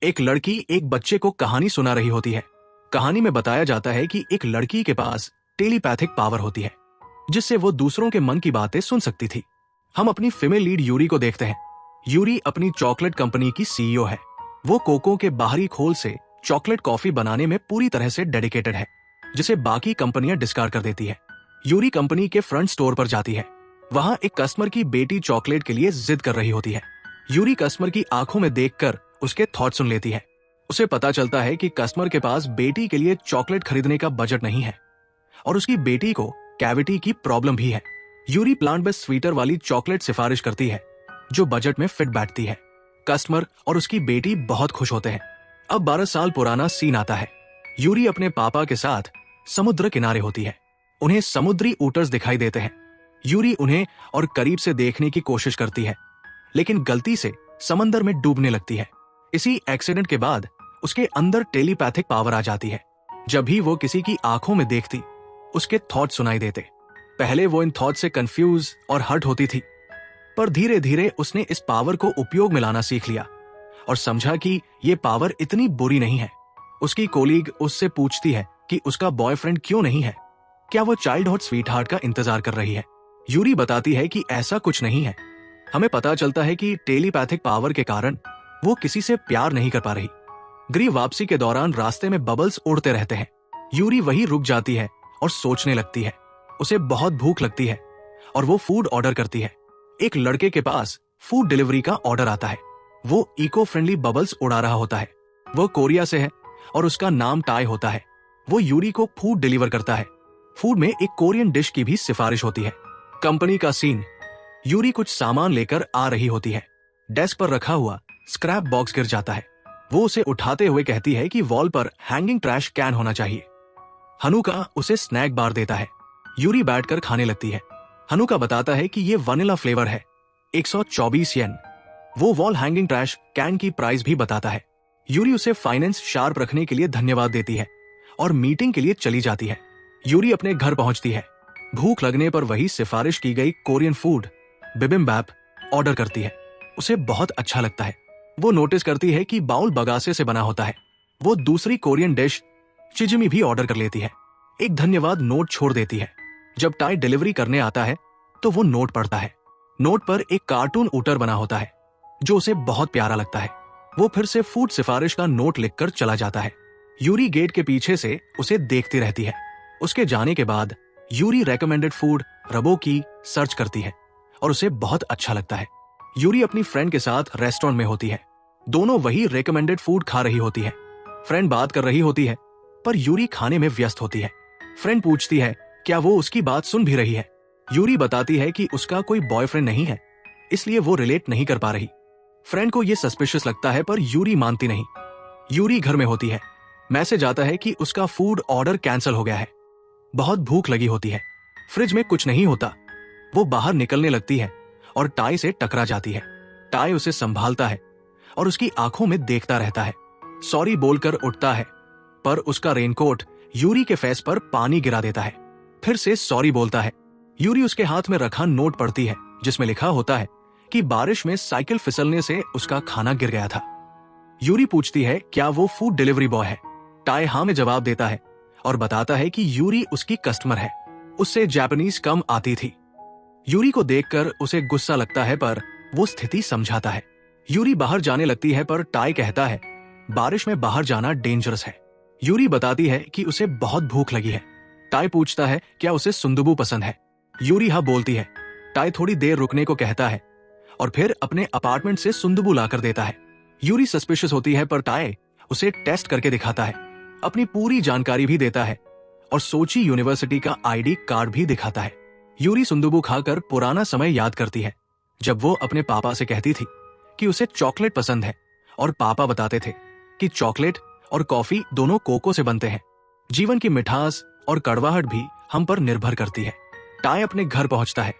एक लड़की एक बच्चे को कहानी सुना रही होती है। कहानी में बताया जाता है कि एक लड़की के पास टेलीपैथिक पावर होती है, जिससे वो दूसरों के मन की बातें सुन सकती थी। हम अपनी फीमेल लीड यूरी को देखते हैं। यूरी अपनी चॉकलेट कंपनी की सीईओ है। वो कोको के बाहरी खोल से चॉकलेट कॉफी बनाने में पूरी तरह से डेडिकेटेड है, जिसे बाकी कंपनियां डिस्कार्ड कर देती है। यूरी कंपनी के फ्रंट स्टोर पर जाती है। वहां एक कस्टमर की बेटी चॉकलेट के लिए जिद कर रही होती है। यूरी कस्टमर की आंखों में देखकर उसके थॉट सुन लेती है। उसे पता चलता है कि कस्टमर के पास बेटी के लिए चॉकलेट खरीदने का बजट नहीं है और उसकी बेटी को कैविटी की प्रॉब्लम भी है। यूरी प्लांट बेस्ड स्वीटर वाली चॉकलेट सिफारिश करती है, जो बजट में फिट बैठती है। कस्टमर और उसकी बेटी बहुत खुश होते हैं। अब 12 साल पुराना सीन आता है। यूरी अपने पापा के साथ समुद्र किनारे होती है। उन्हें समुद्री ऊटर्स दिखाई देते हैं। यूरी उन्हें और करीब से देखने की कोशिश करती है, लेकिन गलती से समंदर में डूबने लगती है। इसी एक्सीडेंट के बाद उसके अंदर टेलीपैथिक पावर आ जाती है। जब भी वो किसी की आंखों में देखती, उसके थॉट सुनाई देते। पहले वो इन थॉट से कंफ्यूज और हर्ट होती थी, पर धीरे धीरे उसने इस पावर को उपयोग में लाना सीख लिया और समझा कि ये पावर इतनी बुरी नहीं है। उसकी कोलीग उससे पूछती है कि उसका बॉयफ्रेंड क्यों नहीं है, क्या वो चाइल्डहुड स्वीटहार्ट का इंतजार कर रही है। यूरी बताती है कि ऐसा कुछ नहीं है। हमें पता चलता है कि टेलीपैथिक पावर के कारण वो किसी से प्यार नहीं कर पा रही। गृह वापसी के दौरान रास्ते में बबल्स उड़ते रहते हैं। यूरी वहीं रुक जाती है और सोचने लगती है। उसे बहुत भूख लगती है और वो फूड ऑर्डर करती है। एक लड़के के पास फूड डिलीवरी का ऑर्डर आता है। वो इको फ्रेंडली बबल्स उड़ा रहा होता है। वो कोरिया से है और उसका नाम टाई होता है। वो यूरी को फूड डिलीवर करता है। फूड में एक कोरियन डिश की भी सिफारिश होती है। कंपनी का सीन। यूरी कुछ सामान लेकर आ रही होती है। डेस्क पर रखा हुआ स्क्रैप बॉक्स गिर जाता है। वो उसे उठाते हुए कहती है कि वॉल पर हैंगिंग ट्रैश कैन होना चाहिए। हनुका उसे स्नैक बार देता है। यूरी बैठकर खाने लगती है। हनुका बताता है कि ये वनीला फ्लेवर है, 124 येन। वो वॉल हैंगिंग ट्रैश कैन की प्राइस भी बताता है। यूरी उसे फाइनेंस शार्प रखने के लिए धन्यवाद देती है और मीटिंग के लिए चली जाती है। यूरी अपने घर पहुंचती है। भूख लगने पर वही सिफारिश की गई कोरियन फूड बिबिम्बैप ऑर्डर करती है। उसे बहुत अच्छा लगता है। वो नोटिस करती है कि बाउल बगासे से बना होता है। वो दूसरी कोरियन डिश चिजमी भी ऑर्डर कर लेती है। एक धन्यवाद नोट छोड़ देती है। जब टाई डिलीवरी करने आता है तो वो नोट पढ़ता है। नोट पर एक कार्टून ऊटर बना होता है, जो उसे बहुत प्यारा लगता है। वो फिर से फूड सिफारिश का नोट लिखकर चला जाता है। यूरी गेट के पीछे से उसे देखती रहती है। उसके जाने के बाद यूरी रेकमेंडेड फूड रबो की सर्च करती है और उसे बहुत अच्छा लगता है। यूरी अपनी फ्रेंड के साथ रेस्टोरेंट में होती है। दोनों वही रेकमेंडेड फूड खा रही होती है। फ्रेंड बात कर रही होती है, पर यूरी खाने में व्यस्त होती है। फ्रेंड पूछती है क्या वो उसकी बात सुन भी रही है। यूरी बताती है कि उसका कोई बॉयफ्रेंड नहीं है, इसलिए वो रिलेट नहीं कर पा रही। फ्रेंड को ये सस्पिशियस लगता है, पर यूरी मानती नहीं। यूरी घर में होती है। मैसेज आता है कि उसका फूड ऑर्डर कैंसिल हो गया है। बहुत भूख लगी होती है। फ्रिज में कुछ नहीं होता। वो बाहर निकलने लगती है और टाई से टकरा जाती है। टाई उसे संभालता है और उसकी आंखों में देखता रहता है। सॉरी बोलकर उठता है, पर उसका रेनकोट यूरी के फेस पर पानी गिरा देता है। फिर से सॉरी बोलता है। यूरी उसके हाथ में रखा नोट पढ़ती है, जिसमें लिखा होता है कि बारिश में साइकिल फिसलने से उसका खाना गिर गया था। यूरी पूछती है क्या वो फूड डिलीवरी बॉय है। टाई हाँ में जवाब देता है और बताता है कि यूरी उसकी कस्टमर है। उससे जापानीज कम आती थी। यूरी को देखकर उसे गुस्सा लगता है, पर वो स्थिति समझाता है। यूरी बाहर जाने लगती है, पर टाई कहता है बारिश में बाहर जाना डेंजरस है। यूरी बताती है कि उसे बहुत भूख लगी है। टाई पूछता है क्या उसे सुंदुबू पसंद है। यूरी हाँ बोलती है। टाई थोड़ी देर रुकने को कहता है और फिर अपने अपार्टमेंट से सुंदुबू लाकर देता है। यूरी सस्पिशियस होती है, पर टाई उसे टेस्ट करके दिखाता है। अपनी पूरी जानकारी भी देता है और सोची यूनिवर्सिटी का आईडी कार्ड भी दिखाता है। यूरी सुंदुबू खाकर पुराना समय याद करती है, जब वो अपने पापा से कहती थी कि उसे चॉकलेट पसंद है और पापा बताते थे कि चॉकलेट और कॉफी दोनों कोको से बनते हैं। जीवन की मिठास और कड़वाहट भी हम पर निर्भर करती है। टाई अपने घर पहुंचता है।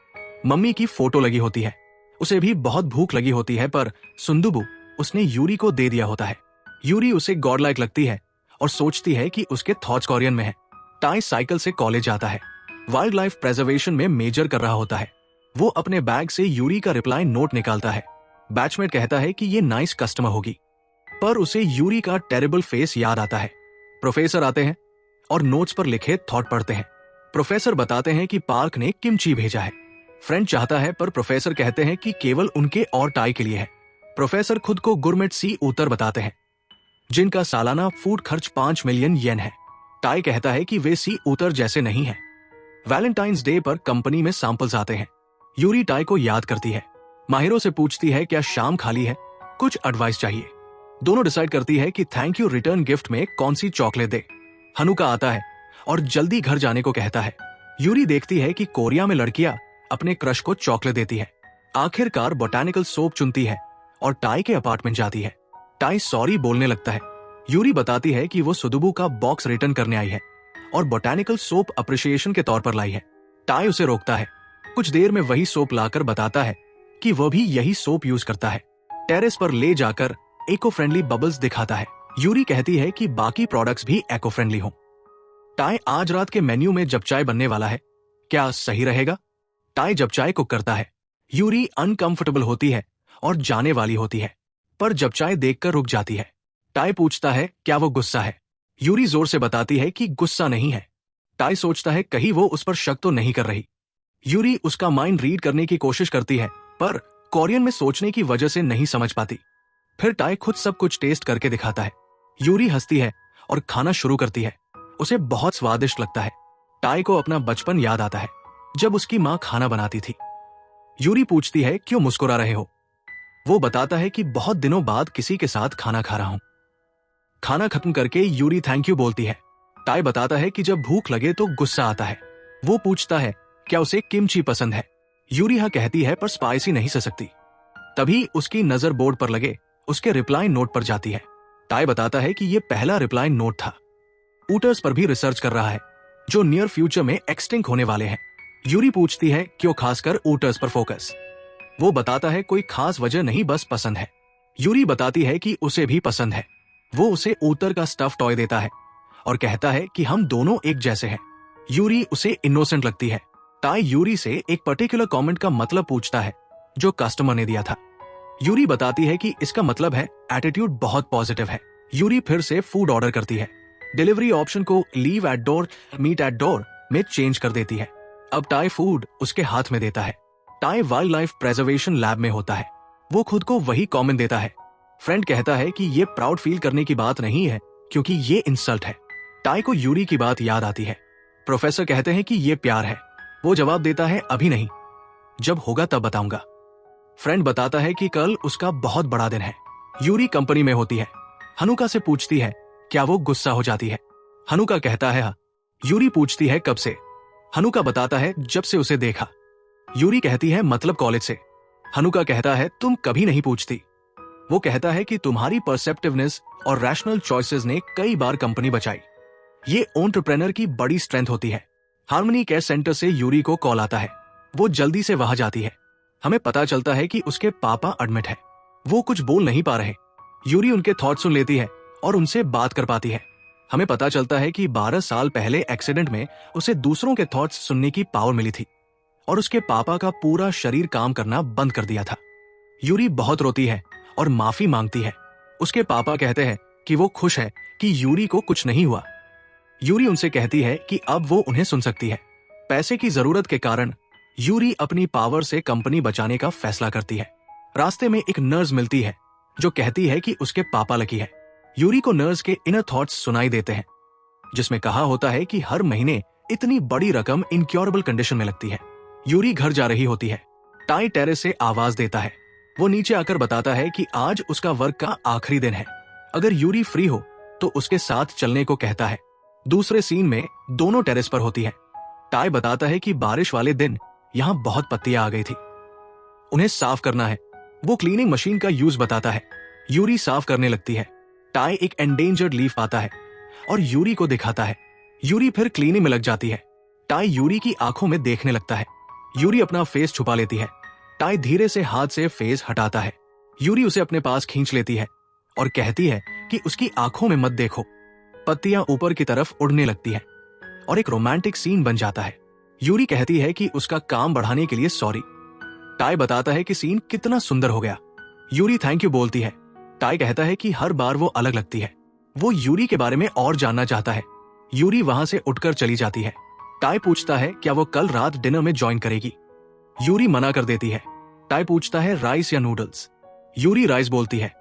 मम्मी की फोटो लगी होती है। उसे भी बहुत भूख लगी होती है, पर सुंदुबू उसने यूरी को दे दिया होता है। यूरी उसे गॉड लाइक लगती है और सोचती है कि उसके थॉट्स कोरियन में है। टाई साइकिल से कॉलेज जाता है। वाइल्ड लाइफ प्रेजर्वेशन में मेजर कर रहा होता है। वो अपने बैग से यूरी का रिप्लाई नोट निकालता है। बैचमेट कहता है कि ये नाइस कस्टमर होगी, पर उसे यूरी का टेरिबल फेस याद आता है। प्रोफेसर आते हैं और नोट्स पर लिखे थॉट पढ़ते हैं। प्रोफेसर बताते हैं कि पार्क ने किमची भेजा है। फ्रेंड चाहता है पर प्रोफेसर कहते हैं कि केवल उनके और टाई के लिए है। प्रोफेसर खुद को गुरमेट सी ऊतर बताते हैं जिनका सालाना फूड खर्च 5 मिलियन येन है। टाई कहता है कि वे सी ऊतर जैसे नहीं है। वैलेंटाइंस डे पर कंपनी में सैंपल्स आते हैं। यूरी टाई को याद करती है, माहिरों से पूछती है क्या शाम खाली है, कुछ एडवाइस चाहिए। दोनों डिसाइड करती है कि थैंक यू रिटर्न गिफ्ट में कौन सी चॉकलेट दे। हनुका आता है और जल्दी घर जाने को कहता है। यूरी देखती है कि कोरिया में लड़कियां अपने क्रश को चॉकलेट देती है। आखिरकार बोटानिकल सोप चुनती है और टाई के अपार्टमेंट जाती है। टाई सॉरी बोलने लगता है। यूरी बताती है कि वो सुदुबू का बॉक्स रिटर्न करने आई है और बोटानिकल सोप अप्रिशिएशन के तौर पर लाई है। टाई उसे रोकता है। कुछ देर में वही सोप लाकर बताता है कि वह भी यही सोप यूज करता है। टेरेस पर ले जाकर इको फ्रेंडली बबल्स दिखाता है। यूरी कहती है कि बाकी प्रोडक्ट्स भी इको फ्रेंडली हों। टाई आज रात के मेन्यू में जब चाय बनने वाला है, क्या सही रहेगा? टाई जब चाय कुक करता है। यूरी अनकंफर्टेबल होती है और जाने वाली होती है, पर जब चाय देखकर रुक जाती है। टाई पूछता है क्या वो गुस्सा है। यूरी जोर से बताती है कि गुस्सा नहीं है। टाई सोचता है कहीं वो उस पर शक तो नहीं कर रही। यूरी उसका माइंड रीड करने की कोशिश करती है पर कोरियन में सोचने की वजह से नहीं समझ पाती। फिर टाई खुद सब कुछ टेस्ट करके दिखाता है। यूरी हंसती है और खाना शुरू करती है। उसे बहुत स्वादिष्ट लगता है। टाई को अपना बचपन याद आता है जब उसकी माँ खाना बनाती थी। यूरी पूछती है क्यों मुस्कुरा रहे हो। वो बताता है कि बहुत दिनों बाद किसी के साथ खाना खा रहा हूं। खाना खत्म करके यूरी थैंक यू बोलती है। टाई बताता है कि जब भूख लगे तो गुस्सा आता है। वो पूछता है क्या उसे किमची पसंद है। यूरी हाँ कहती है पर स्पाइसी नहीं सह सकती। तभी उसकी नजर बोर्ड पर लगे उसके रिप्लाई नोट पर जाती है। टाई बताता है कि यह पहला रिप्लाई नोट था। ऊटर्स पर भी रिसर्च कर रहा है जो नियर फ्यूचर में एक्सटिंक्ट होने वाले हैं। यूरी पूछती है क्यों खासकर ऊटर्स पर फोकस। वो बताता है कोई खास वजह नहीं, बस पसंद है। यूरी बताती है कि उसे भी पसंद है। वो उसे ऊटर का स्टफ टॉय देता है और कहता है कि हम दोनों एक जैसे हैं। यूरी उसे इनोसेंट लगती है। टाई यूरी से एक पर्टिकुलर कमेंट का मतलब पूछता है जो कस्टमर ने दिया था। यूरी बताती है कि इसका मतलब है एटीट्यूड बहुत पॉजिटिव है। यूरी फिर से फूड ऑर्डर करती है। डिलीवरी ऑप्शन को leave at door meet at door में चेंज कर देती है। अब टाई फूड उसके हाथ में देता है। Tie wild life preservation lab में होता है। वो खुद को वही कमेंट देता है। फ्रेंड कहता है कि ये प्राउड फील करने की बात नहीं है क्योंकि ये इंसल्ट है। टाई को यूरी की बात याद आती है। प्रोफेसर कहते हैं कि ये प्यार है। वो जवाब देता है अभी नहीं, जब होगा तब बताऊंगा। फ्रेंड बताता है कि कल उसका बहुत बड़ा दिन है। यूरी कंपनी में होती है। हनुका से पूछती है क्या वो गुस्सा हो जाती है। हनुका कहता है हाँ। यूरी पूछती है कब से। हनुका बताता है जब से उसे देखा। यूरी कहती है मतलब कॉलेज से। हनुका कहता है तुम कभी नहीं पूछती। वो कहता है कि तुम्हारी परसेप्टिवनेस और रैशनल चॉइसेस ने कई बार कंपनी बचाई। ये एंटरप्रेन्योर की बड़ी स्ट्रेंथ होती है। हार्मनी केयर सेंटर से यूरी को कॉल आता है। वो जल्दी से वहां जाती है। हमें पता चलता है कि उसके पापा एडमिट है। वो कुछ बोल नहीं पा रहे। यूरी उनके थॉट सुन लेती है और उनसे बात कर पाती है। हमें पता चलता है कि 12 साल पहले एक्सीडेंट में उसे दूसरों के थॉट्स सुनने की पावर मिली थी और उसके पापा का पूरा शरीर काम करना बंद कर दिया था। यूरी बहुत रोती है और माफी मांगती है। उसके पापा कहते हैं कि वो खुश है कि यूरी को कुछ नहीं हुआ। यूरी उनसे कहती है कि अब वो उन्हें सुन सकती है। पैसे की जरूरत के कारण यूरी अपनी पावर से कंपनी बचाने का फैसला करती है। रास्ते में एक नर्स मिलती है जो कहती है कि उसके पापा लकी है। यूरी को नर्स के इनर थॉट्स सुनाई देते हैं जिसमें कहा होता है कि हर महीने इतनी बड़ी रकम इनक्योरेबल कंडीशन में लगती है। यूरी घर जा रही होती है। टाई टेरेस से आवाज देता है। वो नीचे आकर बताता है कि आज उसका वर्क का आखिरी दिन है। अगर यूरी फ्री हो तो उसके साथ चलने को कहता है। दूसरे सीन में दोनों टेरेस पर होती है। टाई बताता है कि बारिश वाले दिन यहाँ बहुत पत्तियां आ गई थी, उन्हें साफ करना है। वो क्लीनिंग मशीन का यूज बताता है। यूरी साफ करने लगती है। टाई एक एंडेंजर्ड लीफ पाता है और यूरी को दिखाता है। यूरी फिर क्लीनिंग में लग जाती है। टाई यूरी की आंखों में देखने लगता है। यूरी अपना फेस छुपा लेती है। टाई धीरे से हाथ से फेस हटाता है। यूरी उसे अपने पास खींच लेती है और कहती है कि उसकी आंखों में मत देखो। पत्तियां ऊपर की तरफ उड़ने लगती हैं और एक रोमांटिक सीन बन जाता है। यूरी कहती है कि उसका काम बढ़ाने के लिए सॉरी। टाई बताता है कि सीन कितना सुंदर हो गया। यूरी थैंक यू बोलती है। टाई कहता है कि हर बार वो अलग लगती है। वो यूरी के बारे में और जानना चाहता है। यूरी वहां से उठकर चली जाती है। टाई पूछता है क्या वो कल रात डिनर में ज्वाइन करेगी। यूरी मना कर देती है। टाई पूछता है राइस या नूडल्स। यूरी राइस बोलती है।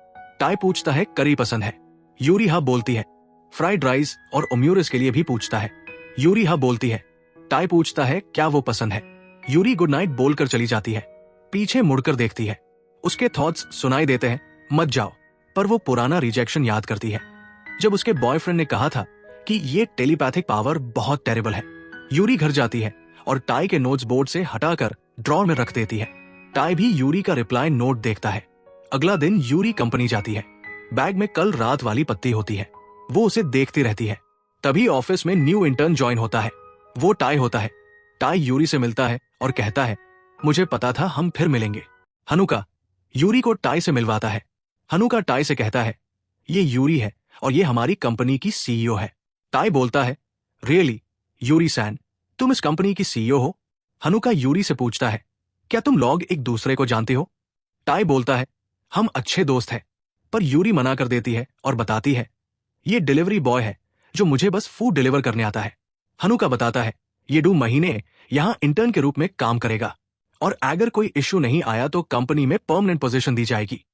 टाई पूछता है करी पसंद है। यूरी हाँ बोलती है। फ्राइड राइस और ओम्यूरस के लिए भी पूछता है। यूरी हाँ बोलती है। टाई पूछता है क्या वो पसंद है। यूरी गुड नाइट बोलकर चली जाती है। पीछे मुड़कर देखती है। उसके थॉट्स सुनाई देते हैं मत जाओ, पर वो पुराना रिजेक्शन याद करती है जब उसके बॉयफ्रेंड ने कहा था कि ये टेलीपैथिक पावर बहुत टेरिबल है। यूरी घर जाती है और टाई के नोट्स बोर्ड से हटाकर ड्रॉर में रख देती है। टाई भी यूरी का रिप्लाई नोट देखता है। अगला दिन यूरी कंपनी जाती है। बैग में कल रात वाली पत्ती होती है। वो उसे देखती रहती है। तभी ऑफिस में न्यू इंटर्न ज्वाइन होता है। वो टाई होता है। टाई यूरी से मिलता है और कहता है मुझे पता था हम फिर मिलेंगे। हनुका यूरी को टाई से मिलवाता है। हनुका टाई से कहता है ये यूरी है और ये हमारी कंपनी की सीईओ है। टाई बोलता है रियली यूरी सैन, तुम इस कंपनी की सीईओ हो। हनुका यूरी से पूछता है क्या तुम लोग एक दूसरे को जानते हो। टाई बोलता है हम अच्छे दोस्त हैं, पर यूरी मना कर देती है और बताती है ये डिलीवरी बॉय है जो मुझे बस फूड डिलीवर करने आता है। हनुका बताता है ये 2 महीने यहां इंटर्न के रूप में काम करेगा और अगर कोई इश्यू नहीं आया तो कंपनी में परमानेंट पोजीशन दी जाएगी।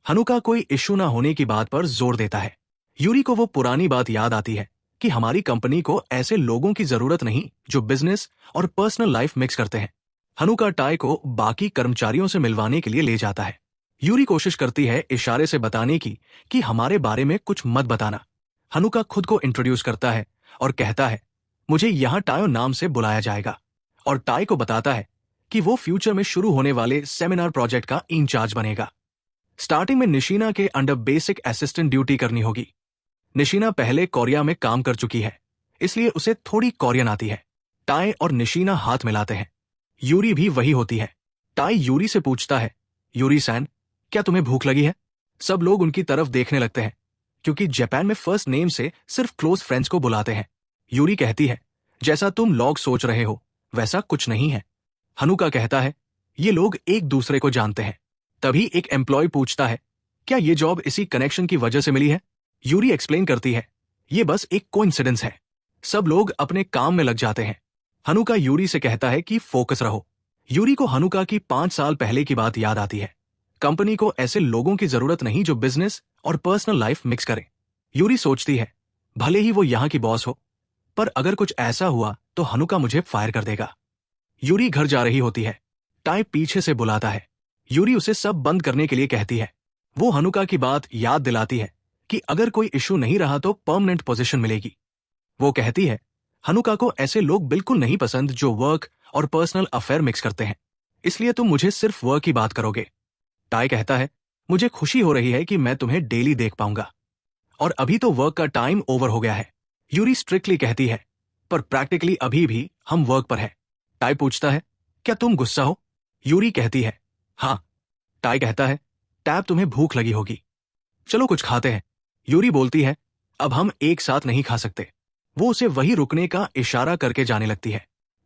हनुका कोई इश्यू ना होने की बात पर जोर देता है। यूरी को वो पुरानी बात याद आती है कि हमारी कंपनी को ऐसे लोगों की जरूरत नहीं जो बिजनेस और पर्सनल लाइफ मिक्स करते हैं। हनुका टाई को बाकी कर्मचारियों से मिलवाने के लिए ले जाता है। यूरी कोशिश करती है इशारे से बताने की कि हमारे बारे में कुछ मत बताना। हनुका खुद को इंट्रोड्यूस करता है और कहता है मुझे यहां टायो नाम से बुलाया जाएगा, और टाई को बताता है कि वो फ्यूचर में शुरू होने वाले सेमिनार प्रोजेक्ट का इंचार्ज बनेगा। स्टार्टिंग में निशीना के अंडर बेसिक असिस्टेंट ड्यूटी करनी होगी। निशीना पहले कोरिया में काम कर चुकी है, इसलिए उसे थोड़ी कोरियन आती है। टाई और निशीना हाथ मिलाते हैं। यूरी भी वही होती है। टाई यूरी से पूछता है यूरी सैन, क्या तुम्हें भूख लगी है। सब लोग उनकी तरफ देखने लगते हैं क्योंकि जापान में फर्स्ट नेम से सिर्फ क्लोज फ्रेंड्स को बुलाते हैं। यूरी कहती है जैसा तुम लोग सोच रहे हो वैसा कुछ नहीं है। हनुका कहता है ये लोग एक दूसरे को जानते हैं। तभी एक एम्प्लॉय पूछता है क्या ये जॉब इसी कनेक्शन की वजह से मिली है। यूरी एक्सप्लेन करती है ये बस एक कोइंसिडेंस है। सब लोग अपने काम में लग जाते हैं। हनुका यूरी से कहता है कि फोकस रहो। यूरी को हनुका की 5 साल पहले की बात याद आती है। कंपनी को ऐसे लोगों की जरूरत नहीं जो बिजनेस और पर्सनल लाइफ मिक्स करें। यूरी सोचती है भले ही वो यहां की बॉस हो, पर अगर कुछ ऐसा हुआ तो हनुका मुझे फायर कर देगा। यूरी घर जा रही होती है। टाई पीछे से बुलाता है। यूरी उसे सब बंद करने के लिए कहती है। वो हनुका की बात याद दिलाती है कि अगर कोई इश्यू नहीं रहा तो परमानेंट पोजीशन मिलेगी। वो कहती है हनुका को ऐसे लोग बिल्कुल नहीं पसंद जो वर्क और पर्सनल अफेयर मिक्स करते हैं, इसलिए तुम मुझे सिर्फ वर्क की बात करोगे। टाई कहता है मुझे खुशी हो रही है कि मैं तुम्हें डेली देख पाऊंगा, और अभी तो वर्क का टाइम ओवर हो गया है। यूरी स्ट्रिक्टली कहती है पर प्रैक्टिकली अभी भी हम वर्क पर है। टाई पूछता है क्या तुम गुस्सा हो। यूरी कहती है हाँ। टाई कहता है टैब तुम्हें भूख लगी होगी, चलो कुछ खाते हैं। यूरी बोलती है अब हम एक साथ नहीं खा सकते। वो उसे वही रुकने का इशारा करके जाने लगती है,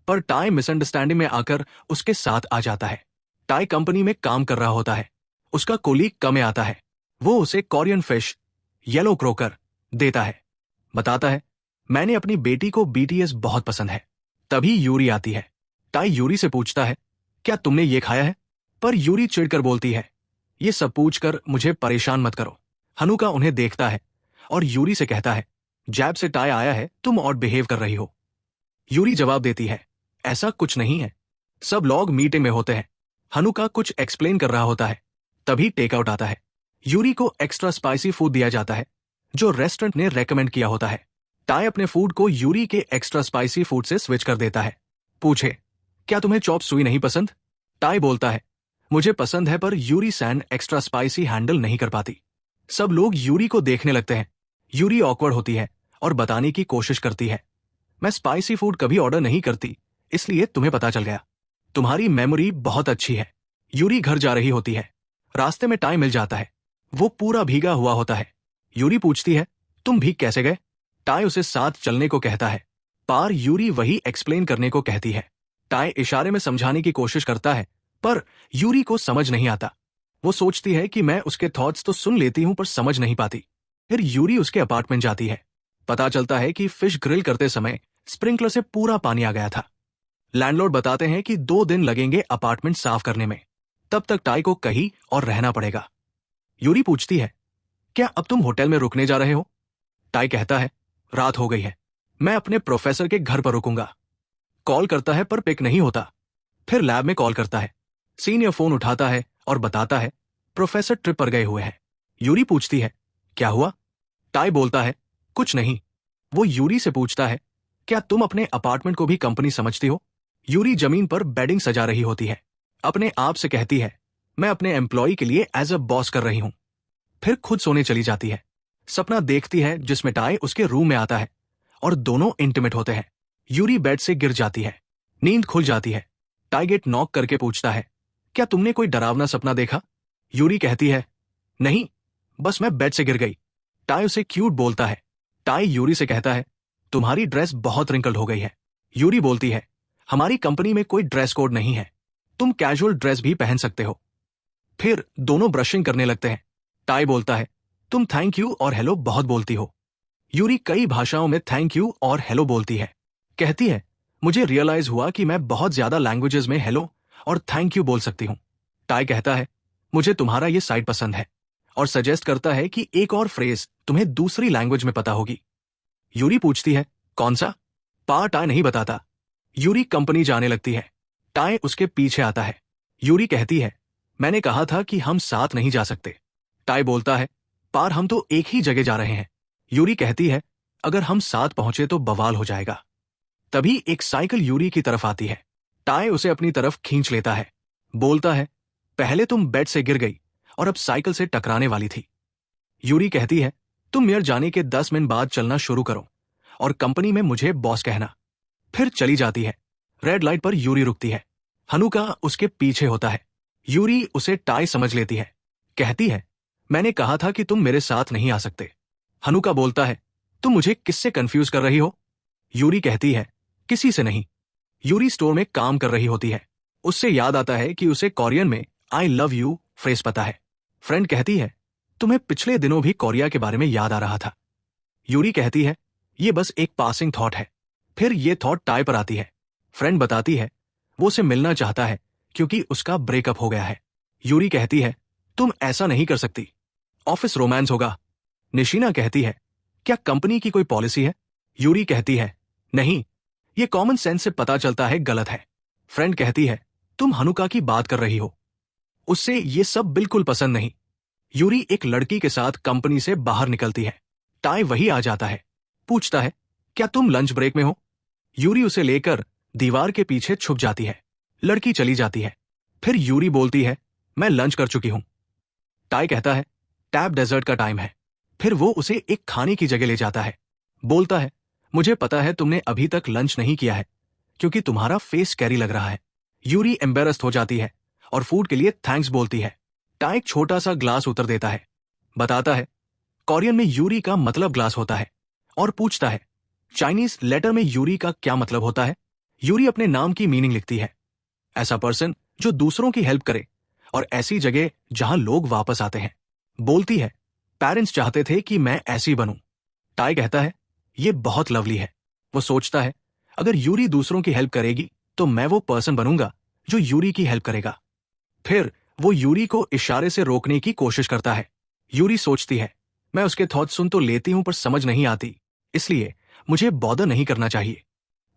पर टाई मिसअंडरस्टैंडिंग में आकर उसके साथ आ जाता है। टाई कंपनी में काम कर रहा होता है। उसका कोलीग कम आता है। वो उसे कोरियन फिश येलो क्रोकर देता है। बताता है मैंने अपनी बेटी को बीटीएस बहुत पसंद है। तभी यूरी आती है। टाई यूरी से पूछता है क्या तुमने ये खाया है, पर यूरी चिढ़कर बोलती है ये सब पूछकर मुझे परेशान मत करो। हनुका उन्हें देखता है और यूरी से कहता है जैब से टाई आया है, तुम और बिहेव कर रही हो। यूरी जवाब देती है ऐसा कुछ नहीं है। सब लोग मीटिंग में होते हैं। हनुका कुछ एक्सप्लेन कर रहा होता है। तभी टेकआउट आता है। यूरी को एक्स्ट्रा स्पाइसी फूड दिया जाता है जो रेस्टोरेंट ने रेकमेंड किया होता है। टाई अपने फूड को यूरी के एक्स्ट्रा स्पाइसी फूड से स्विच कर देता है। पूछे क्या तुम्हें चॉप सुई नहीं पसंद। टाई बोलता है मुझे पसंद है, पर Yuri san extra spicy handle नहीं कर पाती। सब लोग यूरी को देखने लगते हैं। यूरी ऑकवर्ड होती है और बताने की कोशिश करती है मैं स्पाइसी फूड कभी ऑर्डर नहीं करती, इसलिए तुम्हें पता चल गया। तुम्हारी मेमोरी बहुत अच्छी है। यूरी घर जा रही होती है। रास्ते में टाई मिल जाता है। वो पूरा भीगा हुआ होता है। यूरी पूछती है तुम भीग कैसे गए। टाई उसे साथ चलने को कहता है, पर यूरी वही एक्सप्लेन करने को कहती है। टाई इशारे में समझाने की कोशिश करता है, पर यूरी को समझ नहीं आता। वो सोचती है कि मैं उसके थॉट्स तो सुन लेती हूं पर समझ नहीं पाती। फिर यूरी उसके अपार्टमेंट जाती है। पता चलता है कि फिश ग्रिल करते समय स्प्रिंकलर से पूरा पानी आ गया था। लैंडलॉर्ड बताते हैं कि 2 दिन लगेंगे अपार्टमेंट साफ करने में। तब तक टाई को कहीं और रहना पड़ेगा। यूरी पूछती है, क्या अब तुम होटल में रुकने जा रहे हो? टाई कहता है, रात हो गई है, मैं अपने प्रोफेसर के घर पर रुकूंगा। कॉल करता है पर पिक नहीं होता। फिर लैब में कॉल करता है। सीनियर फोन उठाता है और बताता है, प्रोफेसर ट्रिप पर गए हुए हैं। यूरी पूछती है, क्या हुआ? टाई बोलता है, कुछ नहीं। वो यूरी से पूछता है, क्या तुम अपने अपार्टमेंट को भी कंपनी समझती हो? यूरी जमीन पर बेडिंग सजा रही होती है। अपने आप से कहती है, मैं अपने एम्प्लॉय के लिए एज अ बॉस कर रही हूं। फिर खुद सोने चली जाती है। सपना देखती है जिसमें टाई उसके रूम में आता है और दोनों इंटीमेट होते हैं। यूरी बेड से गिर जाती है। नींद खुल जाती है। टाई गेट नॉक करके पूछता है, क्या तुमने कोई डरावना सपना देखा? यूरी कहती है, नहीं, बस मैं बेड से गिर गई। टाई उसे क्यूट बोलता है। टाई यूरी से कहता है, तुम्हारी ड्रेस बहुत रिंकल्ड हो गई है। यूरी बोलती है, हमारी कंपनी में कोई ड्रेस कोड नहीं है, तुम कैजुअल ड्रेस भी पहन सकते हो। फिर दोनों ब्रशिंग करने लगते हैं। टाई बोलता है, तुम थैंक यू और हेलो बहुत बोलती हो। यूरी कई भाषाओं में थैंक यू और हेलो बोलती है। कहती है, मुझे रियलाइज हुआ कि मैं बहुत ज्यादा लैंग्वेजेस में हेलो और थैंक यू बोल सकती हूं। टाई कहता है, मुझे तुम्हारा ये साइड पसंद है और सजेस्ट करता है कि एक और फ्रेज तुम्हें दूसरी लैंग्वेज में पता होगी। यूरी पूछती है, कौन सा? टाई नहीं बताता। यूरी कंपनी जाने लगती है। टाई उसके पीछे आता है। यूरी कहती है, मैंने कहा था कि हम साथ नहीं जा सकते। टाई बोलता है, पार हम तो एक ही जगह जा रहे हैं। यूरी कहती है, अगर हम साथ पहुंचे तो बवाल हो जाएगा। तभी एक साइकिल यूरी की तरफ आती है। टाई उसे अपनी तरफ खींच लेता है। बोलता है, पहले तुम बेड से गिर गई और अब साइकिल से टकराने वाली थी। यूरी कहती है, तुम मेयर जाने के 10 मिनट बाद चलना शुरू करो और कंपनी में मुझे बॉस कहना। फिर चली जाती है। रेड लाइट पर यूरी रुकती है। हनुका उसके पीछे होता है। यूरी उसे टाई समझ लेती है। कहती है, मैंने कहा था कि तुम मेरे साथ नहीं आ सकते। हनुका बोलता है, तुम मुझे किससे कंफ्यूज कर रही हो? यूरी कहती है, किसी से नहीं। यूरी स्टोर में काम कर रही होती है। उससे याद आता है कि उसे कोरियन में आई लव यू फ्रेज पता है। फ्रेंड कहती है, तुम्हें पिछले दिनों भी कोरिया के बारे में याद आ रहा था। यूरी कहती है, ये बस एक पासिंग थॉट है। फिर ये थॉट टाई पर आती है। फ्रेंड बताती है, वो उसे मिलना चाहता है क्योंकि उसका ब्रेकअप हो गया है। यूरी कहती है, तुम ऐसा नहीं कर सकती, ऑफिस रोमांस होगा। निशीना कहती है, क्या कंपनी की कोई पॉलिसी है? यूरी कहती है, नहीं, ये कॉमन सेंस से पता चलता है गलत है। फ्रेंड कहती है, तुम हनुका की बात कर रही हो, उससे ये सब बिल्कुल पसंद नहीं। यूरी एक लड़की के साथ कंपनी से बाहर निकलती है। टाई वही आ जाता है। पूछता है, क्या तुम लंच ब्रेक में हो? यूरी उसे लेकर दीवार के पीछे छुप जाती है। लड़की चली जाती है। फिर यूरी बोलती है, मैं लंच कर चुकी हूं। टाई कहता है, टैप डेजर्ट का टाइम है। फिर वो उसे एक खाने की जगह ले जाता है। बोलता है, मुझे पता है तुमने अभी तक लंच नहीं किया है क्योंकि तुम्हारा फेस कैरी लग रहा है। यूरी एम्बेरस्ड हो जाती है और फूड के लिए थैंक्स बोलती है। टाई एक छोटा सा ग्लास उतर देता है। बताता है, कोरियन में यूरी का मतलब ग्लास होता है और पूछता है, चाइनीज लेटर में यूरी का क्या मतलब होता है? यूरी अपने नाम की मीनिंग लिखती है, ऐसा पर्सन जो दूसरों की हेल्प करे और ऐसी जगह जहां लोग वापस आते हैं। बोलती है, पेरेंट्स चाहते थे कि मैं ऐसी बनूं। टाई कहता है, ये बहुत लवली है। वो सोचता है, अगर यूरी दूसरों की हेल्प करेगी तो मैं वो पर्सन बनूंगा जो यूरी की हेल्प करेगा। फिर वो यूरी को इशारे से रोकने की कोशिश करता है। यूरी सोचती है, मैं उसके थॉट सुन तो लेती हूं पर समझ नहीं आती, इसलिए मुझे बॉदर नहीं करना चाहिए।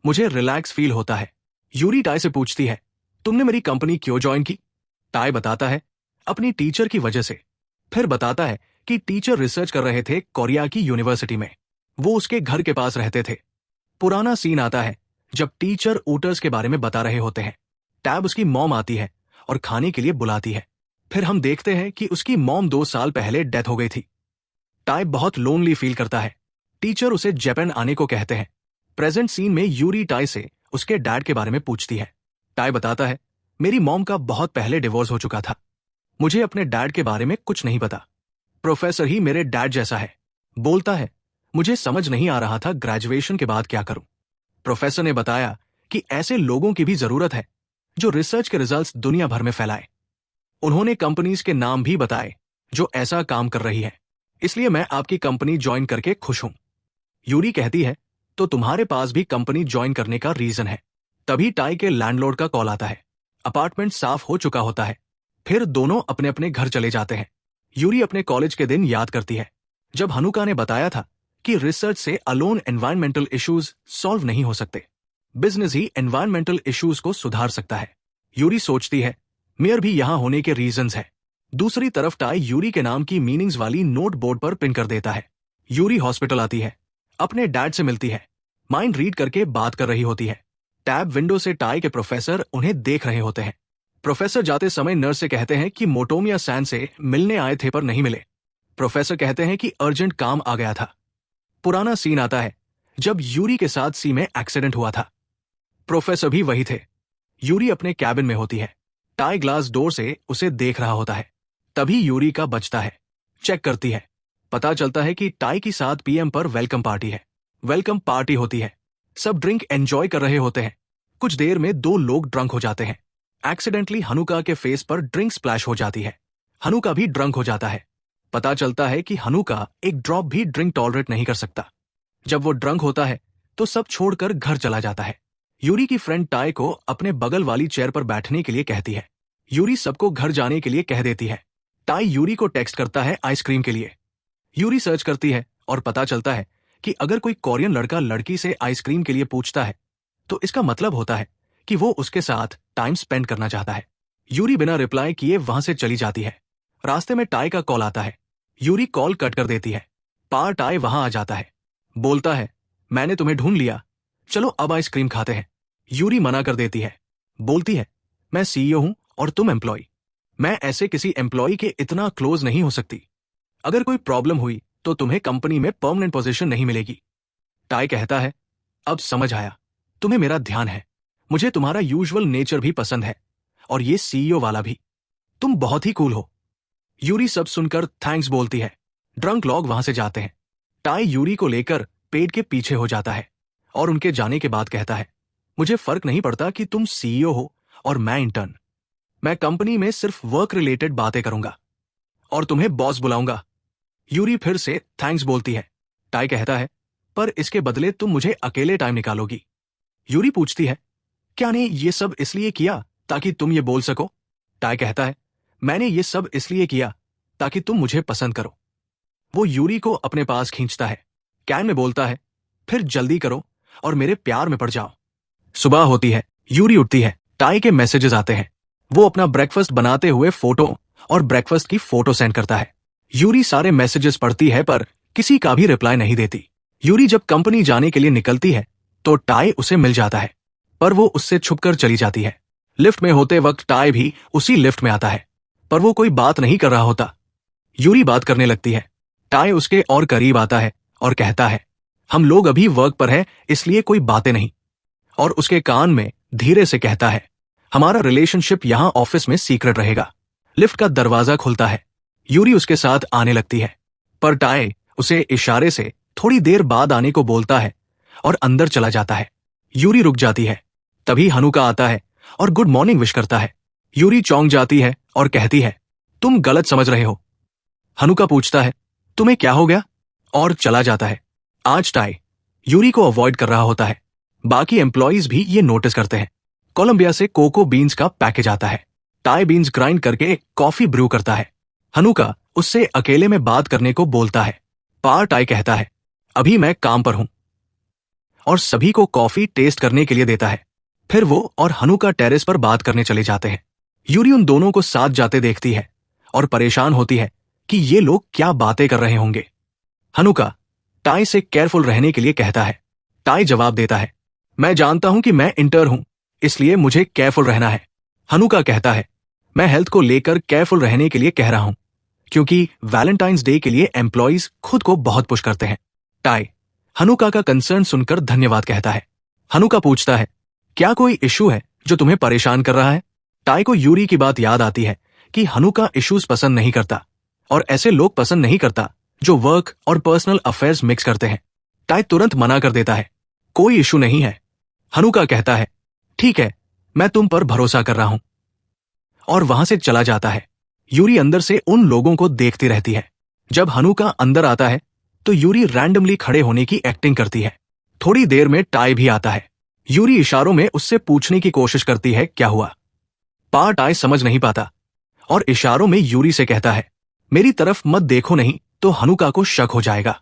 मुझे रिलैक्स फील होता है। यूरी टाई से पूछती है, तुमने मेरी कंपनी क्यों ज्वाइन की? टाई बताता है, अपनी टीचर की वजह से। फिर बताता है कि टीचर रिसर्च कर रहे थे कोरिया की यूनिवर्सिटी में। वो उसके घर के पास रहते थे। पुराना सीन आता है जब टीचर ऊटर्स के बारे में बता रहे होते हैं। टैब उसकी मॉम आती है और खाने के लिए बुलाती है। फिर हम देखते हैं कि उसकी मॉम 2 साल पहले डेथ हो गई थी। टाई बहुत लोनली फील करता है। टीचर उसे जापान आने को कहते हैं। प्रेजेंट सीन में यूरी टाई से उसके डैड के बारे में पूछती है। टाई बताता है, मेरी मॉम का बहुत पहले डिवोर्स हो चुका था। मुझे अपने डैड के बारे में कुछ नहीं पता। प्रोफेसर ही मेरे डैड जैसा है। बोलता है, मुझे समझ नहीं आ रहा था ग्रेजुएशन के बाद क्या करूं। प्रोफेसर ने बताया कि ऐसे लोगों की भी जरूरत है जो रिसर्च के रिजल्ट्स दुनिया भर में फैलाए। उन्होंने कंपनीज के नाम भी बताए जो ऐसा काम कर रही है। इसलिए मैं आपकी कंपनी ज्वाइन करके खुश हूं। यूरी कहती है, तो तुम्हारे पास भी कंपनी ज्वाइन करने का रीजन है। तभी टाई के लैंडलॉर्ड का कॉल आता है। अपार्टमेंट साफ हो चुका होता है। फिर दोनों अपने अपने घर चले जाते हैं। यूरी अपने कॉलेज के दिन याद करती है, जब हनुका ने बताया था कि रिसर्च से अलोन एनवायरमेंटल इश्यूज सॉल्व नहीं हो सकते, बिजनेस ही एनवायरमेंटल इश्यूज को सुधार सकता है। यूरी सोचती है, मेयर भी यहां होने के रीजंस है। दूसरी तरफ टाई यूरी के नाम की मीनिंग्स वाली नोट बोर्ड पर पिन कर देता है। यूरी हॉस्पिटल आती है, अपने डैड से मिलती है, माइंड रीड करके बात कर रही होती है। टैब विंडो से टाई के प्रोफेसर उन्हें देख रहे होते हैं। प्रोफेसर जाते समय नर्स से कहते हैं कि मोटोमिया सैन से मिलने आए थे पर नहीं मिले। प्रोफेसर कहते हैं कि अर्जेंट काम आ गया था। पुराना सीन आता है जब यूरी के साथ सी में एक्सीडेंट हुआ था। प्रोफेसर भी वही थे। यूरी अपने कैबिन में होती है। टाई ग्लास डोर से उसे देख रहा होता है। तभी यूरी का बजता है। चेक करती है। पता चलता है कि टाई की 7 PM पर वेलकम पार्टी है। वेलकम पार्टी होती है। सब ड्रिंक एंजॉय कर रहे होते हैं। कुछ देर में 2 लोग ड्रंक हो जाते हैं। एक्सीडेंटली हनुका के फेस पर ड्रिंक स्प्लैश हो जाती है। हनुका भी ड्रंक हो जाता है। पता चलता है कि हनुका एक ड्रॉप भी ड्रिंक टॉलरेट नहीं कर सकता। जब वो ड्रंक होता है तो सब छोड़कर घर चला जाता है। यूरी की फ्रेंड टाई को अपने बगल वाली चेयर पर बैठने के लिए कहती है। यूरी सबको घर जाने के लिए कह देती है। टाई यूरी को टेक्स्ट करता है आइसक्रीम के लिए। यूरी सर्च करती है और पता चलता है कि अगर कोई कोरियन लड़का लड़की से आइसक्रीम के लिए पूछता है तो इसका मतलब होता है कि वो उसके साथ टाइम स्पेंड करना चाहता है। यूरी बिना रिप्लाई किए वहां से चली जाती है। रास्ते में टाई का कॉल आता है। यूरी कॉल कट कर देती है। पार टाई वहां आ जाता है। बोलता है, मैंने तुम्हें ढूंढ लिया, चलो अब आइसक्रीम खाते हैं। यूरी मना कर देती है। बोलती है, मैं CEO हूं और तुम एम्प्लॉय। मैं ऐसे किसी एम्प्लॉय के इतना क्लोज नहीं हो सकती। अगर कोई प्रॉब्लम हुई तो तुम्हें कंपनी में परमानेंट पोजीशन नहीं मिलेगी। टाई कहता है, अब समझ आया, तुम्हें मेरा ध्यान है। मुझे तुम्हारा यूजुअल नेचर भी पसंद है और ये CEO वाला भी। तुम बहुत ही कूल हो। यूरी सब सुनकर थैंक्स बोलती है। ड्रंक लोग वहां से जाते हैं। टाई यूरी को लेकर पेड़ के पीछे हो जाता है और उनके जाने के बाद कहता है, मुझे फर्क नहीं पड़ता कि तुम CEO हो और मैं इंटर्न। मैं कंपनी में सिर्फ वर्क रिलेटेड बातें करूंगा और तुम्हें बॉस बुलाऊंगा। यूरी फिर से थैंक्स बोलती है। टाई कहता है, पर इसके बदले तुम मुझे अकेले टाइम निकालोगी। यूरी पूछती है, क्या ने ये सब इसलिए किया ताकि तुम ये बोल सको? टाई कहता है, मैंने ये सब इसलिए किया ताकि तुम मुझे पसंद करो। वो यूरी को अपने पास खींचता है। कैन में बोलता है, फिर जल्दी करो और मेरे प्यार में पड़ जाओ। सुबह होती है। यूरी उठती है। टाई के मैसेजेस आते हैं। वो अपना ब्रेकफास्ट बनाते हुए फोटो और ब्रेकफास्ट की फोटो सेंड करता है। यूरी सारे मैसेजेस पढ़ती है पर किसी का भी रिप्लाई नहीं देती। यूरी जब कंपनी जाने के लिए निकलती है तो टाई उसे मिल जाता है, पर वो उससे छुपकर चली जाती है। लिफ्ट में होते वक्त टाई भी उसी लिफ्ट में आता है, पर वो कोई बात नहीं कर रहा होता। यूरी बात करने लगती है। टाई उसके और करीब आता है और कहता है, हम लोग अभी वर्क पर हैं, इसलिए कोई बातें नहीं। और उसके कान में धीरे से कहता है, हमारा रिलेशनशिप यहां ऑफिस में सीक्रेट रहेगा। लिफ्ट का दरवाजा खुलता है। यूरी उसके साथ आने लगती है, पर टाई उसे इशारे से थोड़ी देर बाद आने को बोलता है और अंदर चला जाता है। यूरी रुक जाती है। तभी हनुका आता है और गुड मॉर्निंग विश करता है। यूरी चौंक जाती है और कहती है, तुम गलत समझ रहे हो। हनुका पूछता है, तुम्हें क्या हो गया? और चला जाता है। आज टाई यूरी को अवॉइड कर रहा होता है। बाकी एम्प्लॉइज भी ये नोटिस करते हैं। कोलंबिया से कोको बीन्स का पैकेज आता है। टाई बीन्स ग्राइंड करके कॉफी ब्रू करता है। हनुका उससे अकेले में बात करने को बोलता है। पार टाई कहता है, अभी मैं काम पर हूं, और सभी को कॉफी टेस्ट करने के लिए देता है। फिर वो और हनुका टेरेस पर बात करने चले जाते हैं। यूरी उन दोनों को साथ जाते देखती है और परेशान होती है कि ये लोग क्या बातें कर रहे होंगे। हनुका टाई से केयरफुल रहने के लिए कहता है। टाई जवाब देता है, मैं जानता हूं कि मैं इंटर हूं, इसलिए मुझे केयरफुल रहना है। हनुका कहता है, मैं हेल्थ को लेकर केयरफुल रहने के लिए कह रहा हूं, क्योंकि वैलेंटाइंस डे के लिए एम्प्लॉइज खुद को बहुत पुश करते हैं। टाई हनुका का कंसर्न सुनकर धन्यवाद कहता है। हनुका पूछता है, क्या कोई इशू है जो तुम्हें परेशान कर रहा है? टाई को यूरी की बात याद आती है कि हनुका इश्यूज पसंद नहीं करता और ऐसे लोग पसंद नहीं करता जो वर्क और पर्सनल अफेयर्स मिक्स करते हैं। टाई तुरंत मना कर देता है, कोई इशू नहीं है। हनुका कहता है, ठीक है, मैं तुम पर भरोसा कर रहा हूं, और वहां से चला जाता है। यूरी अंदर से उन लोगों को देखती रहती है। जब हनुका अंदर आता है तो यूरी रैंडमली खड़े होने की एक्टिंग करती है। थोड़ी देर में टाई भी आता है। यूरी इशारों में उससे पूछने की कोशिश करती है क्या हुआ। पर टाई समझ नहीं पाता और इशारों में यूरी से कहता है मेरी तरफ मत देखो नहीं तो हनुका को शक हो जाएगा।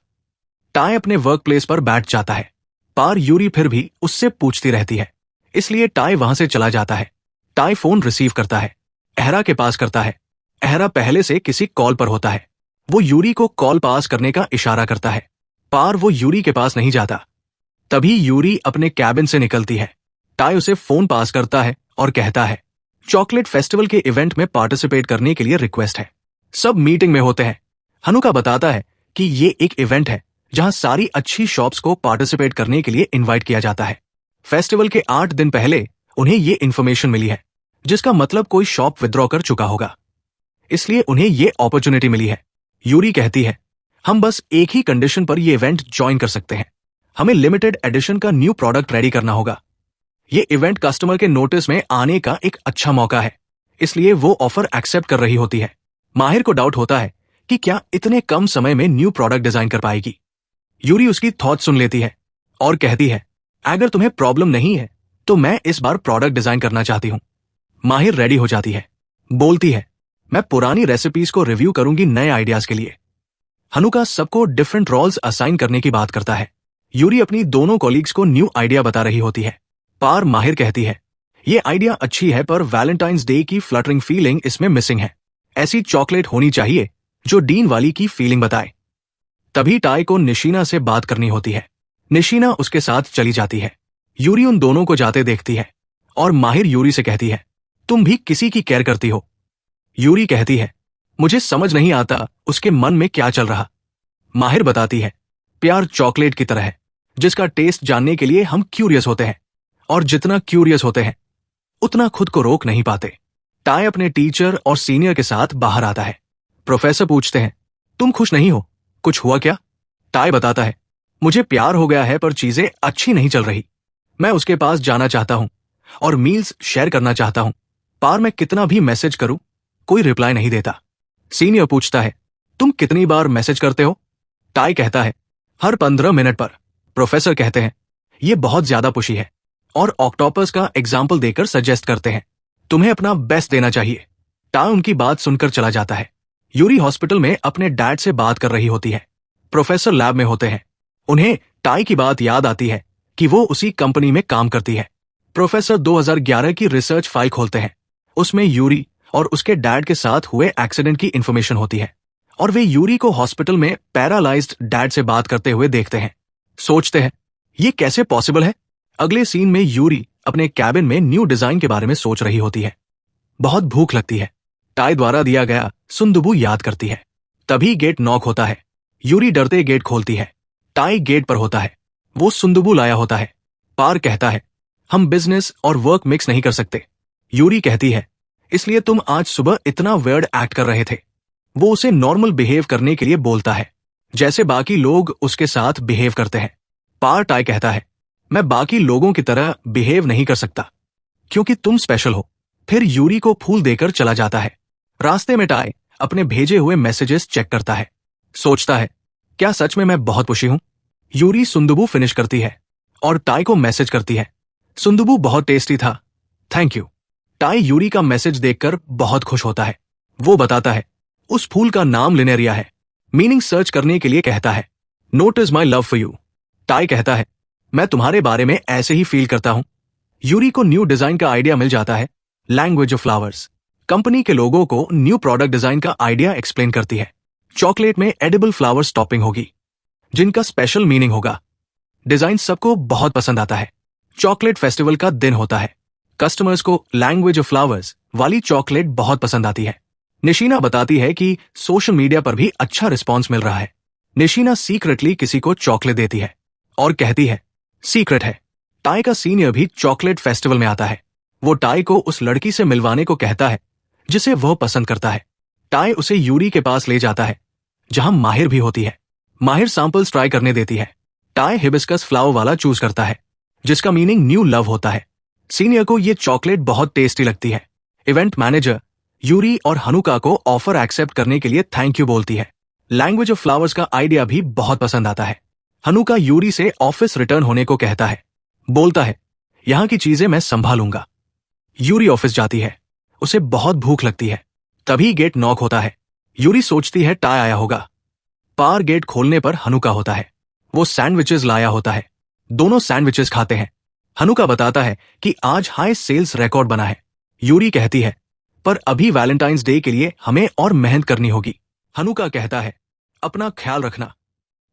टाई अपने वर्क प्लेस पर बैठ जाता है। पर यूरी फिर भी उससे पूछती रहती है, इसलिए टाई वहां से चला जाता है। टाई फोन रिसीव करता है, एहरा के पास करता है। एहरा पहले से किसी कॉल पर होता है। वो यूरी को कॉल पास करने का इशारा करता है, पर वो यूरी के पास नहीं जाता। तभी यूरी अपने कैबिन से निकलती है। टाई उसे फोन पास करता है और कहता है चॉकलेट फेस्टिवल के इवेंट में पार्टिसिपेट करने के लिए रिक्वेस्ट है। सब मीटिंग में होते हैं। हनुका बताता है कि ये एक इवेंट है जहां सारी अच्छी शॉप्स को पार्टिसिपेट करने के लिए इनवाइट किया जाता है। फेस्टिवल के 8 दिन पहले उन्हें ये इन्फॉर्मेशन मिली है, जिसका मतलब कोई शॉप विड्रॉ कर चुका होगा, इसलिए उन्हें ये अपॉर्चुनिटी मिली है। यूरी कहती है हम बस एक ही कंडीशन पर ये इवेंट ज्वाइन कर सकते हैं। हमें लिमिटेड एडिशन का न्यू प्रोडक्ट रेडी करना होगा। ये इवेंट कस्टमर के नोटिस में आने का एक अच्छा मौका है, इसलिए वो ऑफर एक्सेप्ट कर रही होती है। माहिर को डाउट होता है कि क्या इतने कम समय में न्यू प्रोडक्ट डिजाइन कर पाएगी। यूरी उसकी थॉट सुन लेती है और कहती है अगर तुम्हें प्रॉब्लम नहीं है तो मैं इस बार प्रोडक्ट डिजाइन करना चाहती हूं। माहिर रेडी हो जाती है, बोलती है मैं पुरानी रेसिपीज को रिव्यू करूंगी नए आइडियाज के लिए। हनुका सबको डिफरेंट रोल्स असाइन करने की बात करता है। यूरी अपनी दोनों कॉलीग्स को न्यू आइडिया बता रही होती है। पार माहिर कहती है ये आइडिया अच्छी है पर वैलेंटाइंस डे की फ्लटरिंग फीलिंग इसमें मिसिंग है। ऐसी चॉकलेट होनी चाहिए जो डीन वाली की फीलिंग बताए। तभी टाई को निशीना से बात करनी होती है। निशीना उसके साथ चली जाती है। यूरी उन दोनों को जाते देखती है और माहिर यूरी से कहती है तुम भी किसी की केयर करती हो। यूरी कहती है मुझे समझ नहीं आता उसके मन में क्या चल रहा। माहिर बताती है प्यार चॉकलेट की तरह है जिसका टेस्ट जानने के लिए हम क्यूरियस होते हैं, और जितना क्यूरियस होते हैं उतना खुद को रोक नहीं पाते। टाई अपने टीचर और सीनियर के साथ बाहर आता है। प्रोफेसर पूछते हैं तुम खुश नहीं हो, कुछ हुआ क्या? टाई बताता है मुझे प्यार हो गया है पर चीजें अच्छी नहीं चल रही। मैं उसके पास जाना चाहता हूं और मील्स शेयर करना चाहता हूं, पर मैं कितना भी मैसेज करूं कोई रिप्लाई नहीं देता। सीनियर पूछता है तुम कितनी बार मैसेज करते हो? टाई कहता है हर 15 मिनट पर। प्रोफेसर कहते हैं यह बहुत ज्यादा पुशी है और ऑक्टोपस का एग्जाम्पल देकर सजेस्ट करते हैं तुम्हें अपना बेस्ट देना चाहिए। टाई उनकी बात सुनकर चला जाता है। यूरी हॉस्पिटल में अपने डैड से बात कर रही होती है। प्रोफेसर लैब में होते हैं। उन्हें टाई की बात याद आती है कि वो उसी कंपनी में काम करती है। प्रोफेसर 2011 की रिसर्च फाइल खोलते हैं। उसमें यूरी और उसके डैड के साथ हुए एक्सीडेंट की इंफॉर्मेशन होती है और वे यूरी को हॉस्पिटल में पैरालाइज्ड डैड से बात करते हुए देखते हैं। सोचते हैं ये कैसे पॉसिबल है। अगले सीन में यूरी अपने कैबिन में न्यू डिजाइन के बारे में सोच रही होती है। बहुत भूख लगती है। टाई द्वारा दिया गया सुंदुबू याद करती है। तभी गेट नॉक होता है। यूरी डरते गेट खोलती है। टाई गेट पर होता है। वो सुंदुबू लाया होता है। पार कहता है हम बिजनेस और वर्क मिक्स नहीं कर सकते। यूरी कहती है इसलिए तुम आज सुबह इतना वियर्ड एक्ट कर रहे थे। वो उसे नॉर्मल बिहेव करने के लिए बोलता है जैसे बाकी लोग उसके साथ बिहेव करते हैं। पार टाई कहता है मैं बाकी लोगों की तरह बिहेव नहीं कर सकता क्योंकि तुम स्पेशल हो। फिर यूरी को फूल देकर चला जाता है। रास्ते में टाई अपने भेजे हुए मैसेजेस चेक करता है। सोचता है क्या सच में मैं बहुत पुशी हूं। यूरी सुंदुबू फिनिश करती है और टाई को मैसेज करती है सुंदुबू बहुत टेस्टी था, थैंक यू। टाई यूरी का मैसेज देखकर बहुत खुश होता है। वो बताता है उस फूल का नाम लिनेरिया है। मीनिंग सर्च करने के लिए कहता है note is my love for you. Tie कहता है मैं तुम्हारे बारे में ऐसे ही फील करता हूं। यूरी को न्यू डिजाइन का आइडिया मिल जाता है, लैंग्वेज ऑफ फ्लावर्स। कंपनी के लोगों को न्यू प्रोडक्ट डिजाइन का आइडिया एक्सप्लेन करती है। चॉकलेट में एडिबल फ्लावर्स टॉपिंग होगी जिनका स्पेशल मीनिंग होगा। डिजाइन सबको बहुत पसंद आता है। चॉकलेट फेस्टिवल का दिन होता है। कस्टमर्स को लैंग्वेज ऑफ फ्लावर्स वाली चॉकलेट बहुत पसंद आती है। निशीना बताती है कि सोशल मीडिया पर भी अच्छा रिस्पॉन्स मिल रहा है। निशीना सीक्रेटली किसी को चॉकलेट देती है और कहती है सीक्रेट है। टाई का सीनियर भी चॉकलेट फेस्टिवल में आता है। वो टाई को उस लड़की से मिलवाने को कहता है जिसे वह पसंद करता है। टाई उसे यूरी के पास ले जाता है जहां माहिर भी होती है। माहिर सैंपल्स ट्राई करने देती है। टाई हिबिस्कस फ्लावर वाला चूज करता है जिसका मीनिंग न्यू लव होता है। सीनियर को ये चॉकलेट बहुत टेस्टी लगती है। इवेंट मैनेजर यूरी और हनुका को ऑफर एक्सेप्ट करने के लिए थैंक यू बोलती है। लैंग्वेज ऑफ फ्लावर्स का आइडिया भी बहुत पसंद आता है। हनुका यूरी से ऑफिस रिटर्न होने को कहता है। बोलता है, यहाँ की चीजें मैं संभालूंगा। यूरी ऑफिस जाती है। उसे बहुत भूख लगती है। तभी गेट नॉक होता है। यूरी सोचती है टाई आया होगा। पार गेट खोलने पर हनुका होता है। वो सैंडविचेस लाया होता है। दोनों सैंडविचेस खाते हैं। हनुका बताता है कि आज हाई सेल्स रिकॉर्ड बना है। यूरी कहती है, पर अभी वैलेंटाइंस डे के लिए हमें और मेहनत करनी होगी। हनुका कहता है, अपना ख्याल रखना।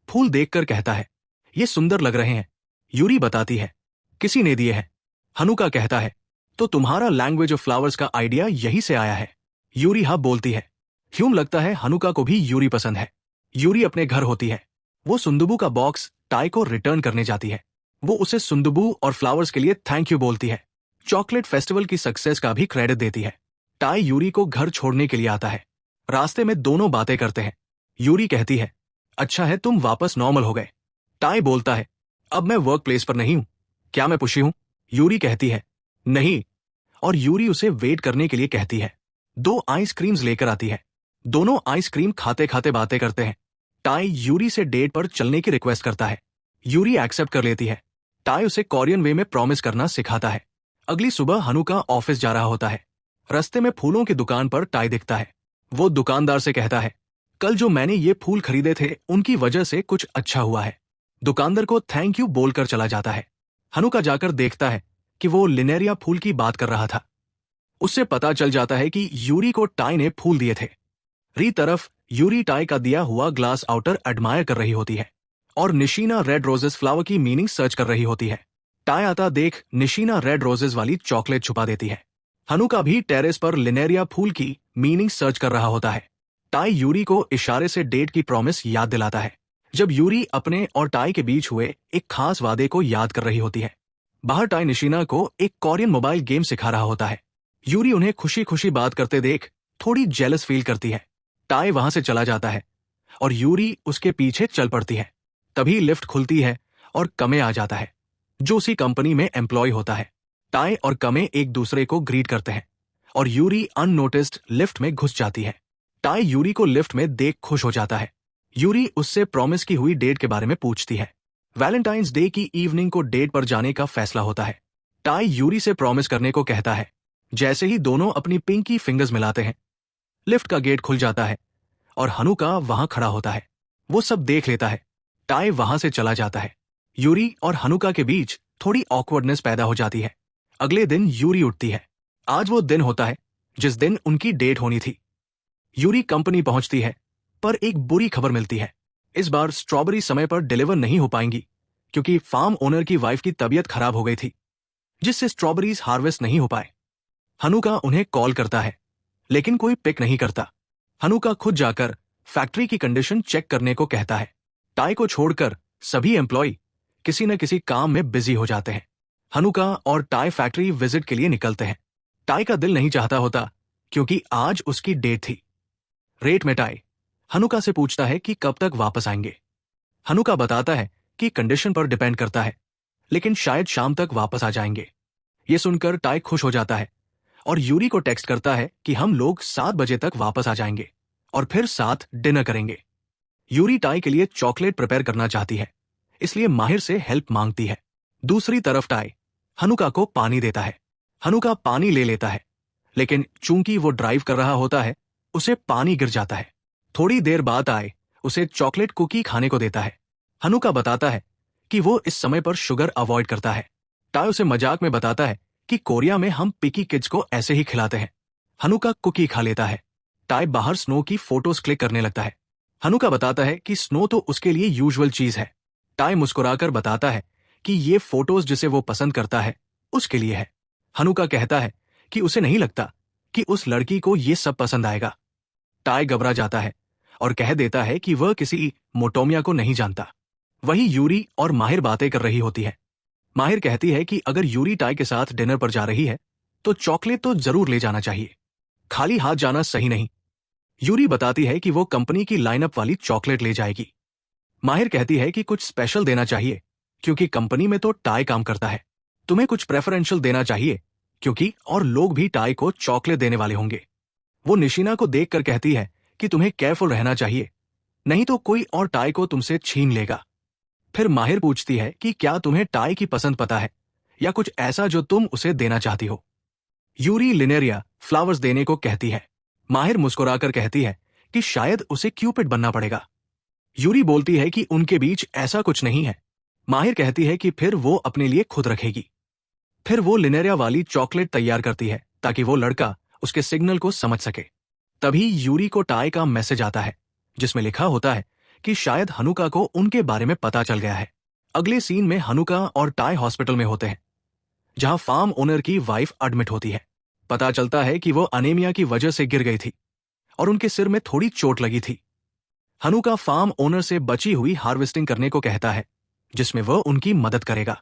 फूल देखकर कहता है, ये सुंदर लग रहे हैं। यूरी बताती है, किसी ने दिए हैं। हनुका कहता है, तो तुम्हारा लैंग्वेज ऑफ फ्लावर्स का आइडिया यही से आया है। यूरी हाँ बोलती है। ह्यूम लगता है हनुका को भी यूरी पसंद है। यूरी अपने घर होती है। वो सुंदुबू का बॉक्स टाई को रिटर्न करने जाती है। वो उसे सुंदुबू और फ्लावर्स के लिए थैंक यू बोलती है। चॉकलेट फेस्टिवल की सक्सेस का भी क्रेडिट देती है। टाई यूरी को घर छोड़ने के लिए आता है। रास्ते में दोनों बातें करते हैं। यूरी कहती है, अच्छा है तुम वापस नॉर्मल हो गए। टाई बोलता है, अब मैं वर्क प्लेस पर नहीं हूं। क्या मैं पुशी हूं? यूरी कहती है, नहीं। और यूरी उसे वेट करने के लिए कहती है। 2 आइसक्रीम्स लेकर आती है। दोनों आइसक्रीम खाते खाते बातें करते हैं। टाई यूरी से डेट पर चलने की रिक्वेस्ट करता है। यूरी एक्सेप्ट कर लेती है। टाई उसे कोरियन वे में प्रॉमिस करना सिखाता है। अगली सुबह हनुका ऑफिस जा रहा होता है। रास्ते में फूलों की दुकान पर टाई दिखता है। वो दुकानदार से कहता है, कल जो मैंने ये फूल खरीदे थे उनकी वजह से कुछ अच्छा हुआ है। दुकानदार को थैंक यू बोलकर चला जाता है। हनुका जाकर देखता है कि वो लिनेरिया फूल की बात कर रहा था। उससे पता चल जाता है कि यूरी को टाई ने फूल दिए थे। री तरफ यूरी टाई का दिया हुआ ग्लास आउटर एडमायर कर रही होती है और निशीना रेड रोजेस फ्लावर की मीनिंग सर्च कर रही होती है। टाई आता देख निशीना रेड रोजेस वाली चॉकलेट छुपा देती है। हनुका भी टेरेस पर लिनेरिया फूल की मीनिंग सर्च कर रहा होता है। टाई यूरी को इशारे से डेट की प्रॉमिस याद दिलाता है। जब यूरी अपने और टाई के बीच हुए एक खास वादे को याद कर रही होती है। बाहर टाई निशीना को एक कोरियन मोबाइल गेम सिखा रहा होता है। यूरी उन्हें खुशी खुशी बात करते देख थोड़ी जेलस फील करती है। टाई वहां से चला जाता है और यूरी उसके पीछे चल पड़ती है। तभी लिफ्ट खुलती है और कमे आ जाता है, जो उसी कंपनी में एम्प्लॉय होता है। टाई और कमे एक दूसरे को ग्रीट करते हैं और यूरी अननोटिस्ड लिफ्ट में घुस जाती है। टाई यूरी को लिफ्ट में देख खुश हो जाता है। यूरी उससे प्रॉमिस की हुई डेट के बारे में पूछती है। वैलेंटाइंस डे की इवनिंग को डेट पर जाने का फैसला होता है। टाई यूरी से प्रॉमिस करने को कहता है। जैसे ही दोनों अपनी पिंकी फिंगर्स मिलाते हैं, लिफ्ट का गेट खुल जाता है और हनुका वहां खड़ा होता है। वो सब देख लेता है। टाई वहां से चला जाता है। यूरी और हनुका के बीच थोड़ी ऑकवर्डनेस पैदा हो जाती है। अगले दिन यूरी उठती है। आज वो दिन होता है जिस दिन उनकी डेट होनी थी। यूरी कंपनी पहुंचती है, पर एक बुरी खबर मिलती है। इस बार स्ट्रॉबेरी समय पर डिलीवर नहीं हो पाएंगी क्योंकि फार्म ओनर की वाइफ की तबीयत खराब हो गई थी, जिससे स्ट्रॉबेरीज हार्वेस्ट नहीं हो पाए। हनुका उन्हें कॉल करता है, लेकिन कोई पिक नहीं करता। हनुका खुद जाकर फैक्ट्री की कंडीशन चेक करने को कहता है। टाई को छोड़कर सभी एम्प्लॉय किसी न किसी काम में बिजी हो जाते हैं। हनुका और टाई फैक्ट्री विजिट के लिए निकलते हैं। टाई का दिल नहीं चाहता होता क्योंकि आज उसकी डेट थी। रेट में टाई हनुका से पूछता है कि कब तक वापस आएंगे। हनुका बताता है कि कंडीशन पर डिपेंड करता है, लेकिन शायद शाम तक वापस आ जाएंगे। ये सुनकर टाई खुश हो जाता है और यूरी को टेक्स्ट करता है कि हम लोग 7 बजे तक वापस आ जाएंगे और फिर साथ डिनर करेंगे। यूरी टाई के लिए चॉकलेट प्रिपेयर करना चाहती है, इसलिए माहिर से हेल्प मांगती है। दूसरी तरफ टाई हनुका को पानी देता है। हनुका पानी ले लेता है, लेकिन चूंकि वो ड्राइव कर रहा होता है, उसे पानी गिर जाता है। थोड़ी देर बाद टाई उसे चॉकलेट कुकी खाने को देता है। हनुका बताता है कि वो इस समय पर शुगर अवॉइड करता है। टाई उसे मजाक में बताता है कि कोरिया में हम पिकी किड्स को ऐसे ही खिलाते हैं। हनुका कुकी खा लेता है। टाई बाहर स्नो की फोटोज क्लिक करने लगता है। हनुका बताता है कि स्नो तो उसके लिए यूजुअल चीज है। टाई मुस्कुराकर बताता है कि ये फोटोज जिसे वो पसंद करता है उसके लिए है। हनुका कहता है कि उसे नहीं लगता कि उस लड़की को ये सब पसंद आएगा। टाई घबरा जाता है और कह देता है कि वह किसी मोटोमिया को नहीं जानता। वही यूरी और माहिर बातें कर रही होती है। माहिर कहती है कि अगर यूरी टाई के साथ डिनर पर जा रही है तो चॉकलेट तो जरूर ले जाना चाहिए, खाली हाथ जाना सही नहीं। यूरी बताती है कि वो कंपनी की लाइनअप वाली चॉकलेट ले जाएगी। माहिर कहती है कि कुछ स्पेशल देना चाहिए क्योंकि कंपनी में तो टाई काम करता है। तुम्हें कुछ प्रेफरेंशियल देना चाहिए क्योंकि और लोग भी टाई को चॉकलेट देने वाले होंगे। वो निशिना को देखकर कहती है कि तुम्हें केयरफुल रहना चाहिए, नहीं तो कोई और टाई को तुमसे छीन लेगा। फिर माहिर पूछती है कि क्या तुम्हें टाई की पसंद पता है या कुछ ऐसा जो तुम उसे देना चाहती हो। यूरी लिनेरिया फ्लावर्स देने को कहती है। माहिर मुस्कुराकर कहती है कि शायद उसे क्यूपिड बनना पड़ेगा। यूरी बोलती है कि उनके बीच ऐसा कुछ नहीं है। माहिर कहती है कि फिर वो अपने लिए खुद रखेगी। फिर वो लिनेरिया वाली चॉकलेट तैयार करती है ताकि वो लड़का उसके सिग्नल को समझ सके। तभी यूरी को टाई का मैसेज आता है जिसमें लिखा होता है कि शायद हनुका को उनके बारे में पता चल गया है। अगले सीन में हनुका और टाई हॉस्पिटल में होते हैं जहां फार्म ओनर की वाइफ एडमिट होती है। पता चलता है कि वो अनेमिया की वजह से गिर गई थी और उनके सिर में थोड़ी चोट लगी थी। हनुका फार्म ओनर से बची हुई हार्वेस्टिंग करने को कहता है जिसमें वह उनकी मदद करेगा।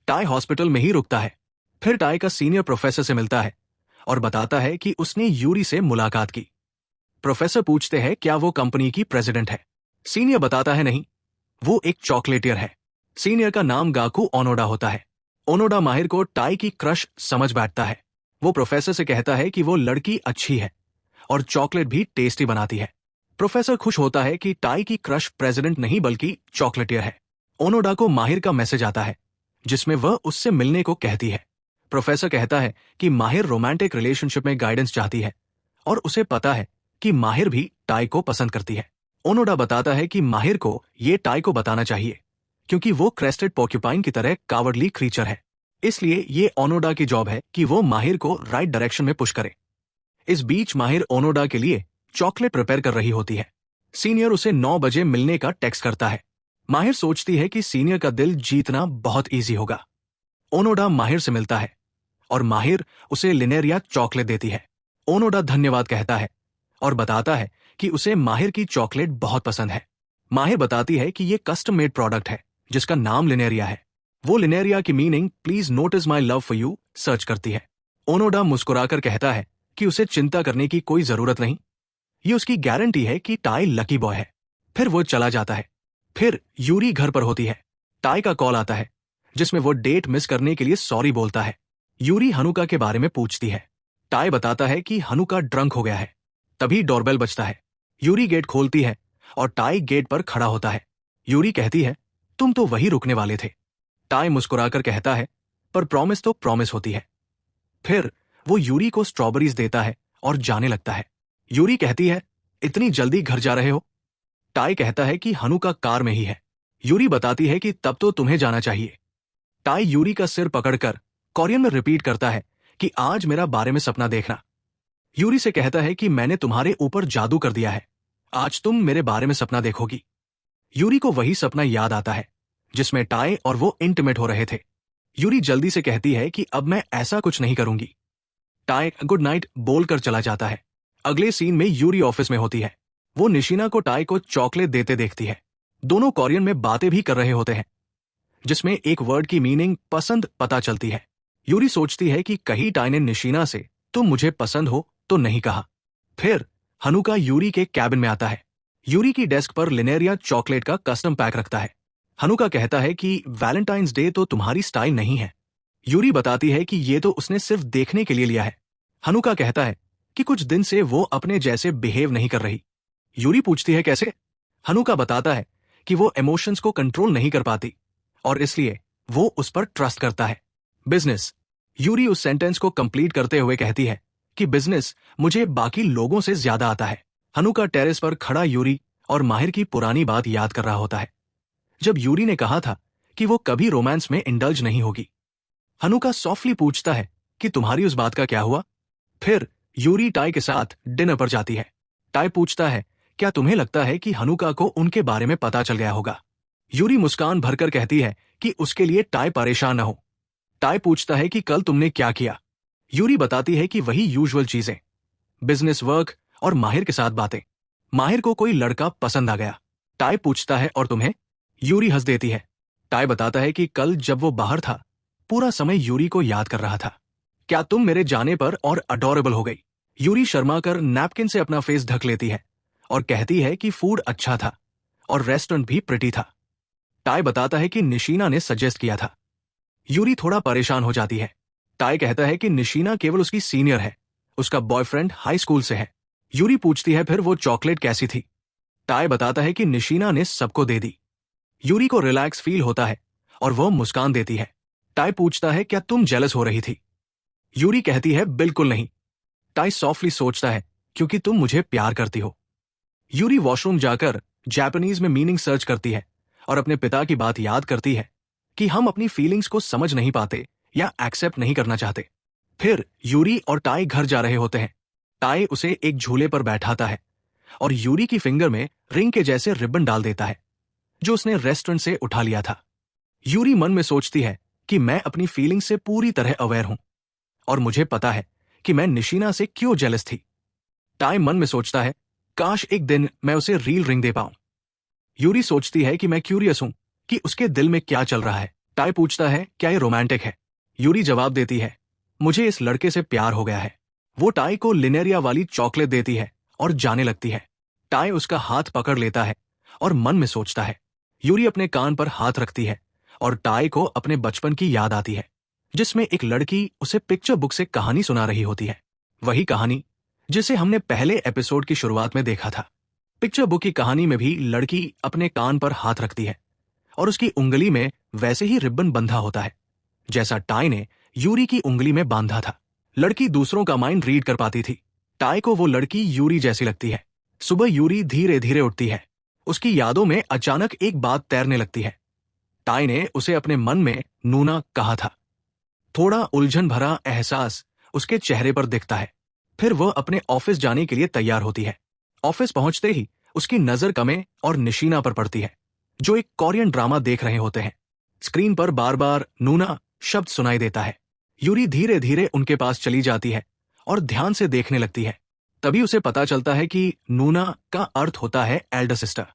टाई हॉस्पिटल में ही रुकता है। फिर टाई का सीनियर प्रोफेसर से मिलता है और बताता है कि उसने यूरी से मुलाकात की। प्रोफेसर पूछते हैं क्या वो कंपनी की प्रेसिडेंट है। सीनियर बताता है नहीं, वो एक चॉकलेटियर है। सीनियर का नाम गाकू ओनोडा होता है। ओनोडा माहिर को टाई की क्रश समझ बैठता है। वो प्रोफेसर से कहता है कि वो लड़की अच्छी है और चॉकलेट भी टेस्टी बनाती है। प्रोफेसर खुश होता है कि टाई की क्रश प्रेसिडेंट नहीं बल्कि चॉकलेटियर है। ओनोडा को माहिर का मैसेज आता है जिसमें वह उससे मिलने को कहती है। प्रोफेसर कहता है कि माहिर रोमांटिक रिलेशनशिप में गाइडेंस चाहती है और उसे पता है कि माहिर भी टाई को पसंद करती है। ओनोडा बताता है कि माहिर को ये टाई को बताना चाहिए क्योंकि वो क्रेस्टेड पोर्क्यूपाइन की तरह कावर्डली क्रीचर है। इसलिए ये ओनोडा की जॉब है कि वो माहिर को राइट डायरेक्शन में पुश करे। इस बीच माहिर ओनोडा के लिए चॉकलेट प्रिपेयर कर रही होती है। सीनियर उसे 9 बजे मिलने का टेक्स्ट करता है। माहिर सोचती है कि सीनियर का दिल जीतना बहुत ईजी होगा। ओनोडा माहिर से मिलता है और माहिर उसे लिनेरिया चॉकलेट देती है। ओनोडा धन्यवाद कहता है और बताता है कि उसे माहिर की चॉकलेट बहुत पसंद है। माहिर बताती है कि ये कस्टम मेड प्रोडक्ट है जिसका नाम लिनेरिया है। वो लिनेरिया की meaning please notice my love for you search करती है। ओनोडा मुस्कुराकर कहता है कि उसे चिंता करने की कोई जरूरत नहीं, ये उसकी गारंटी है कि टाई लकी बॉय है। फिर वो चला जाता है। फिर यूरी घर पर होती है। टाई का कॉल आता है जिसमें वो डेट मिस करने के लिए सॉरी बोलता है। यूरी हनुका के बारे में पूछती है। टाई बताता है कि हनुका ड्रंक हो गया है। तभी डोरबेल बजता है। यूरी गेट खोलती है और टाई गेट पर खड़ा होता है। यूरी कहती है तुम तो वही रुकने वाले थे। टाई मुस्कुराकर कहता है पर प्रॉमिस तो प्रॉमिस होती है। फिर वो यूरी को स्ट्रॉबेरीज देता है और जाने लगता है। यूरी कहती है इतनी जल्दी घर जा रहे हो। टाई कहता है कि हनुका कार में ही है। यूरी बताती है कि तब तो तुम्हें जाना चाहिए। टाई यूरी का सिर पकड़कर कोरियन में रिपीट करता है कि आज मेरा बारे में सपना देखना। यूरी से कहता है कि मैंने तुम्हारे ऊपर जादू कर दिया है, आज तुम मेरे बारे में सपना देखोगी। यूरी को वही सपना याद आता है जिसमें टाई और वो इंटिमेट हो रहे थे। यूरी जल्दी से कहती है कि अब मैं ऐसा कुछ नहीं करूंगी। टाई गुड नाइट बोलकर चला जाता है। अगले सीन में यूरी ऑफिस में होती है। वो निशिना को टाई को चॉकलेट देते देखती है। दोनों कोरियन में बातें भी कर रहे होते हैं जिसमें एक वर्ड की मीनिंग पसंद पता चलती है। यूरी सोचती है कि कहीं टाई ने निशिना से तुम मुझे पसंद हो तो नहीं कहा। फिर हनुका यूरी के कैबिन में आता है। यूरी की डेस्क पर लिनेरिया चॉकलेट का कस्टम पैक रखता है। हनुका कहता है कि वैलेंटाइंस डे तो तुम्हारी स्टाइल नहीं है। यूरी बताती है कि ये तो उसने सिर्फ देखने के लिए लिया है। हनुका कहता है कि कुछ दिन से वो अपने जैसे बिहेव नहीं कर रही। यूरी पूछती है कैसे। हनुका बताता है कि वो इमोशंस को कंट्रोल नहीं कर पाती और इसलिए वो उस पर ट्रस्ट करता है। बिजनेस। यूरी उस सेंटेंस को कंप्लीट करते हुए कहती है कि बिजनेस मुझे बाकी लोगों से ज्यादा आता है। हनुका टेरेस पर खड़ा यूरी और माहिर की पुरानी बात याद कर रहा होता है जब यूरी ने कहा था कि वो कभी रोमांस में इंडल्ज नहीं होगी। हनुका सॉफ्टली पूछता है कि तुम्हारी उस बात का क्या हुआ। फिर यूरी टाई के साथ डिनर पर जाती है। टाई पूछता है क्या तुम्हें लगता है कि हनुका को उनके बारे में पता चल गया होगा। यूरी मुस्कान भरकर कहती है कि उसके लिए टाई परेशान न हो। टाई पूछता है कि कल तुमने क्या किया। यूरी बताती है कि वही यूजुअल चीजें, बिजनेस वर्क और माहिर के साथ बातें। माहिर को कोई लड़का पसंद आ गया। टाई पूछता है और तुम्हें। यूरी हंस देती है। टाई बताता है कि कल जब वो बाहर था पूरा समय यूरी को याद कर रहा था। क्या तुम मेरे जाने पर और अडोरेबल हो गई। यूरी शर्मा कर नैपकिन से अपना फेस ढक लेती है और कहती है कि फूड अच्छा था और रेस्टोरेंट भी प्रिटी था। टाई बताता है कि निशीना ने सजेस्ट किया था। यूरी थोड़ा परेशान हो जाती है। टाई कहता है कि निशीना केवल उसकी सीनियर है, उसका बॉयफ्रेंड हाई स्कूल से है। यूरी पूछती है फिर वो चॉकलेट कैसी थी। टाई बताता है कि निशीना ने सबको दे दी। यूरी को रिलैक्स फील होता है और वो मुस्कान देती है। टाई पूछता है क्या तुम जेलस हो रही थी? यूरी कहती है बिल्कुल नहीं। टाई सॉफ्टली सोचता है क्योंकि तुम मुझे प्यार करती हो। यूरी वॉशरूम जाकर जापानीज में मीनिंग सर्च करती है और अपने पिता की बात याद करती है कि हम अपनी फीलिंग्स को समझ नहीं पाते या एक्सेप्ट नहीं करना चाहते। फिर यूरी और टाई घर जा रहे होते हैं। टाई उसे एक झूले पर बैठाता है और यूरी की फिंगर में रिंग के जैसे रिबन डाल देता है जो उसने रेस्टोरेंट से उठा लिया था। यूरी मन में सोचती है कि मैं अपनी फीलिंग से पूरी तरह अवेयर हूं और मुझे पता है कि मैं निशीना से क्यों जेलस थी। टाई मन में सोचता है काश एक दिन मैं उसे रियल रिंग दे पाऊं। यूरी सोचती है कि मैं क्यूरियस हूं कि उसके दिल में क्या चल रहा है। टाई पूछता है क्या ये रोमांटिक है? यूरी जवाब देती है मुझे इस लड़के से प्यार हो गया है। वो टाई को लिनेरिया वाली चॉकलेट देती है और जाने लगती है। टाई उसका हाथ पकड़ लेता है और मन में सोचता है। यूरी अपने कान पर हाथ रखती है और टाई को अपने बचपन की याद आती है जिसमें एक लड़की उसे पिक्चर बुक से कहानी सुना रही होती है। वही कहानी जिसे हमने पहले एपिसोड की शुरुआत में देखा था। पिक्चर बुक की कहानी में भी लड़की अपने कान पर हाथ रखती है और उसकी उंगली में वैसे ही रिबन बंधा होता है जैसा टाई ने यूरी की उंगली में बांधा था। लड़की दूसरों का माइंड रीड कर पाती थी। टाई को वो लड़की यूरी जैसी लगती है। सुबह यूरी धीरे धीरे उठती है। उसकी यादों में अचानक एक बात तैरने लगती है। टाई ने उसे अपने मन में नूना कहा था। थोड़ा उलझन भरा एहसास उसके चेहरे पर दिखता है। फिर वह अपने ऑफिस जाने के लिए तैयार होती है। ऑफिस पहुंचते ही उसकी नजर कमे और निशीना पर पड़ती है जो एक कोरियन ड्रामा देख रहे होते हैं। स्क्रीन पर बार बार नूना शब्द सुनाई देता है। यूरी धीरे धीरे उनके पास चली जाती है और ध्यान से देखने लगती है। तभी उसे पता चलता है कि नूना का अर्थ होता है एल्डर सिस्टर।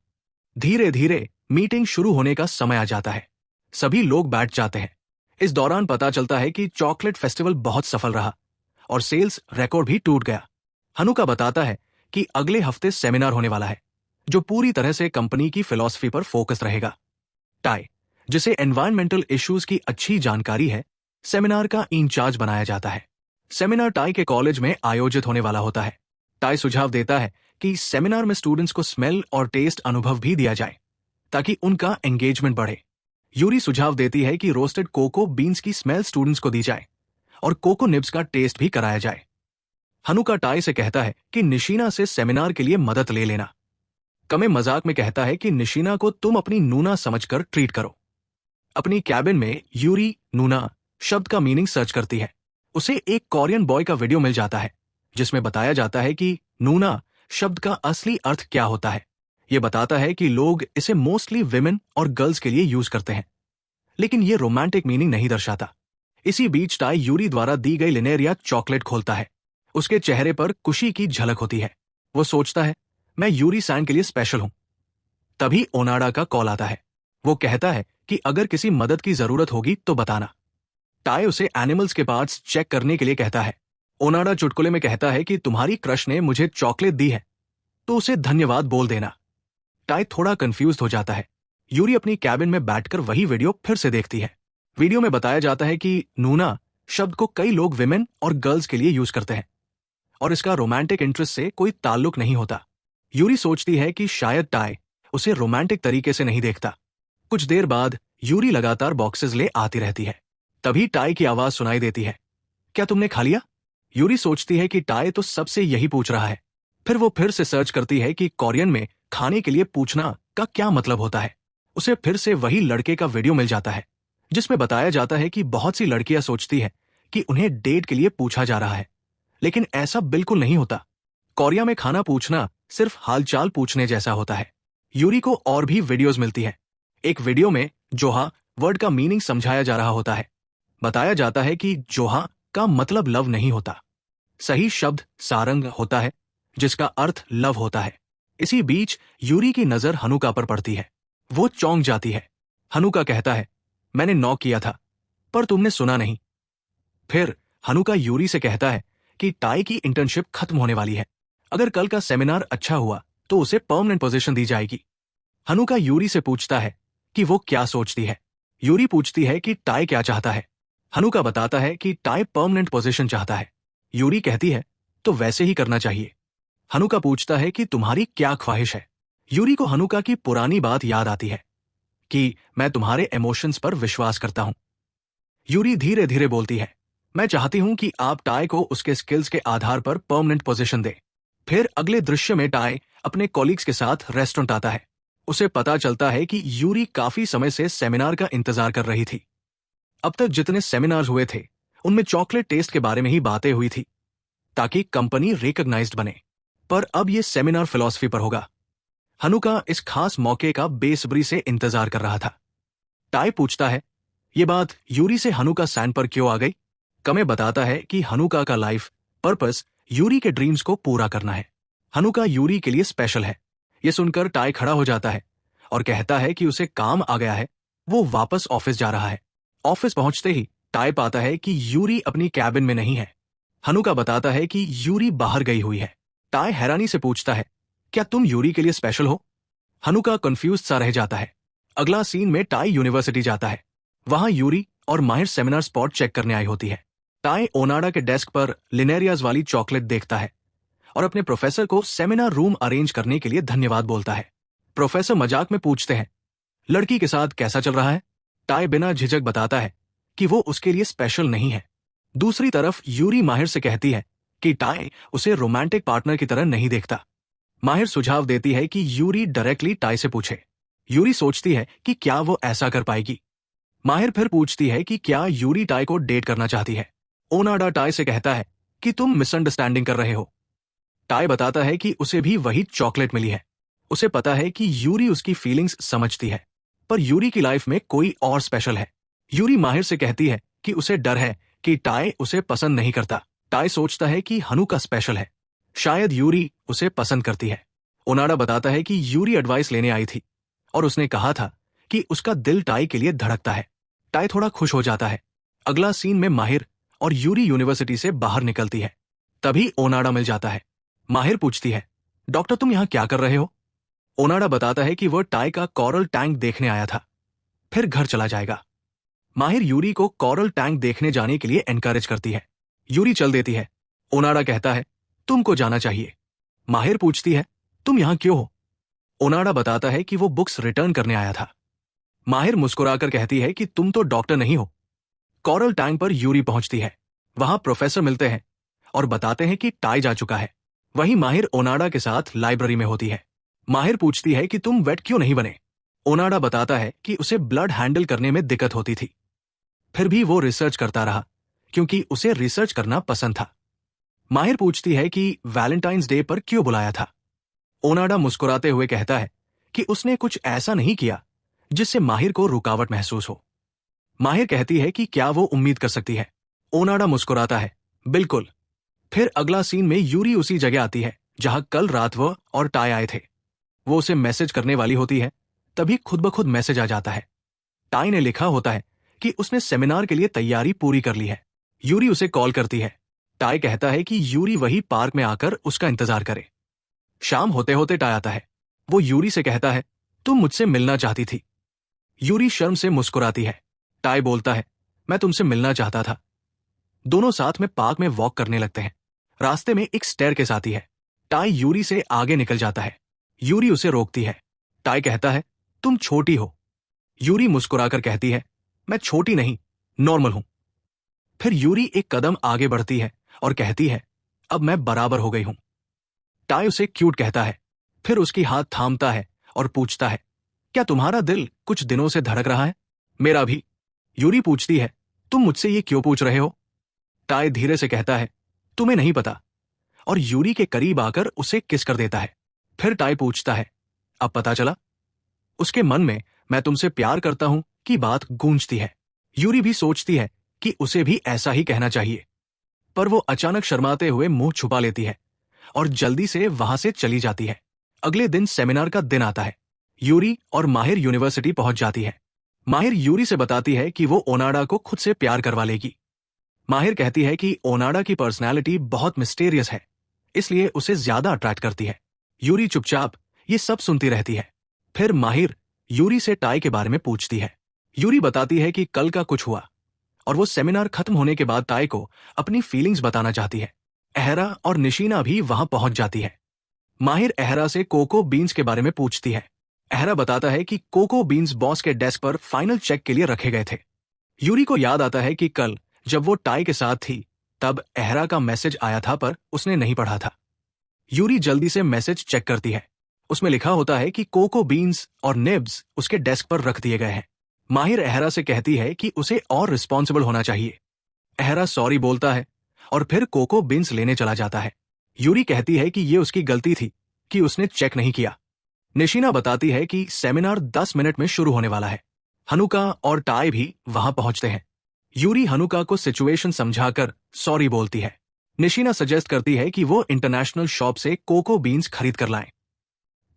धीरे धीरे मीटिंग शुरू होने का समय आ जाता है। सभी लोग बैठ जाते हैं। इस दौरान पता चलता है कि चॉकलेट फेस्टिवल बहुत सफल रहा और सेल्स रिकॉर्ड भी टूट गया। हनुका बताता है कि अगले हफ्ते सेमिनार होने वाला है जो पूरी तरह से कंपनी की फिलॉसफी पर फोकस रहेगा। टाई, जिसे एनवायरमेंटल इश्यूज की अच्छी जानकारी है, सेमिनार का इंचार्ज बनाया जाता है। सेमिनार टाई के कॉलेज में आयोजित होने वाला होता है। टाई सुझाव देता है कि सेमिनार में स्टूडेंट्स को स्मेल और टेस्ट अनुभव भी दिया जाए ताकि उनका एंगेजमेंट बढ़े। यूरी सुझाव देती है कि रोस्टेड कोको बीन्स की स्मेल स्टूडेंट्स को दी जाए और कोको निब्स का टेस्ट भी कराया जाए। हनुका टाई से कहता है कि निशीना से सेमिनार के लिए मदद ले लेना। कमे मजाक में कहता है कि निशीना को तुम अपनी नूना समझकर ट्रीट करो। अपनी कैबिन में यूरी नूना शब्द का मीनिंग सर्च करती है। उसे एक कोरियन बॉय का वीडियो मिल जाता है जिसमें बताया जाता है कि नूना शब्द का असली अर्थ क्या होता है। यह बताता है कि लोग इसे मोस्टली विमेन और गर्ल्स के लिए यूज करते हैं, लेकिन यह रोमांटिक मीनिंग नहीं दर्शाता। इसी बीच टाई यूरी द्वारा दी गई लिनेरिया चॉकलेट खोलता है। उसके चेहरे पर खुशी की झलक होती है। वो सोचता है मैं यूरी सैन के लिए स्पेशल हूं। तभी ओनाडा का कॉल आता है। वो कहता है कि अगर किसी मदद की जरूरत होगी तो बताना। टाई उसे एनिमल्स के पार्ट्स चेक करने के लिए कहता है। ओनाडा चुटकुले में कहता है कि तुम्हारी क्रश ने मुझे चॉकलेट दी है तो उसे धन्यवाद बोल देना। टाई थोड़ा कंफ्यूज्ड हो जाता है। यूरी अपनी कैबिन में बैठकर वही वीडियो फिर से देखती है। वीडियो में बताया जाता है कि नूना शब्द को कई लोग विमेन और गर्ल्स के लिए यूज करते हैं और इसका रोमांटिक इंटरेस्ट से कोई ताल्लुक नहीं होता। यूरी सोचती है कि शायद टाई उसे रोमांटिक तरीके से नहीं देखता। कुछ देर बाद यूरी लगातार बॉक्सेस ले आती रहती है। तभी टाई की आवाज सुनाई देती है, क्या तुमने खा लिया? यूरी सोचती है कि टाई तो सबसे यही पूछ रहा है। फिर वो फिर से सर्च करती है कि कोरियन में खाने के लिए पूछना का क्या मतलब होता है। उसे फिर से वही लड़के का वीडियो मिल जाता है जिसमें बताया जाता है कि बहुत सी लड़कियां सोचती है कि उन्हें डेट के लिए पूछा जा रहा है, लेकिन ऐसा बिल्कुल नहीं होता। कोरिया में खाना पूछना सिर्फ हालचाल पूछने जैसा होता है। यूरी को और भी वीडियोस मिलती है। एक वीडियो में जोहा वर्ड का मीनिंग समझाया जा रहा होता है। बताया जाता है कि जोहा का मतलब लव नहीं होता। सही शब्द सारंग होता है जिसका अर्थ लव होता है। इसी बीच यूरी की नजर हनुका पर पड़ती है। वो चौंक जाती है। हनुका कहता है मैंने नॉक किया था पर तुमने सुना नहीं। फिर हनुका यूरी से कहता है कि टाई की इंटर्नशिप खत्म होने वाली है। अगर कल का सेमिनार अच्छा हुआ तो उसे परमानेंट पोजीशन दी जाएगी। हनुका यूरी से पूछता है कि वो क्या सोचती है। यूरी पूछती है कि टाई क्या चाहता है। हनुका बताता है कि टाई परमानेंट पोजीशन चाहता है। यूरी कहती है तो वैसे ही करना चाहिए। हनुका पूछता है कि तुम्हारी क्या ख्वाहिश है। यूरी को हनुका की पुरानी बात याद आती है कि मैं तुम्हारे इमोशंस पर विश्वास करता हूं। यूरी धीरे धीरे बोलती है, मैं चाहती हूं कि आप टाई को उसके स्किल्स के आधार पर परमानेंट पोजीशन दें। फिर अगले दृश्य में टाई अपने कॉलीग्स के साथ रेस्टोरेंट आता है। उसे पता चलता है कि यूरी काफी समय से सेमिनार का इंतजार कर रही थी। अब तक जितने सेमिनार हुए थे उनमें चॉकलेट टेस्ट के बारे में ही बातें हुई थी ताकि कंपनी रिकॉग्नाइज्ड बने, पर अब यह सेमिनार फिलॉसफी पर होगा। हनुका इस खास मौके का बेसब्री से इंतजार कर रहा था। टाई पूछता है, ये बात यूरी से हनुका सैंड पर क्यों आ गई? कमे बताता है कि हनुका का लाइफ पर्पस यूरी के ड्रीम्स को पूरा करना है। हनुका यूरी के लिए स्पेशल है। यह सुनकर टाई खड़ा हो जाता है और कहता है कि उसे काम आ गया है, वो वापस ऑफिस जा रहा है। ऑफिस पहुंचते ही टाई पाता है कि यूरी अपनी कैबिन में नहीं है। हनुका बताता है कि यूरी बाहर गई हुई है। टाई हैरानी से पूछता है, क्या तुम यूरी के लिए स्पेशल हो? हनुका कंफ्यूज सा रह जाता है। अगला सीन में टाई यूनिवर्सिटी जाता है। वहां यूरी और माहिर सेमिनार स्पॉट चेक करने आई होती है। टाई ओनाडा के डेस्क पर लिनेरियाज वाली चॉकलेट देखता है और अपने प्रोफेसर को सेमिनार रूम अरेंज करने के लिए धन्यवाद बोलता है। प्रोफेसर मजाक में पूछते हैं, लड़की के साथ कैसा चल रहा है? टाई बिना झिझक बताता है कि वो उसके लिए स्पेशल नहीं है। दूसरी तरफ यूरी माहिर से कहती है कि टाई उसे रोमांटिक पार्टनर की तरह नहीं देखता। माहिर सुझाव देती है कि यूरी डायरेक्टली टाई से पूछे। यूरी सोचती है कि क्या वो ऐसा कर पाएगी। माहिर फिर पूछती है कि क्या यूरी टाई को डेट करना चाहती है। ओनाडा टाई से कहता है कि तुम मिसअंडरस्टैंडिंग कर रहे हो। टाई बताता है कि उसे भी वही चॉकलेट मिली है। उसे पता है कि यूरी उसकी फीलिंग्स समझती है, पर यूरी की लाइफ में कोई और स्पेशल है। यूरी माहिर से कहती है कि उसे डर है कि टाई उसे पसंद नहीं करता। टाई सोचता है कि हनुका स्पेशल है, शायद यूरी उसे पसंद करती है। ओनाडा बताता है कि यूरी एडवाइस लेने आई थी और उसने कहा था कि उसका दिल टाई के लिए धड़कता है। टाई थोड़ा खुश हो जाता है। अगला सीन में माहिर और यूरी यूनिवर्सिटी से बाहर निकलती है। तभी ओनाडा मिल जाता है। माहिर पूछती है, डॉक्टर तुम यहां क्या कर रहे हो? ओनाडा बताता है कि वह टाई का कोरल टैंक देखने आया था, फिर घर चला जाएगा। माहिर यूरी को कोरल टैंक देखने जाने के लिए एनकरेज करती है। यूरी चल देती है। ओनाडा कहता है, तुमको जाना चाहिए। माहिर पूछती है, तुम यहां क्यों हो? ओनाडा बताता है कि वो बुक्स रिटर्न करने आया था। माहिर मुस्कुराकर कहती है कि तुम तो डॉक्टर नहीं हो। कोरल टैंक पर यूरी पहुंचती है। वहां प्रोफेसर मिलते हैं और बताते हैं कि टाई जा चुका है। वहीं माहिर ओनाडा के साथ लाइब्रेरी में होती है। माहिर पूछती है कि तुम वेट क्यों नहीं बने? ओनाडा बताता है कि उसे ब्लड हैंडल करने में दिक्कत होती थी, फिर भी वो रिसर्च करता रहा क्योंकि उसे रिसर्च करना पसंद था। माहिर पूछती है कि वैलेंटाइंस डे पर क्यों बुलाया था। ओनाडा मुस्कुराते हुए कहता है कि उसने कुछ ऐसा नहीं किया जिससे माहिर को रुकावट महसूस हो। माहिर कहती है कि क्या वो उम्मीद कर सकती है। ओनाडा मुस्कुराता है, बिल्कुल। फिर अगला सीन में यूरी उसी जगह आती है जहां कल रात वो और टाई आए थे। वो उसे मैसेज करने वाली होती है, तभी खुद ब खुद मैसेज आ जाता है। टाई ने लिखा होता है कि उसने सेमिनार के लिए तैयारी पूरी कर ली है। यूरी उसे कॉल करती है। टाई कहता है कि यूरी वही पार्क में आकर उसका इंतजार करे। शाम होते होते टाई आता है। वो यूरी से कहता है, तुम मुझसे मिलना चाहती थी। यूरी शर्म से मुस्कुराती है। टाई बोलता है, मैं तुमसे मिलना चाहता था। दोनों साथ में पार्क में वॉक करने लगते हैं। रास्ते में एक स्टेयरकेस आती है। टाई यूरी से आगे निकल जाता है। यूरी उसे रोकती है। टाई कहता है, तुम छोटी हो। यूरी मुस्कुराकर कहती है, मैं छोटी नहीं, नॉर्मल हूं। फिर यूरी एक कदम आगे बढ़ती है और कहती है, अब मैं बराबर हो गई हूं। टाई उसे क्यूट कहता है, फिर उसकी हाथ थामता है और पूछता है, क्या तुम्हारा दिल कुछ दिनों से धड़क रहा है? मेरा भी। यूरी पूछती है, तुम मुझसे ये क्यों पूछ रहे हो? टाई धीरे से कहता है, तुम्हें नहीं पता, और यूरी के करीब आकर उसे किस कर देता है। फिर टाई पूछता है, अब पता चला? उसके मन में मैं तुमसे प्यार करता हूं की बात गूंजती है। यूरी भी सोचती है कि उसे भी ऐसा ही कहना चाहिए, पर वो अचानक शर्माते हुए मुंह छुपा लेती है और जल्दी से वहां से चली जाती है। अगले दिन सेमिनार का दिन आता है। यूरी और माहिर यूनिवर्सिटी पहुंच जाती है। माहिर यूरी से बताती है कि वो ओनाडा को खुद से प्यार करवा लेगी। माहिर कहती है कि ओनाडा की पर्सनैलिटी बहुत मिस्टीरियस है, इसलिए उसे ज्यादा अट्रैक्ट करती है। यूरी चुपचाप ये सब सुनती रहती है। फिर माहिर यूरी से टाई के बारे में पूछती है। यूरी बताती है कि कल का कुछ हुआ और वो सेमिनार खत्म होने के बाद टाई को अपनी फीलिंग्स बताना चाहती है। अहरा और निशीना भी वहां पहुंच जाती है। माहिर अहरा से कोको बीन्स के बारे में पूछती है। अहरा बताता है कि कोको बीन्स बॉस के डेस्क पर फाइनल चेक के लिए रखे गए थे। यूरी को याद आता है कि कल जब वो टाई के साथ थी तब अहरा का मैसेज आया था पर उसने नहीं पढ़ा था। यूरी जल्दी से मैसेज चेक करती है। उसमें लिखा होता है कि कोको बीन्स और निब्स उसके डेस्क पर रख दिए गए हैं। माहिर अहरा से कहती है कि उसे और रिस्पॉन्सिबल होना चाहिए। अहरा सॉरी बोलता है और फिर कोको बीन्स लेने चला जाता है। यूरी कहती है कि ये उसकी गलती थी कि उसने चेक नहीं किया। निशीना बताती है कि सेमिनार 10 मिनट में शुरू होने वाला है। हनुका और टाई भी वहां पहुंचते हैं। यूरी हनुका को सिचुएशन समझाकर सॉरी बोलती है। निशीना सजेस्ट करती है कि वो इंटरनेशनल शॉप से कोको बीन्स खरीद कर लाएं,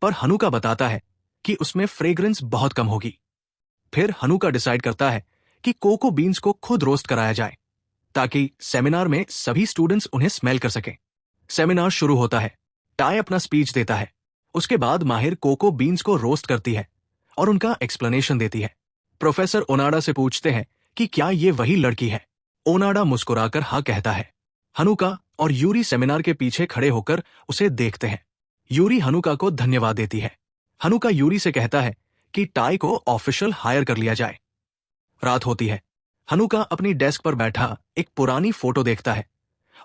पर हनुका बताता है कि उसमें फ्रेग्रेंस बहुत कम होगी। फिर हनुका डिसाइड करता है कि कोको बीन्स को खुद रोस्ट कराया जाए ताकि सेमिनार में सभी स्टूडेंट्स उन्हें स्मेल कर सकें। सेमिनार शुरू होता है। टाई अपना स्पीच देता है। उसके बाद माहिर कोको बीन्स को रोस्ट करती है और उनका एक्सप्लेनेशन देती है। प्रोफेसर ओनाडा से पूछते हैं कि क्या ये वही लड़की है। ओनाडा मुस्कुराकर हाँ कहता है। हनुका और यूरी सेमिनार के पीछे खड़े होकर उसे देखते हैं। यूरी हनुका को धन्यवाद देती है। हनुका यूरी से कहता है कि टाई को ऑफिशियल हायर कर लिया जाए। रात होती है। हनुका अपनी डेस्क पर बैठा एक पुरानी फोटो देखता है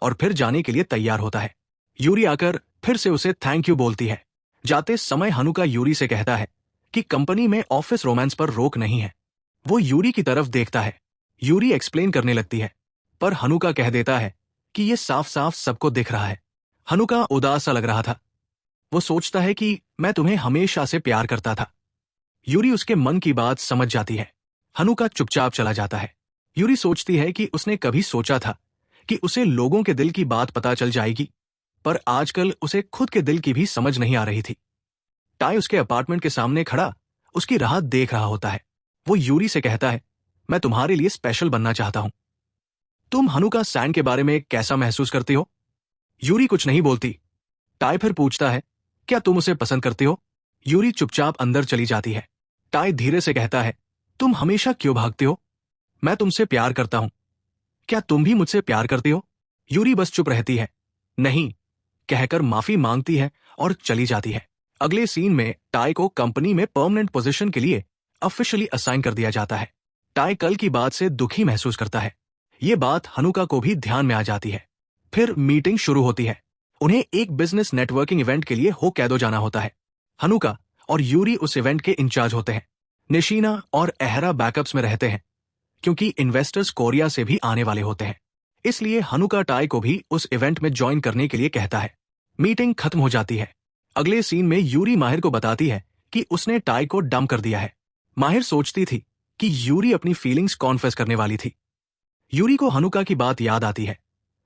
और फिर जाने के लिए तैयार होता है। यूरी आकर फिर से उसे थैंक यू बोलती है। जाते समय हनुका यूरी से कहता है कि कंपनी में ऑफिस रोमांस पर रोक नहीं है। वो यूरी की तरफ देखता है। यूरी एक्सप्लेन करने लगती है, पर हनुका कह देता है कि ये साफ साफ सबको दिख रहा है। हनुका उदास सा लग रहा था। वो सोचता है कि मैं तुम्हें हमेशा से प्यार करता था। यूरी उसके मन की बात समझ जाती है। हनुका चुपचाप चला जाता है। यूरी सोचती है कि उसने कभी सोचा था कि उसे लोगों के दिल की बात पता चल जाएगी, पर आजकल उसे खुद के दिल की भी समझ नहीं आ रही थी। टाई उसके अपार्टमेंट के सामने खड़ा उसकी राह देख रहा होता है। वो यूरी से कहता है, मैं तुम्हारे लिए स्पेशल बनना चाहता हूं। तुम हनुका सैन के बारे में कैसा महसूस करती हो? यूरी कुछ नहीं बोलती। टाई फिर पूछता है, क्या तुम उसे पसंद करती हो? यूरी चुपचाप अंदर चली जाती है। टाई धीरे से कहता है, तुम हमेशा क्यों भागते हो? मैं तुमसे प्यार करता हूं। क्या तुम भी मुझसे प्यार करती हो? यूरी बस चुप रहती है। नहीं कहकर माफी मांगती है और चली जाती है। अगले सीन में टाई को कंपनी में परमानेंट पोजीशन के लिए ऑफिशियली असाइन कर दिया जाता है। टाई कल की बात से दुखी महसूस करता है। ये बात हनुका को भी ध्यान में आ जाती है। फिर मीटिंग शुरू होती है। उन्हें एक बिजनेस नेटवर्किंग इवेंट के लिए होक्काइडो जाना होता है। हनुका और यूरी उस इवेंट के इंचार्ज होते हैं। निशीना और अहरा बैकअप्स में रहते हैं क्योंकि इन्वेस्टर्स कोरिया से भी आने वाले होते हैं। इसलिए हनुका टाई को भी उस इवेंट में ज्वाइन करने के लिए कहता है। मीटिंग खत्म हो जाती है। अगले सीन में यूरी माहिर को बताती है कि उसने टाई को डंप कर दिया है। माहिर सोचती थी कि यूरी अपनी फीलिंग्स कॉन्फेस करने वाली थी। यूरी को हनुका की बात याद आती है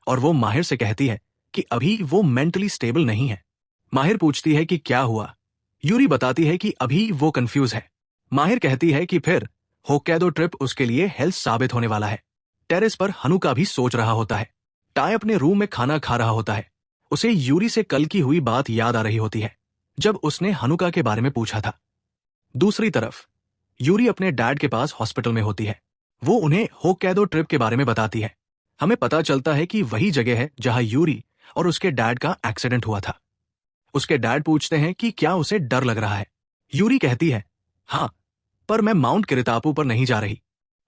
और वो माहिर से कहती है कि अभी वो मेंटली स्टेबल नहीं है। माहिर पूछती है कि क्या हुआ। यूरी बताती है कि अभी वो कंफ्यूज है। माहिर कहती है कि फिर होक्काइडो ट्रिप उसके लिए हेल्थ साबित होने वाला है। टेरेस पर हनुका भी सोच रहा होता है। टाई अपने रूम में खाना खा रहा होता है। उसे यूरी से कल की हुई बात याद आ रही होती है जब उसने हनुका के बारे में पूछा था। दूसरी तरफ यूरी अपने डैड के पास हॉस्पिटल में होती है। वो उन्हें होक्काइडो ट्रिप के बारे में बताती है। हमें पता चलता है कि वही जगह है जहां यूरी और उसके डैड का एक्सीडेंट हुआ था। उसके डैड पूछते हैं कि क्या उसे डर लग रहा है। यूरी कहती है, हाँ, पर मैं माउंट किरितापू पर नहीं जा रही।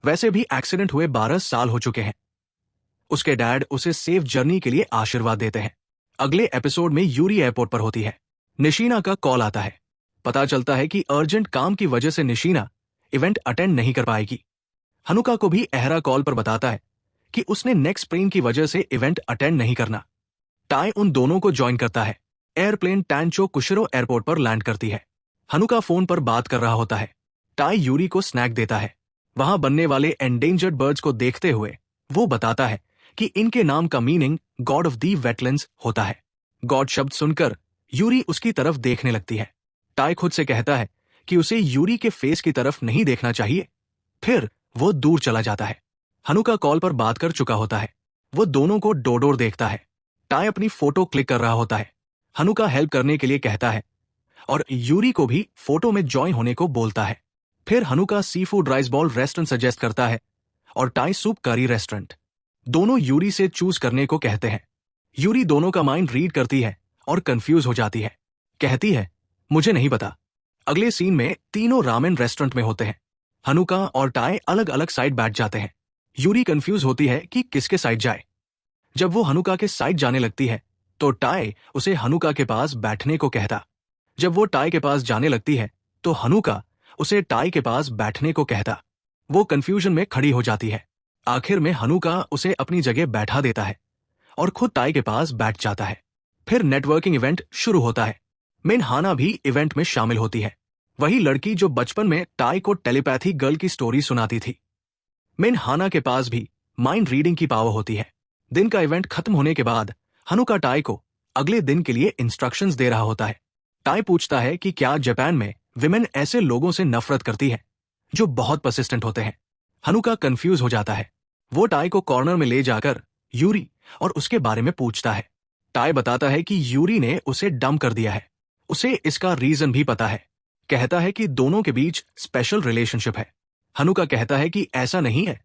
वैसे भी एक्सीडेंट हुए 12 साल हो चुके हैं। उसके डैड उसे सेफ जर्नी के लिए आशीर्वाद देते हैं। अगले एपिसोड में यूरी एयरपोर्ट पर होती है। निशीना का कॉल आता है। पता चलता है कि अर्जेंट काम की वजह से निशीना इवेंट अटेंड नहीं कर पाएगी। हनुका को भी अहरा कॉल पर बताता है कि उसने नेक स्प्रेन की वजह से इवेंट अटेंड नहीं करना। टाई उन दोनों को ज्वाइन करता है। एयरप्लेन टैंचो कुशिरो एयरपोर्ट पर लैंड करती है। हनुका फोन पर बात कर रहा होता है। टाई यूरी को स्नैक देता है। वहां बनने वाले एंडेंजर्ड बर्ड्स को देखते हुए वो बताता है कि इनके नाम का meaning God of the wetlands होता है। गॉड शब्द सुनकर यूरी उसकी तरफ देखने लगती है। टाई खुद से कहता है कि उसे यूरी के फेस की तरफ नहीं देखना चाहिए। फिर वो दूर चला जाता है। हनुका कॉल पर बात कर चुका होता है। वो दोनों को डोडोर देखता है। टाई अपनी फोटो क्लिक कर रहा होता है। हनुका हेल्प करने के लिए कहता है और यूरी को भी फोटो में ज्वाइन होने को बोलता है। फिर Hanuka sea food rice ball restaurant suggest करता है और टाई सूप करी रेस्टोरेंट। दोनों यूरी से चूज करने को कहते हैं। यूरी दोनों का माइंड रीड करती है और कंफ्यूज हो जाती है। कहती है, मुझे नहीं पता। अगले सीन में तीनों रामेन रेस्टोरेंट में होते हैं। हनुका और टाई अलग अलग साइड बैठ जाते हैं। यूरी कंफ्यूज होती है कि किसके साइड जाए। जब वो हनुका के साइड जाने लगती है तो टाई उसे हनुका के पास बैठने को कहता। जब वो टाई के पास जाने लगती है तो हनुका उसे टाई के पास बैठने को कहता। वो कंफ्यूजन में खड़ी हो जाती है। आखिर में हनुका उसे अपनी जगह बैठा देता है और खुद टाई के पास बैठ जाता है। फिर नेटवर्किंग इवेंट शुरू होता है। मिन हाना भी इवेंट में शामिल होती है, वही लड़की जो बचपन में टाई को टेलीपैथी गर्ल की स्टोरी सुनाती थी। मिन हाना के पास भी माइंड रीडिंग की पावर होती है। दिन का इवेंट खत्म होने के बाद हनुका टाई को अगले दिन के लिए इंस्ट्रक्शंस दे रहा होता है। टाई पूछता है कि क्या जापान में विमेन ऐसे लोगों से नफरत करती है जो बहुत परसिस्टेंट होते हैं। हनुका कंफ्यूज हो जाता है। वो टाई को कॉर्नर में ले जाकर यूरी और उसके बारे में पूछता है। टाई बताता है कि यूरी ने उसे डंप कर दिया है। उसे इसका रीजन भी पता है। कहता है कि दोनों के बीच स्पेशल रिलेशनशिप है। हनुका कहता है कि ऐसा नहीं है,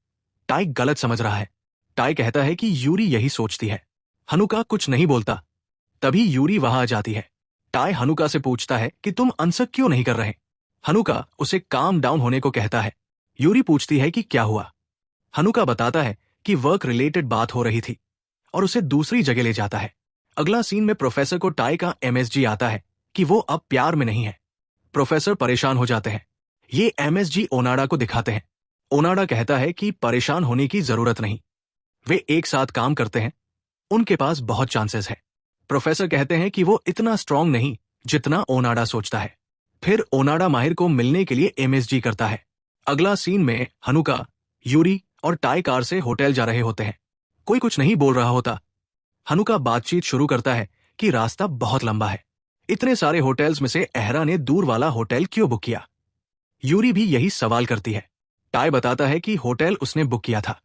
टाई गलत समझ रहा है। टाई कहता है कि यूरी यही सोचती है। हनुका कुछ नहीं बोलता। तभी यूरी वहां आ जाती है। टाई हनुका से पूछता है कि तुम आंसर क्यों नहीं कर रहे। हनुका उसे काम डाउन होने को कहता है। यूरी पूछती है कि क्या हुआ। हनुका बताता है कि वर्क रिलेटेड बात हो रही थी और उसे दूसरी जगह ले जाता है। अगला सीन में प्रोफेसर को टाई का एमएसजी आता है कि वो अब प्यार में नहीं है। प्रोफेसर परेशान हो जाते हैं। ये एमएसजी ओनाडा को दिखाते हैं। ओनाडा कहता है कि परेशान होने की जरूरत नहीं, वे एक साथ काम करते हैं, उनके पास बहुत चांसेस है। प्रोफेसर कहते हैं कि वो इतना स्ट्रांग नहीं जितना ओनाडा सोचता है। फिर ओनाडा माहिर को मिलने के लिए एमएसजी करता है। अगला सीन में हनुका, यूरी और टाई कार से होटल जा रहे होते हैं। कोई कुछ नहीं बोल रहा होता। हनुका बातचीत शुरू करता है कि रास्ता बहुत लंबा है, इतने सारे होटल्स में से अहरा ने दूर वाला होटल क्यों बुक किया। यूरी भी यही सवाल करती है। टाई बताता है कि होटल उसने बुक किया था।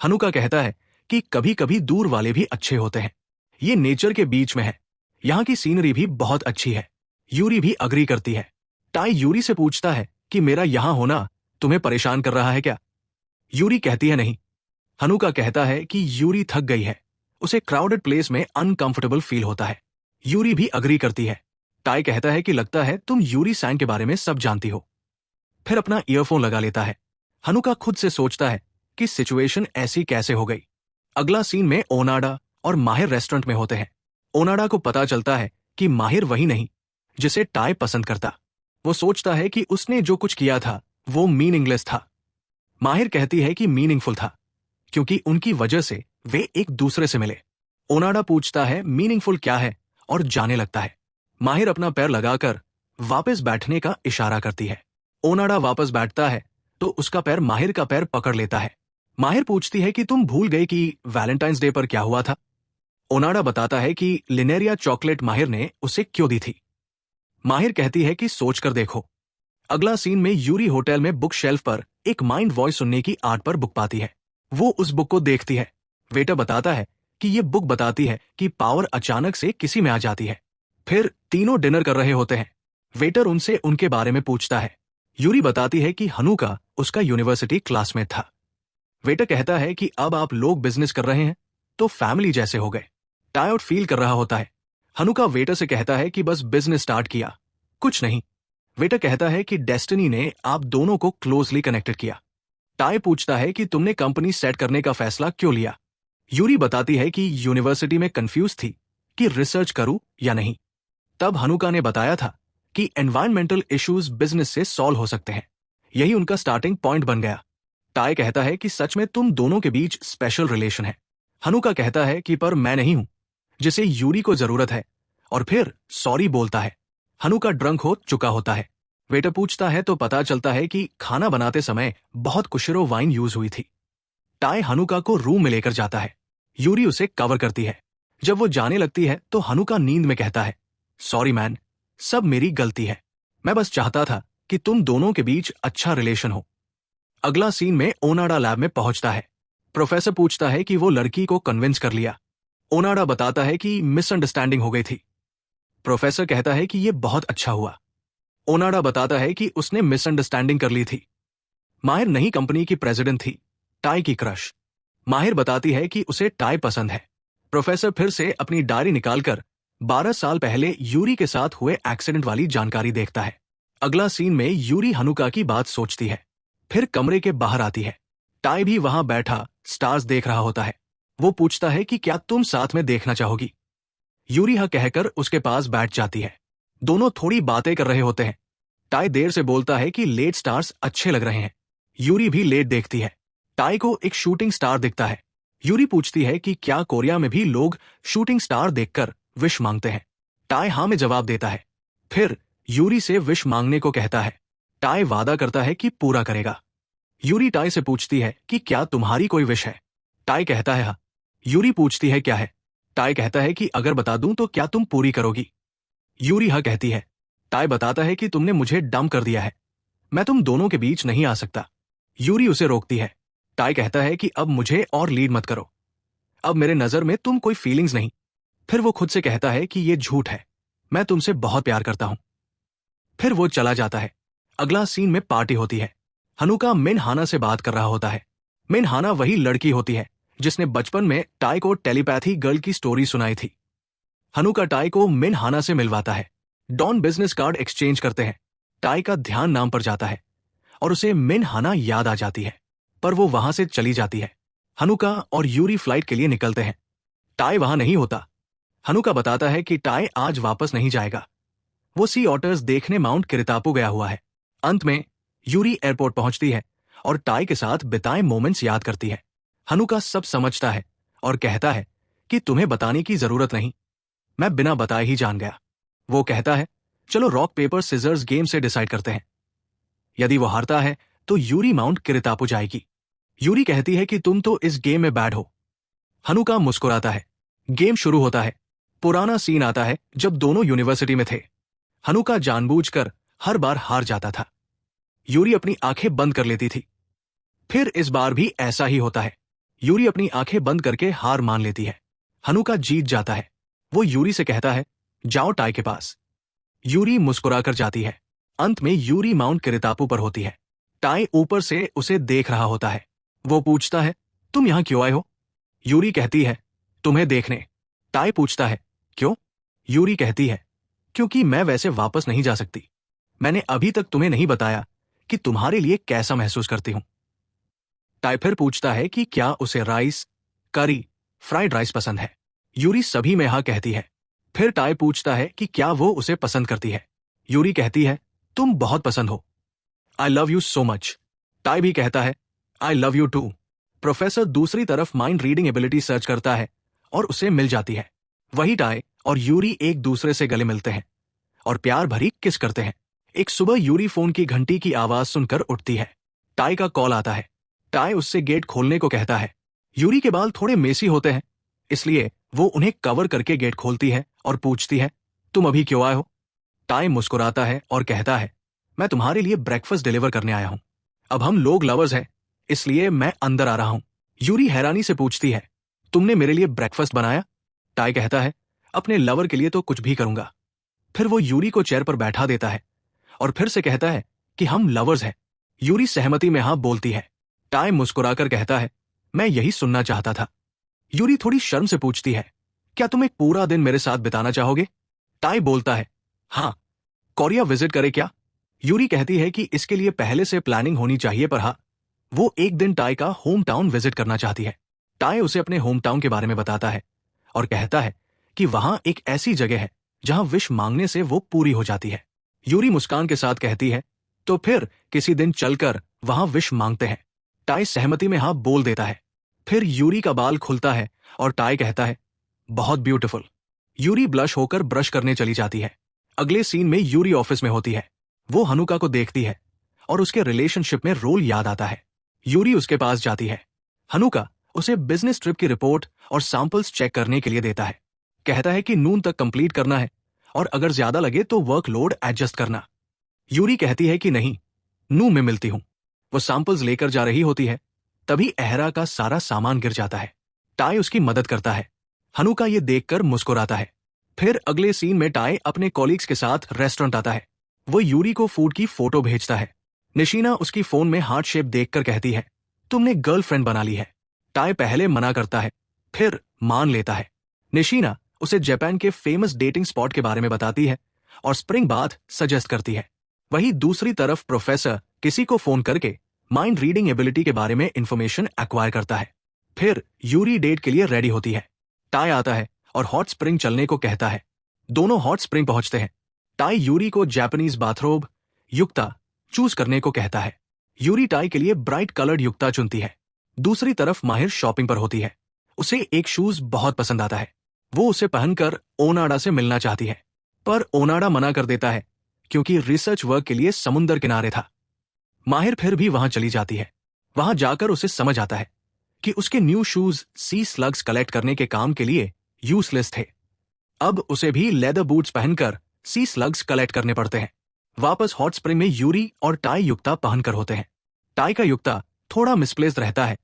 हनुका कहता है कि कभी कभी दूर वाले भी अच्छे होते हैं, ये नेचर के बीच में है, यहाँ की सीनरी भी बहुत अच्छी है। यूरी भी अग्री करती है। टाई यूरी से पूछता है कि मेरा यहां होना तुम्हें परेशान कर रहा है क्या। यूरी कहती है नहीं। हनुका कहता है कि यूरी थक गई है, उसे क्राउडेड प्लेस में अनकंफर्टेबल फील होता है। यूरी भी अग्री करती है। टाई कहता है कि लगता है तुम यूरी सैंग के बारे में सब जानती हो। फिर अपना ईयरफोन लगा लेता है। हनुका खुद से सोचता है कि सिचुएशन ऐसी कैसे हो गई। अगला सीन में ओनाडा और माहिर रेस्टोरेंट में होते हैं। ओनाडा को पता चलता है कि माहिर वही नहीं जिसे टाई पसंद करता। वो सोचता है कि उसने जो कुछ किया था वो मीनिंगलेस था। माहिर कहती है कि मीनिंगफुल था क्योंकि उनकी वजह से वे एक दूसरे से मिले। ओनाडा पूछता है मीनिंगफुल क्या है और जाने लगता है। माहिर अपना पैर लगाकर वापस बैठने का इशारा करती है। ओनाडा वापस बैठता है तो उसका पैर माहिर का पैर पकड़ लेता है। माहिर पूछती है कि तुम भूल गए कि वैलेंटाइंस डे पर क्या हुआ था। ओनाडा बताता है कि लिनेरिया चॉकलेट माहिर ने उसे क्यों दी थी। माहिर कहती है कि सोचकर देखो। अगला सीन में यूरी होटल में बुक शेल्फ पर एक माइंड वॉइस सुनने की आर्ट पर बुक पाती है। वो उस बुक को देखती है। वेटर बताता है कि ये बुक बताती है कि पावर अचानक से किसी में आ जाती है। फिर तीनों डिनर कर रहे होते हैं। वेटर उनसे उनके बारे में पूछता है। यूरी बताती है कि हनुका उसका यूनिवर्सिटी क्लासमेट था। वेटर कहता है कि अब आप लोग बिजनेस कर रहे हैं तो फैमिली जैसे हो गए। टायर्ड फील कर रहा होता है। हनुका वेटर से कहता है कि बस बिजनेस स्टार्ट किया, कुछ नहीं। वेटर कहता है कि डेस्टिनी ने आप दोनों को क्लोजली कनेक्टेड किया। टाई पूछता है कि तुमने कंपनी सेट करने का फैसला क्यों लिया। यूरी बताती है कि यूनिवर्सिटी में कंफ्यूज थी कि रिसर्च करूं या नहीं। तब हनुका ने बताया था कि एनवायरमेंटल इश्यूज बिजनेस से सॉल्व हो सकते हैं। यही उनका स्टार्टिंग पॉइंट बन गया। टाई कहता है कि सच में तुम दोनों के बीच स्पेशल रिलेशन है। हनुका कहता है कि पर मैं नहीं हूं जिसे यूरी को जरूरत है, और फिर सॉरी बोलता है। हनुका ड्रंक हो चुका होता है। वेटर पूछता है तो पता चलता है कि खाना बनाते समय बहुत कुशरो वाइन यूज हुई थी। टाई हनुका को रूम में लेकर जाता है। यूरी उसे कवर करती है। जब वो जाने लगती है तो हनुका नींद में कहता है, सॉरी मैन, सब मेरी गलती है, मैं बस चाहता था कि तुम दोनों के बीच अच्छा रिलेशन हो। अगला सीन में ओनाडा लैब में पहुंचता है। प्रोफेसर पूछता है कि वो लड़की को कन्विंस कर लिया। ओनाडा बताता है कि मिसअंडरस्टैंडिंग हो गई थी। प्रोफेसर कहता है कि यह बहुत अच्छा हुआ। ओनाडा बताता है कि उसने मिसअंडरस्टैंडिंग कर ली थी। माहिर नई कंपनी की प्रेसिडेंट थी, टाई की क्रश। माहिर बताती है कि उसे टाई पसंद है। प्रोफेसर फिर से अपनी डायरी निकालकर 12 साल पहले यूरी के साथ हुए एक्सीडेंट वाली जानकारी देखता है। अगला सीन में यूरी हनुका की बात सोचती है। फिर कमरे के बाहर आती है। टाई भी वहां बैठा स्टार्स देख रहा होता है। वो पूछता है कि क्या तुम साथ में देखना चाहोगी। यूरी हाँ कहकर उसके पास बैठ जाती है। दोनों थोड़ी बातें कर रहे होते हैं। टाई देर से बोलता है कि लेट स्टार्स अच्छे लग रहे हैं। यूरी भी लेट देखती है। टाई को एक शूटिंग स्टार दिखता है। यूरी पूछती है कि क्या कोरिया में भी लोग शूटिंग स्टार देखकर विश मांगते हैं। टाई हाँ में जवाब देता है। फिर यूरी से विश मांगने को कहता है। टाई वादा करता है कि पूरा करेगा। यूरी टाई से पूछती है कि क्या तुम्हारी कोई विश है। टाई कहता है हाँ। यूरी पूछती है क्या है। टाई कहता है कि अगर बता दूं तो क्या तुम पूरी करोगी। यूरी हाँ कहती है। टाई बताता है कि तुमने मुझे डंप कर दिया है, मैं तुम दोनों के बीच नहीं आ सकता। यूरी उसे रोकती है। टाई कहता है कि अब मुझे और लीड मत करो, अब मेरे नजर में तुम कोई फीलिंग्स नहीं। फिर वो खुद से कहता है कि ये झूठ है, मैं तुमसे बहुत प्यार करता हूं। फिर वो चला जाता है। अगला सीन में पार्टी होती है। हनुका मिन हाना से बात कर रहा होता है। मिन हाना वही लड़की होती है जिसने बचपन में टाई को टेलीपैथी गर्ल की स्टोरी सुनाई थी। हनुका टाई को मिन हाना से मिलवाता है। डॉन बिजनेस कार्ड एक्सचेंज करते हैं। टाई का ध्यान नाम पर जाता है और उसे मिन हाना याद आ जाती है, पर वो वहां से चली जाती है। हनुका और यूरी फ्लाइट के लिए निकलते हैं। टाई वहां नहीं होता। हनुका बताता है कि टाई आज वापस नहीं जाएगा। वो सी ऑटर्स देखने माउंट किरितापू गया हुआ है। अंत में यूरी एयरपोर्ट पहुंचती है और टाई के साथ बिताए मोमेंट्स याद करती है। हनुका सब समझता है और कहता है कि तुम्हें बताने की जरूरत नहीं, मैं बिना बताए ही जान गया। वो कहता है चलो रॉक पेपर सिजर्स गेम से डिसाइड करते हैं। यदि वो हारता है तो यूरी माउंट किरितापू जाएगी। यूरी कहती है कि तुम तो इस गेम में बैड हो। हनुका मुस्कुराता है। गेम शुरू होता है। पुराना सीन आता है जब दोनों यूनिवर्सिटी में थे। हनुका जानबूझकर हर बार हार जाता था। यूरी अपनी आंखें बंद कर लेती थी। फिर इस बार भी ऐसा ही होता है। यूरी अपनी आंखें बंद करके हार मान लेती है। हनुका जीत जाता है। वो यूरी से कहता है जाओ टाई के पास। यूरी मुस्कुराकर जाती है। अंत में यूरी माउंट किरितापू पर होती है। टाई ऊपर से उसे देख रहा होता है। वो पूछता है तुम यहां क्यों आए हो। यूरी कहती है तुम्हें देखने। टाई पूछता है क्यों। यूरी कहती है क्योंकि मैं वैसे वापस नहीं जा सकती। मैंने अभी तक तुम्हें नहीं बताया कि तुम्हारे लिए कैसा महसूस करती हूं। टाई फिर पूछता है कि क्या उसे राइस, करी, फ्राइड राइस पसंद है। यूरी सभी में हाँ कहती है। फिर टाई पूछता है कि क्या वो उसे पसंद करती है। यूरी कहती है तुम बहुत पसंद हो। I love you so much. टाई भी कहता है I love you too. Professor दूसरी तरफ माइंड रीडिंग एबिलिटी सर्च करता है और उसे मिल जाती है। वही टाई और यूरी एक दूसरे से गले मिलते हैं और प्यार भरी किस करते हैं। एक सुबह यूरी फोन की घंटी की आवाज सुनकर उठती है। टाई का कॉल आता है। टाई उससे गेट खोलने को कहता है। यूरी के बाल थोड़े मेसी होते हैं, इसलिए वो उन्हें कवर करके गेट खोलती है और पूछती है तुम अभी क्यों आए हो। टाई मुस्कुराता है और कहता है मैं तुम्हारे लिए ब्रेकफास्ट डिलीवर करने आया हूं। अब हम लोग लवर्स हैं, इसलिए मैं अंदर आ रहा हूं। यूरी हैरानी से पूछती है तुमने मेरे लिए ब्रेकफास्ट बनाया। टाई कहता है अपने लवर के लिए तो कुछ भी करूंगा। फिर वो यूरी को चेयर पर बैठा देता है और फिर से कहता है कि हम लवर्स हैं। यूरी सहमति में हाँ बोलती है। टाई मुस्कुराकर कहता है मैं यही सुनना चाहता था। यूरी थोड़ी शर्म से पूछती है क्या तुम एक पूरा दिन मेरे साथ बिताना चाहोगे। टाई बोलता है हाँ। कोरिया विजिट करे क्या। यूरी कहती है कि इसके लिए पहले से प्लानिंग होनी चाहिए, पर हाँ, वो एक दिन टाई का होम टाउन विजिट करना चाहती है। टाई उसे अपने होम टाउन के बारे में बताता है और कहता है कि वहां एक ऐसी जगह है जहां विश मांगने से वो पूरी हो जाती है। यूरी मुस्कान के साथ कहती है तो फिर किसी दिन चलकर वहां विश मांगते हैं। टाई सहमति में हाँ बोल देता है। फिर यूरी का बाल खुलता है और टाई कहता है बहुत ब्यूटीफुल। यूरी ब्लश होकर ब्रश करने चली जाती है। अगले सीन में यूरी ऑफिस में होती है। वो हनुका को देखती है और उसके रिलेशनशिप में रोल याद आता है। यूरी उसके पास जाती है। हनुका उसे बिजनेस ट्रिप की रिपोर्ट और सैंपल्स चेक करने के लिए देता है। कहता है कि नून तक कंप्लीट करना है और अगर ज्यादा लगे तो वर्कलोड एडजस्ट करना। यूरी कहती है कि नहीं, नू में मिलती हूं। वो सैंपल्स लेकर जा रही होती है, तभी अहरा का सारा सामान गिर जाता है। टाई उसकी मदद करता है। हनुका ये देखकर मुस्कुराता है। फिर अगले सीन में टाई अपने कॉलीग्स के साथ रेस्टोरेंट आता है। वो यूरी को फूड की फोटो भेजता है। निशीना उसकी फोन में हार्ट शेप देखकर कहती है तुमने गर्लफ्रेंड बना ली है। टाई पहले मना करता है, फिर मान लेता है। निशीना उसे जापान के फेमस डेटिंग स्पॉट के बारे में बताती है और स्प्रिंग बाथ सजेस्ट करती है। वहीं दूसरी तरफ प्रोफेसर किसी को फोन करके माइंड रीडिंग एबिलिटी के बारे में इंफॉर्मेशन एक्वायर करता है। फिर यूरी डेट के लिए रेडी होती है। टाई आता है और हॉट स्प्रिंग चलने को कहता है। दोनों हॉट स्प्रिंग पहुंचते हैं। टाई यूरी को जापानीज बाथरोब युक्ता चूज करने को कहता है। यूरी टाई के लिए ब्राइट कलर्ड युक्ता चुनती है। दूसरी तरफ माहिर शॉपिंग पर होती है। उसे एक शूज बहुत पसंद आता है। वो उसे पहनकर ओनाडा से मिलना चाहती है, पर ओनाडा मना कर देता है क्योंकि रिसर्च वर्क के लिए समुंदर किनारे था। माहिर फिर भी वहां चली जाती है। वहां जाकर उसे समझ आता है कि उसके न्यू शूज सी स्लग्स कलेक्ट करने के काम के लिए यूजलेस थे। अब उसे भी लेदर बूट्स पहनकर सी स्लग्स कलेक्ट करने पड़ते हैं। वापस हॉट स्प्रिंग में यूरी और टाई युक्ता पहनकर होते हैं। टाई का युक्ता थोड़ा मिसप्लेस्ड रहता है,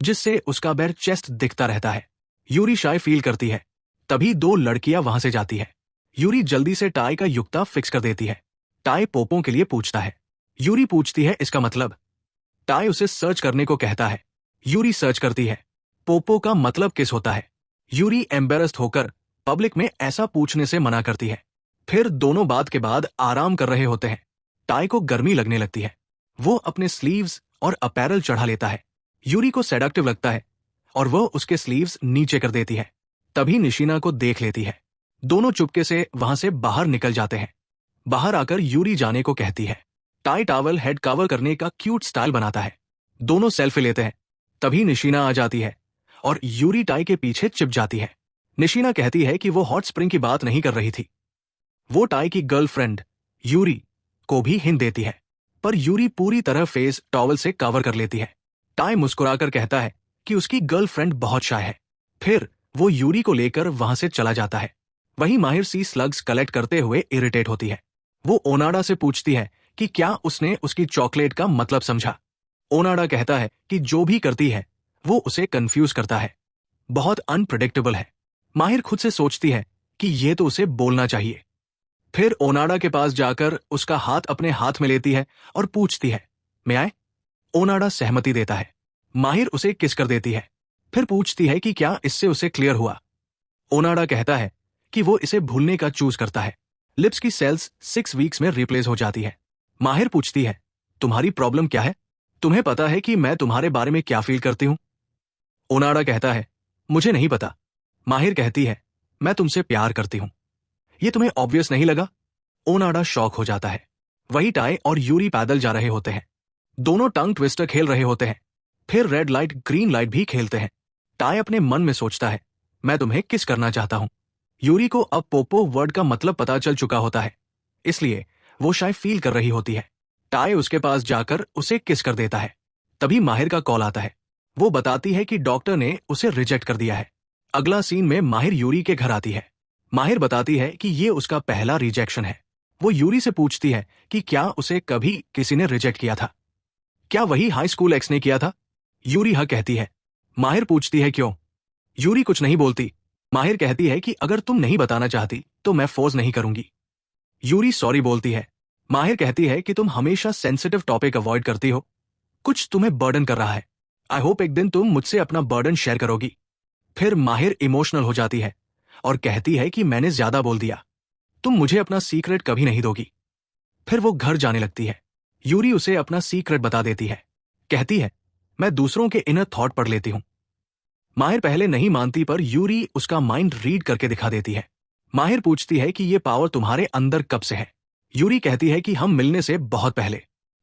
जिससे उसका बैर चेस्ट दिखता रहता है। यूरी शाय फील करती है। तभी दो लड़कियां वहां से जाती है। यूरी जल्दी से टाई का युक्ता फिक्स कर देती है। टाई पोपों के लिए पूछता है। यूरी पूछती है इसका मतलब। टाई उसे सर्च करने को कहता है। यूरी सर्च करती है। पोपो का मतलब किस होता है। यूरी एम्बेरस्ड होकर पब्लिक में ऐसा पूछने से मना करती है। फिर दोनों बात के बाद आराम कर रहे होते हैं। टाई को गर्मी लगने लगती है। वो अपने स्लीव्स और अपैरल चढ़ा लेता है। यूरी को सेडक्टिव लगता है और वह उसके स्लीव्स नीचे कर देती है। तभी निशिना को देख लेती है। दोनों चुपके से वहां से बाहर निकल जाते हैं। बाहर आकर यूरी जाने को कहती है। टाई टॉवल हेड कवर करने का क्यूट स्टाइल बनाता है। दोनों सेल्फी लेते हैं। तभी निशिना आ जाती है और यूरी टाई के पीछे चिप जाती है। निशिना कहती है कि वो हॉट स्प्रिंग की बात नहीं कर रही थी। वो टाई की गर्लफ्रेंड यूरी को भी हिंट देती है, पर यूरी पूरी तरह फेस टॉवल से कवर कर लेती है। टाई मुस्कुराकर कहता है कि उसकी गर्लफ्रेंड बहुत शाय है। फिर वो यूरी को लेकर वहां से चला जाता है। वहीं माहिर सी स्लग्स कलेक्ट करते हुए इरिटेट होती है। वो ओनाडा से पूछती है कि क्या उसने उसकी चॉकलेट का मतलब समझा। ओनाडा कहता है कि जो भी करती है वो उसे कंफ्यूज करता है, बहुत अनप्रेडिक्टेबल है। माहिर खुद से सोचती है कि ये तो उसे बोलना चाहिए। फिर ओनाडा के पास जाकर उसका हाथ अपने हाथ में लेती है और पूछती है, मैं आए? ओनाडा सहमति देता है। माहिर उसे किस कर देती है। फिर पूछती है कि क्या इससे उसे क्लियर हुआ। ओनाडा कहता है कि वो इसे भूलने का चूज करता है। लिप्स की सेल्स 6 वीक्स में रिप्लेस हो जाती है। माहिर पूछती है, तुम्हारी प्रॉब्लम क्या है? तुम्हें पता है कि मैं तुम्हारे बारे में क्या फील करती हूं? ओनाडा कहता है, मुझे नहीं पता। माहिर कहती है, मैं तुमसे प्यार करती हूं। ये तुम्हें ऑब्वियस नहीं लगा? ओनाडा शॉक हो जाता है। वही टाई और यूरी पैदल जा रहे होते हैं। दोनों टंग ट्विस्टर खेल रहे होते हैं। फिर रेड लाइट ग्रीन लाइट भी खेलते हैं। टाई अपने मन में सोचता है, मैं तुम्हें किस करना चाहता हूं। यूरी को अब पोपो वर्ड का मतलब पता चल चुका होता है, इसलिए वो शायद फील कर रही होती है। टाई उसके पास जाकर उसे किस कर देता है। तभी माहिर का कॉल आता है। वो बताती है कि डॉक्टर ने उसे रिजेक्ट कर दिया है। अगला सीन में माहिर यूरी के घर आती है। माहिर बताती है कि ये उसका पहला रिजेक्शन है। वो यूरी से पूछती है कि क्या उसे कभी किसी ने रिजेक्ट किया था। क्या वही हाई स्कूल एक्स ने किया था? यूरी हाँ कहती है। माहिर पूछती है क्यों? यूरी कुछ नहीं बोलती। माहिर कहती है कि अगर तुम नहीं बताना चाहती तो मैं फोर्स नहीं करूंगी। यूरी सॉरी बोलती है। माहिर कहती है कि तुम हमेशा सेंसिटिव टॉपिक अवॉइड करती हो। कुछ तुम्हें बर्डन कर रहा है। आई होप एक दिन तुम मुझसे अपना बर्डन शेयर करोगी। फिर माहिर इमोशनल हो जाती है और कहती है कि मैंने ज्यादा बोल दिया। तुम मुझे अपना सीक्रेट कभी नहीं दोगी। फिर वो घर जाने लगती है। यूरी उसे अपना सीक्रेट बता देती है। कहती है, मैं दूसरों के इनर थॉट पढ़ लेती हूं। माहिर पहले नहीं मानती, पर यूरी उसका माइंड रीड करके दिखा देती है। माहिर पूछती है कि ये पावर तुम्हारे अंदर कब से है। यूरी कहती है कि हम मिलने से बहुत पहले।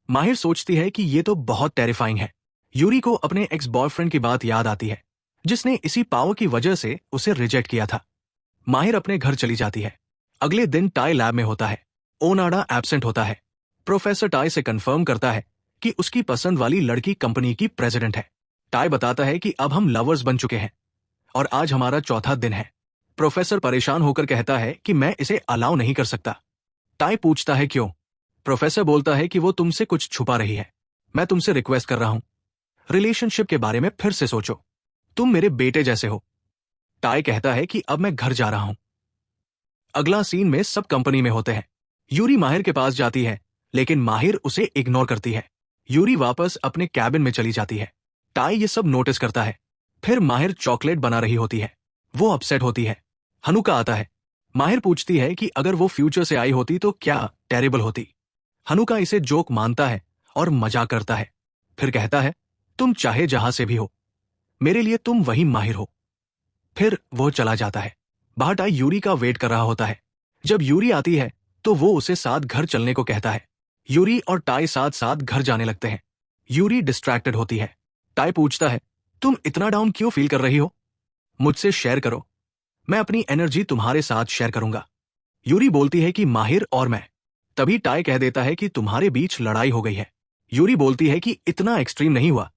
माहिर सोचती है कि ये तो बहुत टेरिफाइंग है। यूरी को अपने एक्स बॉयफ्रेंड की बात याद आती है, जिसने इसी पावर की वजह से उसे रिजेक्ट किया था। माहिर अपने घर चली जाती है। अगले दिन टाई लैब में होता है। ओनाडा एब्सेंट होता है। प्रोफेसर टाई से कंफर्म करता है कि उसकी पसंद वाली लड़की कंपनी की प्रेसिडेंट है। टाई बताता है कि अब हम लवर्स बन चुके हैं और आज हमारा चौथा दिन है। प्रोफेसर परेशान होकर कहता है कि मैं इसे अलाउ नहीं कर सकता। टाई पूछता है क्यों? प्रोफेसर बोलता है कि वो तुमसे कुछ छुपा रही है। मैं तुमसे रिक्वेस्ट कर रहा हूं, रिलेशनशिप के बारे में फिर से सोचो। तुम मेरे बेटे जैसे हो। टाई कहता है कि अब मैं घर जा रहा हूं। अगला सीन में सब कंपनी में होते हैं। यूरी माहिर के पास जाती है, लेकिन माहिर उसे इग्नोर करती है। यूरी वापस अपने कैबिन में चली जाती है। टाई ये सब नोटिस करता है। फिर माहिर चॉकलेट बना रही होती है। वो अपसेट होती है। हनुका आता है। माहिर पूछती है कि अगर वो फ्यूचर से आई होती तो क्या टेरिबल होती। हनुका इसे जोक मानता है और मजाक करता है, फिर कहता है, तुम चाहे जहां से भी हो, मेरे लिए तुम वही माहिर हो। फिर वो चला जाता है। बाहर टाई यूरी का वेट कर रहा होता है। जब यूरी आती है तो वो उसे साथ घर चलने को कहता है। यूरी और टाई साथ साथ घर जाने लगते हैं। यूरी डिस्ट्रैक्टेड होती है। टाई पूछता है, तुम इतना डाउन क्यों फील कर रही हो? मुझसे शेयर करो, मैं अपनी एनर्जी तुम्हारे साथ शेयर करूंगा। यूरी बोलती है कि माहिर और मैं। तभी टाई कह देता है कि तुम्हारे बीच लड़ाई हो गई है। यूरी बोलती है कि इतना एक्सट्रीम नहीं हुआ।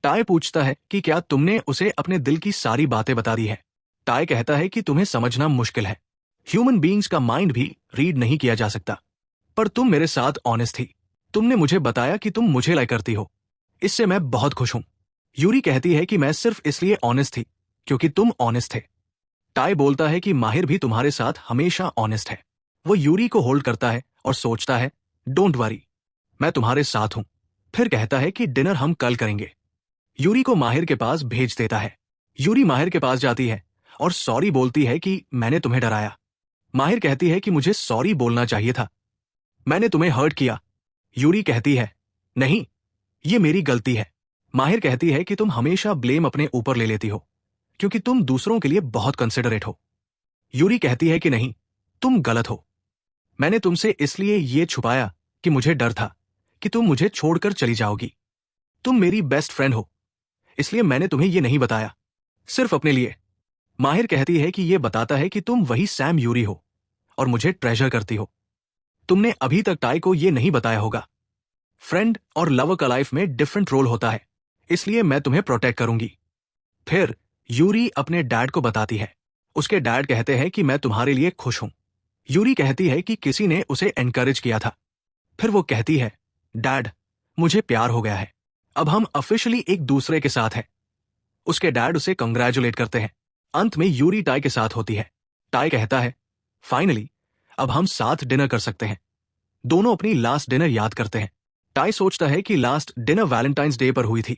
टाई पूछता है कि क्या तुमने उसे अपने दिल की सारी बातें बता दी है? टाई कहता है कि तुम्हें समझना मुश्किल है। ह्यूमन बीइंग्स का माइंड भी रीड नहीं किया जा सकता। पर तुम मेरे साथ ऑनेस्ट थी। तुमने मुझे बताया कि तुम मुझे लाइक करती हो। इससे मैं बहुत खुश हूं। यूरी कहती है कि मैं सिर्फ इसलिए ऑनेस्ट थी क्योंकि तुम ऑनेस्ट थे। टाई बोलता है कि माहिर भी तुम्हारे साथ हमेशा ऑनेस्ट है। वो यूरी को होल्ड करता है और सोचता है, डोंट वरी, मैं तुम्हारे साथ हूं। फिर कहता है कि डिनर हम कल करेंगे। यूरी को माहिर के पास भेज देता है। यूरी माहिर के पास जाती है और सॉरी बोलती है कि मैंने तुम्हें डराया। माहिर कहती है कि मुझे सॉरी बोलना चाहिए था, मैंने तुम्हें हर्ट किया। यूरी कहती है, नहीं, ये मेरी गलती है। माहिर कहती है कि तुम हमेशा ब्लेम अपने ऊपर ले लेती हो क्योंकि तुम दूसरों के लिए बहुत कंसिडरेट हो। यूरी कहती है कि नहीं, तुम गलत हो। मैंने तुमसे इसलिए ये छुपाया कि मुझे डर था कि तुम मुझे छोड़कर चली जाओगी। तुम मेरी बेस्ट फ्रेंड हो, इसलिए मैंने तुम्हें ये नहीं बताया, सिर्फ अपने लिए। माहिर कहती है कि यह बताता है कि तुम वही सैम यूरी हो और मुझे ट्रेजर करती हो। तुमने अभी तक टाई को यह नहीं बताया होगा। फ्रेंड और लवर का लाइफ में डिफरेंट रोल होता है, इसलिए मैं तुम्हें प्रोटेक्ट करूंगी। फिर यूरी अपने डैड को बताती है। उसके डैड कहते हैं कि मैं तुम्हारे लिए खुश हूं। यूरी कहती है कि किसी ने उसे एनकरेज किया था। फिर वो कहती है, डैड, मुझे प्यार हो गया है, अब हम ऑफिशियली एक दूसरे के साथ हैं। उसके डैड उसे कंग्रेचुलेट करते हैं। अंत में यूरी टाई के साथ होती है। टाई कहता है, फाइनली अब हम साथ डिनर कर सकते हैं। दोनों अपनी लास्ट डिनर याद करते हैं। टाई सोचता है कि लास्ट डिनर वैलेंटाइंस डे पर हुई थी।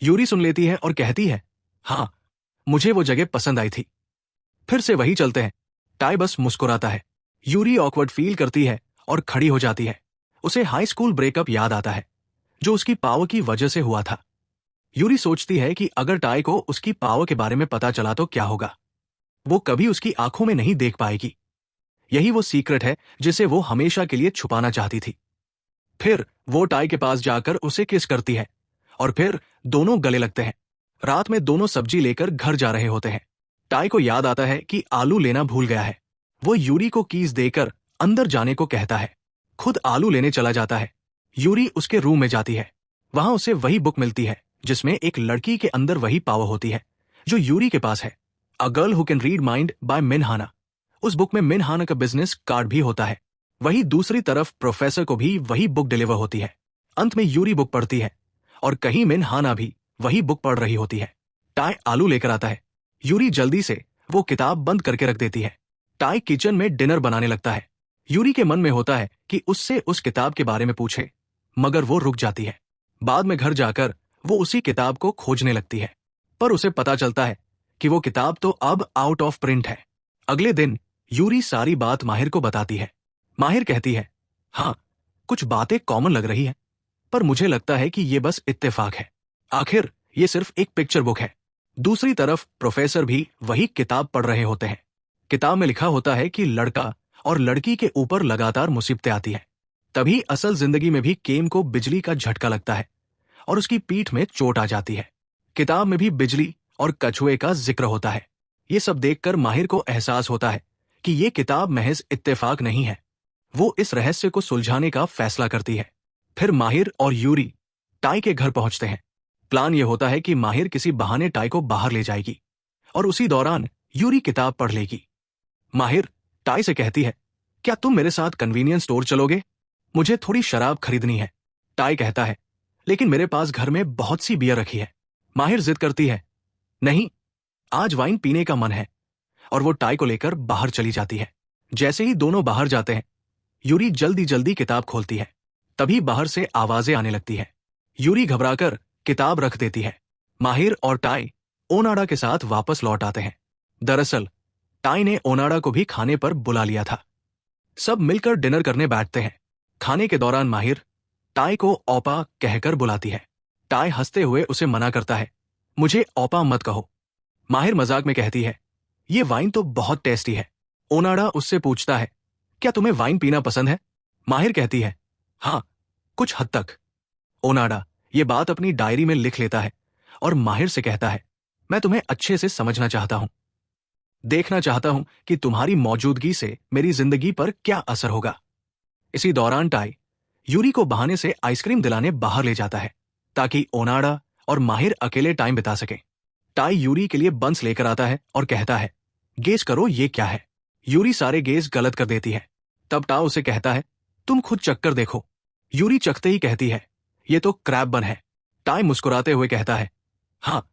यूरी सुन लेती है और कहती है, हाँ, मुझे वो जगह पसंद आई थी। फिर से वही चलते हैं। टाई बस मुस्कुराता है। यूरी ऑकवर्ड फील करती है और खड़ी हो जाती है। उसे हाई स्कूल ब्रेकअप याद आता है जो उसकी पावर की वजह से हुआ था। यूरी सोचती है कि अगर टाई को उसकी पावर के बारे में पता चला तो क्या होगा। वो कभी उसकी आंखों में नहीं देख पाएगी। यही वो सीक्रेट है जिसे वो हमेशा के लिए छुपाना चाहती थी। फिर वो टाई के पास जाकर उसे किस करती है और फिर दोनों गले लगते हैं। रात में दोनों सब्जी लेकर घर जा रहे होते हैं। टाई को याद आता है कि आलू लेना भूल गया है। वो यूरी को कीज देकर अंदर जाने को कहता है। खुद आलू लेने चला जाता है। यूरी उसके रूम में जाती है। वहां उसे वही बुक मिलती है जिसमें एक लड़की के अंदर वही पावर होती है जो यूरी के पास है। A girl who can read mind bye मिन हाना। उस बुक में मिन हाना का बिजनेस कार्ड भी होता है। वही दूसरी तरफ प्रोफेसर को भी वही बुक डिलीवर होती है। अंत में यूरी बुक पढ़ती है और कहीं मिन हाना भी वही बुक पढ़ रही होती है। टाई आलू लेकर आता है। यूरी जल्दी से वो किताब बंद करके रख देती है। टाई किचन में डिनर बनाने लगता है। यूरी के मन में होता है कि उससे उस किताब के बारे में पूछे, मगर वो रुक जाती है। बाद में घर जाकर वो उसी किताब को खोजने लगती है, पर उसे पता चलता है कि वो किताब तो अब आउट ऑफ प्रिंट है। अगले दिन यूरी सारी बात माहिर को बताती है। माहिर कहती है, हाँ, कुछ बातें कॉमन लग रही है, पर मुझे लगता है कि ये बस इत्तेफाक है। आखिर ये सिर्फ एक पिक्चर बुक है। दूसरी तरफ प्रोफेसर भी वही किताब पढ़ रहे होते हैं। किताब में लिखा होता है कि लड़का और लड़की के ऊपर लगातार मुसीबतें आती है। तभी असल जिंदगी में भी केम को बिजली का झटका लगता है और उसकी पीठ में चोट आ जाती है। किताब में भी बिजली और कछुए का जिक्र होता है। ये सब देखकर माहिर को एहसास होता है कि ये किताब महज इत्तेफाक नहीं है। वो इस रहस्य को सुलझाने का फैसला करती है। फिर माहिर और यूरी टाई के घर पहुंचते हैं। प्लान ये होता है कि माहिर किसी बहाने टाई को बाहर ले जाएगी और उसी दौरान यूरी किताब पढ़ लेगी। माहिर टाई से कहती है, क्या तुम मेरे साथ कन्वीनियंस स्टोर चलोगे? मुझे थोड़ी शराब खरीदनी है। टाई कहता है, लेकिन मेरे पास घर में बहुत सी बियर रखी है। माहिर जिद करती है, नहीं, आज वाइन पीने का मन है, और वो टाई को लेकर बाहर चली जाती है। जैसे ही दोनों बाहर जाते हैं, यूरी जल्दी जल्दी किताब खोलती है। तभी बाहर से आवाजें आने लगती है। यूरी घबराकर किताब रख देती है। माहिर और टाई ओनाडा के साथ वापस लौट आते हैं। दरअसल टाई ने ओनाडा को भी खाने पर बुला लिया था। सब मिलकर डिनर करने बैठते हैं। खाने के दौरान माहिर टाई को ओपा कहकर बुलाती है। टाई हंसते हुए उसे मना करता है, मुझे ओपा मत कहो। माहिर मजाक में कहती है, ये वाइन तो बहुत टेस्टी है। ओनाडा उससे पूछता है, क्या तुम्हें वाइन पीना पसंद है? माहिर कहती है, हाँ, कुछ हद तक। ओनाडा ये बात अपनी डायरी में लिख लेता है और माहिर से कहता है, मैं तुम्हें अच्छे से समझना चाहता हूं, देखना चाहता हूं कि तुम्हारी मौजूदगी से मेरी जिंदगी पर क्या असर होगा। इसी दौरान टाई यूरी को बहाने से आइसक्रीम दिलाने बाहर ले जाता है ताकि ओनाडा और माहिर अकेले टाइम बिता सके। टाई यूरी के लिए बंस लेकर आता है और कहता है, गेस करो ये क्या है। यूरी सारे गेस गलत कर देती है। तब टाओ उसे कहता है, तुम खुद चक्कर देखो। यूरी चखते ही कहती है, ये तो क्रैब बन है। टाई मुस्कुराते हुए कहता है, हाँ,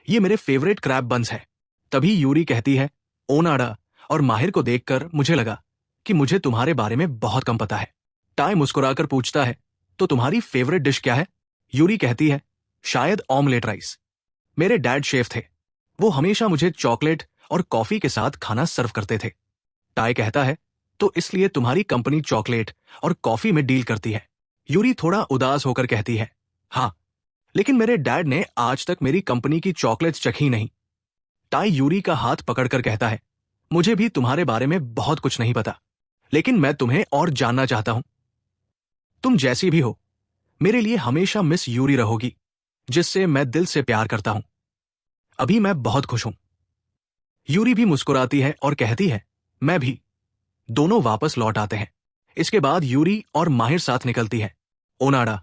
ये मेरे फेवरेट क्रैब बन्स है। तभी यूरी कहती है, ओनाडा और माहिर को देखकर मुझे लगा कि मुझे तुम्हारे बारे में बहुत कम पता है। टाई मुस्कुराकर पूछता है, तो तुम्हारी फेवरेट डिश क्या है? यूरी कहती है, शायद ऑमलेट राइस। मेरे डैड शेफ थे, वो हमेशा मुझे चॉकलेट और कॉफी के साथ खाना सर्व करते थे। टाई कहता है, तो इसलिए तुम्हारी कंपनी चॉकलेट और कॉफी में डील करती है। यूरी थोड़ा उदास होकर कहती है, हाँ, लेकिन मेरे डैड ने आज तक मेरी कंपनी की चॉकलेट्स चखी नहीं। टाई यूरी का हाथ पकड़कर कहता है, मुझे भी तुम्हारे बारे में बहुत कुछ नहीं पता, लेकिन मैं तुम्हें और जानना चाहता हूं। तुम जैसी भी हो, मेरे लिए हमेशा मिस यूरी रहोगी, जिससे मैं दिल से प्यार करता हूं। अभी मैं बहुत खुश हूं। यूरी भी मुस्कुराती है और कहती है, मैं भी। दोनों वापस लौट आते हैं। इसके बाद यूरी और माहिर साथ निकलती है। ओनाडा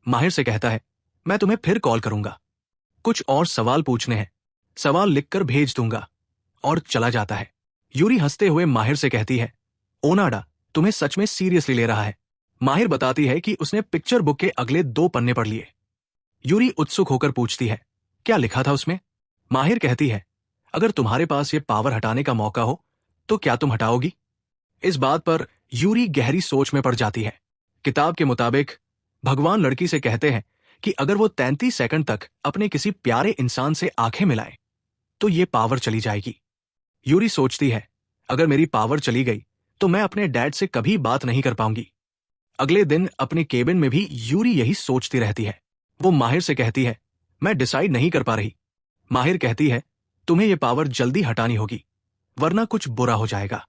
माहिर से कहता है, मैं तुम्हें फिर कॉल करूंगा, कुछ और सवाल पूछने हैं, सवाल लिखकर भेज दूंगा, और चला जाता है। यूरी हंसते हुए माहिर से कहती है, ओनाडा तुम्हें सच में सीरियसली ले रहा है। माहिर बताती है कि उसने पिक्चर बुक के अगले 2 पन्ने पढ़ लिए। यूरी उत्सुक होकर पूछती है, क्या लिखा था उसमें? माहिर कहती है, अगर तुम्हारे पास ये पावर हटाने का मौका हो तो क्या तुम हटाओगी? इस बात पर यूरी गहरी सोच में पड़ जाती है। किताब के मुताबिक भगवान लड़की से कहते हैं कि अगर वो 33 सेकंड तक अपने किसी प्यारे इंसान से आंखें मिलाए तो ये पावर चली जाएगी। यूरी सोचती है, अगर मेरी पावर चली गई तो मैं अपने डैड से कभी बात नहीं कर पाऊंगी। अगले दिन अपने केबिन में भी यूरी यही सोचती रहती है। वो माहिर से कहती है, मैं डिसाइड नहीं कर पा रही। माहिर कहती है, तुम्हें यह पावर जल्दी हटानी होगी, वरना कुछ बुरा हो जाएगा।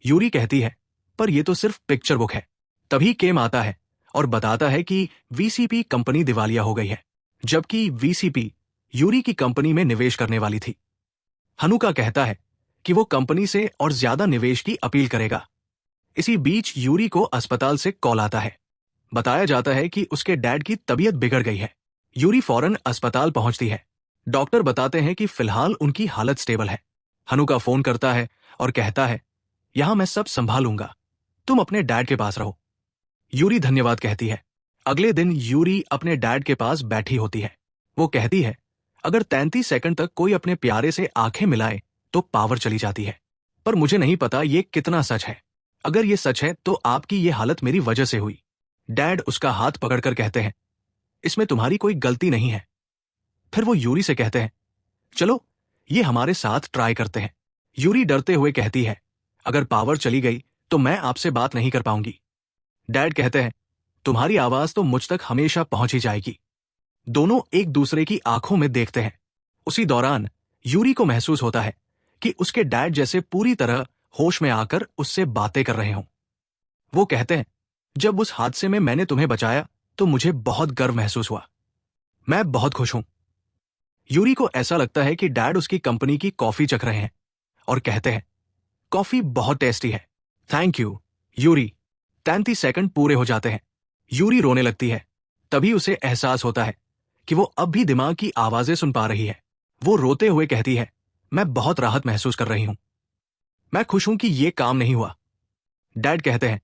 यूरी कहती है, पर यह तो सिर्फ पिक्चर बुक है। तभी केम आता है और बताता है कि वीसीपी कंपनी दिवालिया हो गई है, जबकि वीसीपी यूरी की कंपनी में निवेश करने वाली थी। हनुका कहता है कि वो कंपनी से और ज्यादा निवेश की अपील करेगा। इसी बीच यूरी को अस्पताल से कॉल आता है। बताया जाता है कि उसके डैड की तबीयत बिगड़ गई है। यूरी फौरन अस्पताल पहुंचती है। डॉक्टर बताते हैं कि फिलहाल उनकी हालत स्टेबल है। हनुका फोन करता है और कहता है, यहां मैं सब संभालूंगा, तुम अपने डैड के पास रहो। यूरी धन्यवाद कहती है। अगले दिन यूरी अपने डैड के पास बैठी होती है। वो कहती है, अगर 33 सेकंड तक कोई अपने प्यारे से आंखें मिलाए तो पावर चली जाती है, पर मुझे नहीं पता ये कितना सच है। अगर ये सच है तो आपकी ये हालत मेरी वजह से हुई। डैड उसका हाथ पकड़कर कहते हैं, इसमें तुम्हारी कोई गलती नहीं है। फिर वो यूरी से कहते हैं, चलो ये हमारे साथ ट्राई करते हैं। यूरी डरते हुए कहती है, अगर पावर चली गई तो मैं आपसे बात नहीं कर पाऊंगी। डैड कहते हैं, तुम्हारी आवाज तो मुझ तक हमेशा पहुंच ही जाएगी। दोनों एक दूसरे की आंखों में देखते हैं। उसी दौरान यूरी को महसूस होता है कि उसके डैड जैसे पूरी तरह होश में आकर उससे बातें कर रहे हों। वो कहते हैं, जब उस हादसे में मैंने तुम्हें बचाया तो मुझे बहुत गर्व महसूस हुआ। मैं बहुत खुश हूं। यूरी को ऐसा लगता है कि डैड उसकी कंपनी की कॉफी चख रहे हैं और कहते हैं, कॉफी बहुत टेस्टी है, थैंक यू यूरी। 33 सेकंड पूरे हो जाते हैं। यूरी रोने लगती है। तभी उसे एहसास होता है कि वो अब भी दिमाग की आवाजें सुन पा रही है। वो रोते हुए कहती है, मैं बहुत राहत महसूस कर रही हूं, मैं खुश हूं कि ये काम नहीं हुआ। डैड कहते हैं,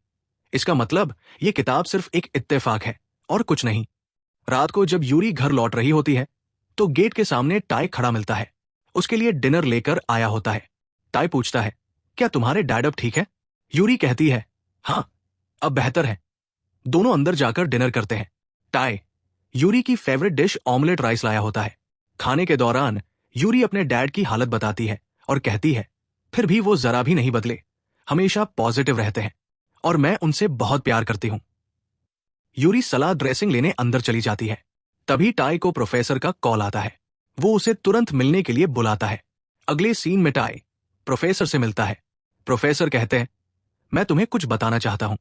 इसका मतलब ये किताब सिर्फ एक इत्तेफाक है और कुछ नहीं। रात को जब यूरी घर लौट रही होती है तो गेट के सामने टाई खड़ा मिलता है। उसके लिए डिनर लेकर आया होता है। टाई पूछता है, क्या तुम्हारे डैड अब ठीक है? यूरी कहती है, हाँ, अब बेहतर है। दोनों अंदर जाकर डिनर करते हैं। टाई यूरी की फेवरेट डिश ऑमलेट राइस लाया होता है। खाने के दौरान यूरी अपने डैड की हालत बताती है और कहती है, फिर भी वो जरा भी नहीं बदले, हमेशा पॉजिटिव रहते हैं और मैं उनसे बहुत प्यार करती हूं। यूरी सलाह ड्रेसिंग लेने अंदर चली जाती है। तभी टाई को प्रोफेसर का कॉल आता है। वो उसे तुरंत मिलने के लिए बुलाता है। अगले सीन में टाई प्रोफेसर से मिलता है। प्रोफेसर कहते हैं, मैं तुम्हें कुछ बताना चाहता हूं।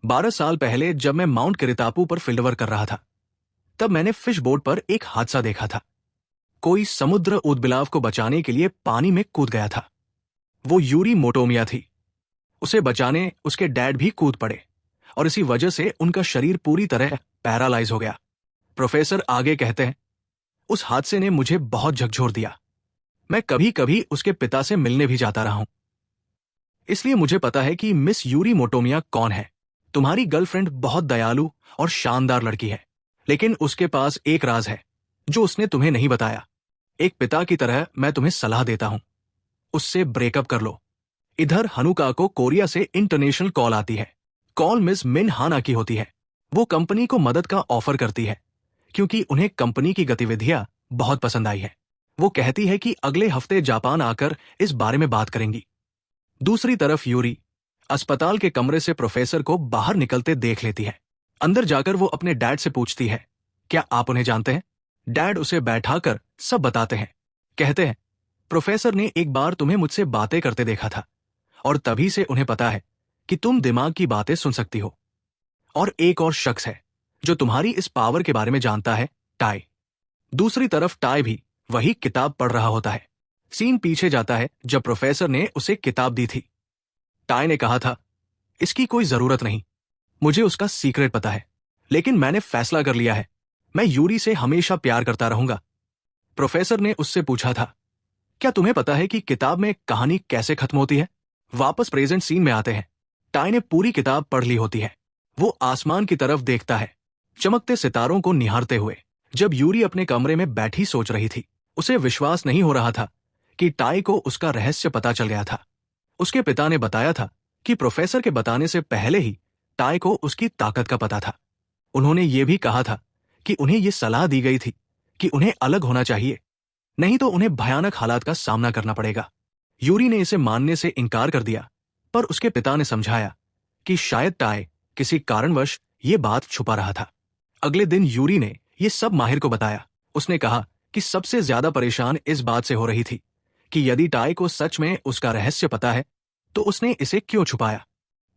12 साल पहले जब मैं माउंट किरितापू पर फील्ड वर्क कर रहा था, तब मैंने फिश बोट पर एक हादसा देखा था। कोई समुद्र ऊदबिलाव को बचाने के लिए पानी में कूद गया था। वो यूरी मोटोमिया थी। उसे बचाने उसके डैड भी कूद पड़े और इसी वजह से उनका शरीर पूरी तरह पैरालाइज हो गया। प्रोफेसर आगे कहते हैं, उस हादसे ने मुझे बहुत झकझोर दिया। मैं कभी कभी उसके पिता से मिलने भी जाता रहा हूं। इसलिए मुझे पता है कि मिस यूरी मोटोमिया कौन है। तुम्हारी गर्लफ्रेंड बहुत दयालु और शानदार लड़की है, लेकिन उसके पास एक राज है जो उसने तुम्हें नहीं बताया। एक पिता की तरह मैं तुम्हें सलाह देता हूं, उससे ब्रेकअप कर लो। इधर हनुका को कोरिया से इंटरनेशनल कॉल आती है। कॉल मिस मिन हाना की होती है। वो कंपनी को मदद का ऑफर करती है क्योंकि उन्हें कंपनी की गतिविधियां बहुत पसंद आई है। वो कहती है कि अगले हफ्ते जापान आकर इस बारे में बात करेंगी। दूसरी तरफ यूरी अस्पताल के कमरे से प्रोफेसर को बाहर निकलते देख लेती है। अंदर जाकर वो अपने डैड से पूछती है, क्या आप उन्हें जानते हैं? डैड उसे बैठाकर सब बताते हैं। कहते हैं, प्रोफेसर ने एक बार तुम्हें मुझसे बातें करते देखा था और तभी से उन्हें पता है कि तुम दिमाग की बातें सुन सकती हो। और एक और शख्स है जो तुम्हारी इस पावर के बारे में जानता है, टाई। दूसरी तरफ टाई भी वही किताब पढ़ रहा होता है। सीन पीछे जाता है जब प्रोफेसर ने उसे किताब दी थी। टाई ने कहा था, इसकी कोई जरूरत नहीं, मुझे उसका सीक्रेट पता है, लेकिन मैंने फैसला कर लिया है, मैं यूरी से हमेशा प्यार करता रहूंगा। प्रोफेसर ने उससे पूछा था, क्या तुम्हें पता है कि किताब में कहानी कैसे खत्म होती है? वापस प्रेजेंट सीन में आते हैं। टाई ने पूरी किताब पढ़ ली होती है। वो आसमान की तरफ देखता है, चमकते सितारों को निहारते हुए। जब यूरी अपने कमरे में बैठी सोच रही थी, उसे विश्वास नहीं हो रहा था कि टाई को उसका रहस्य पता चल गया था। उसके पिता ने बताया था कि प्रोफेसर के बताने से पहले ही टाई को उसकी ताकत का पता था। उन्होंने ये भी कहा था कि उन्हें ये सलाह दी गई थी कि उन्हें अलग होना चाहिए, नहीं तो उन्हें भयानक हालात का सामना करना पड़ेगा। यूरी ने इसे मानने से इनकार कर दिया, पर उसके पिता ने समझाया कि शायद टाई किसी कारणवश ये बात छुपा रहा था। अगले दिन यूरी ने ये सब माहिर को बताया। उसने कहा कि सबसे ज्यादा परेशान इस बात से हो रही थी कि यदि टाई को सच में उसका रहस्य पता है तो उसने इसे क्यों छुपाया।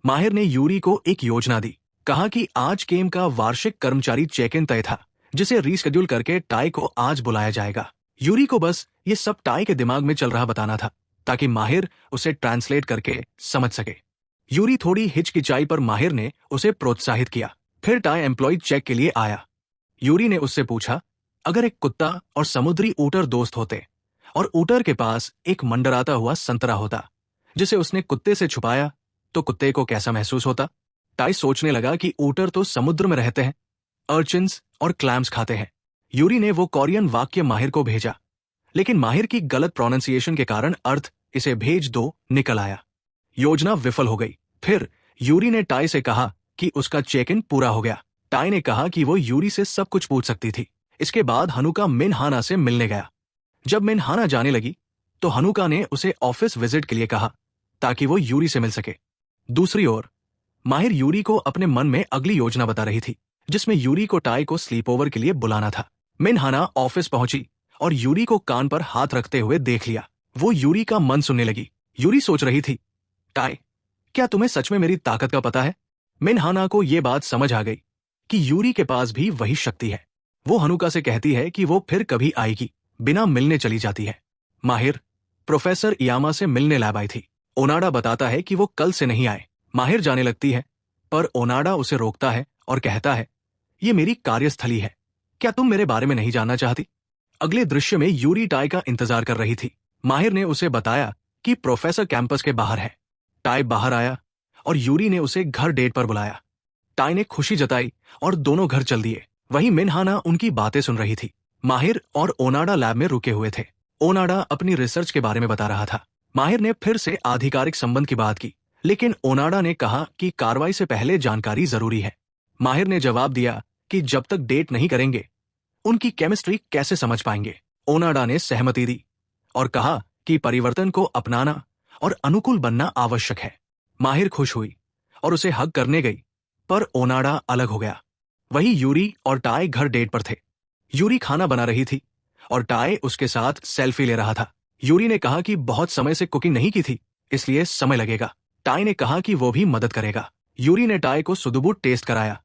माहिर ने यूरी को एक योजना दी। कहा कि आज केम का वार्षिक कर्मचारी चेक इन तय था, जिसे रीशेड्यूल करके टाई को आज बुलाया जाएगा। यूरी को बस ये सब टाई के दिमाग में चल रहा बताना था ताकि माहिर उसे ट्रांसलेट करके समझ सके। यूरी थोड़ी हिचकिचाई पर माहिर ने उसे प्रोत्साहित किया। फिर टाई एम्प्लॉय चेक के लिए आया। यूरी ने उससे पूछा, अगर एक कुत्ता और समुद्री ऊटर दोस्त होते और ऊटर के पास एक मंडराता हुआ संतरा होता जिसे उसने कुत्ते से छुपाया, तो कुत्ते को कैसा महसूस होता? टाई सोचने लगा कि ऊटर तो समुद्र में रहते हैं, अर्चिन्स और क्लैम्स खाते हैं। यूरी ने वो कोरियन वाक्य माहिर को भेजा, लेकिन माहिर की गलत प्रोनाउंसिएशन के कारण अर्थ इसे भेज दो निकल आया। योजना विफल हो गई। फिर यूरी ने टाई से कहा कि उसका चेक इन पूरा हो गया। टाई ने कहा कि वो यूरी से सब कुछ पूछ सकती थी। इसके बाद हनुका मिन हाना से मिलने गया। जब मिन हाना जाने लगी तो हनुका ने उसे ऑफिस विजिट के लिए कहा ताकि वो यूरी से मिल सके। दूसरी ओर माहिर यूरी को अपने मन में अगली योजना बता रही थी, जिसमें यूरी को टाई को स्लीप ओवर के लिए बुलाना था। मिन हाना ऑफिस पहुंची और यूरी को कान पर हाथ रखते हुए देख लिया। वो यूरी का मन सुनने लगी। यूरी सोच रही थी, टाई, क्या तुम्हें सच में मेरी ताकत का पता है? मिन हाना को यह बात समझ आ गई कि यूरी के पास भी वही शक्ति है। वो हनुका से कहती है कि वो फिर कभी आएगी, बिना मिलने चली जाती है। माहिर प्रोफेसर इयामा से मिलने लैब आई थी। ओनाडा बताता है कि वो कल से नहीं आए। माहिर जाने लगती है, पर ओनाडा उसे रोकता है और कहता है, ये मेरी कार्यस्थली है, क्या तुम मेरे बारे में नहीं जानना चाहती? अगले दृश्य में यूरी टाई का इंतजार कर रही थी। माहिर ने उसे बताया कि प्रोफेसर कैंपस के बाहर है। टाई बाहर आया और यूरी ने उसे घर डेट पर बुलाया। टाई ने खुशी जताई और दोनों घर चल दिए। वहीं मिन हाना उनकी बातें सुन रही थी। माहिर और ओनाडा लैब में रुके हुए थे। ओनाडा अपनी रिसर्च के बारे में बता रहा था। माहिर ने फिर से आधिकारिक संबंध की बात की, लेकिन ओनाडा ने कहा कि कार्रवाई से पहले जानकारी जरूरी है। माहिर ने जवाब दिया कि जब तक डेट नहीं करेंगे उनकी केमिस्ट्री कैसे समझ पाएंगे। ओनाडा ने सहमति दी और कहा कि परिवर्तन को अपनाना और अनुकूल बनना आवश्यक है। माहिर खुश हुई और उसे हग करने गई, पर ओनाडा अलग हो गया। वही यूरी और टाई घर डेट पर थे। यूरी खाना बना रही थी और टाई उसके साथ सेल्फी ले रहा था। यूरी ने कहा कि बहुत समय से कुकिंग नहीं की थी, इसलिए समय लगेगा। टाई ने कहा कि वो भी मदद करेगा। यूरी ने टाई को सुदुबू टेस्ट कराया।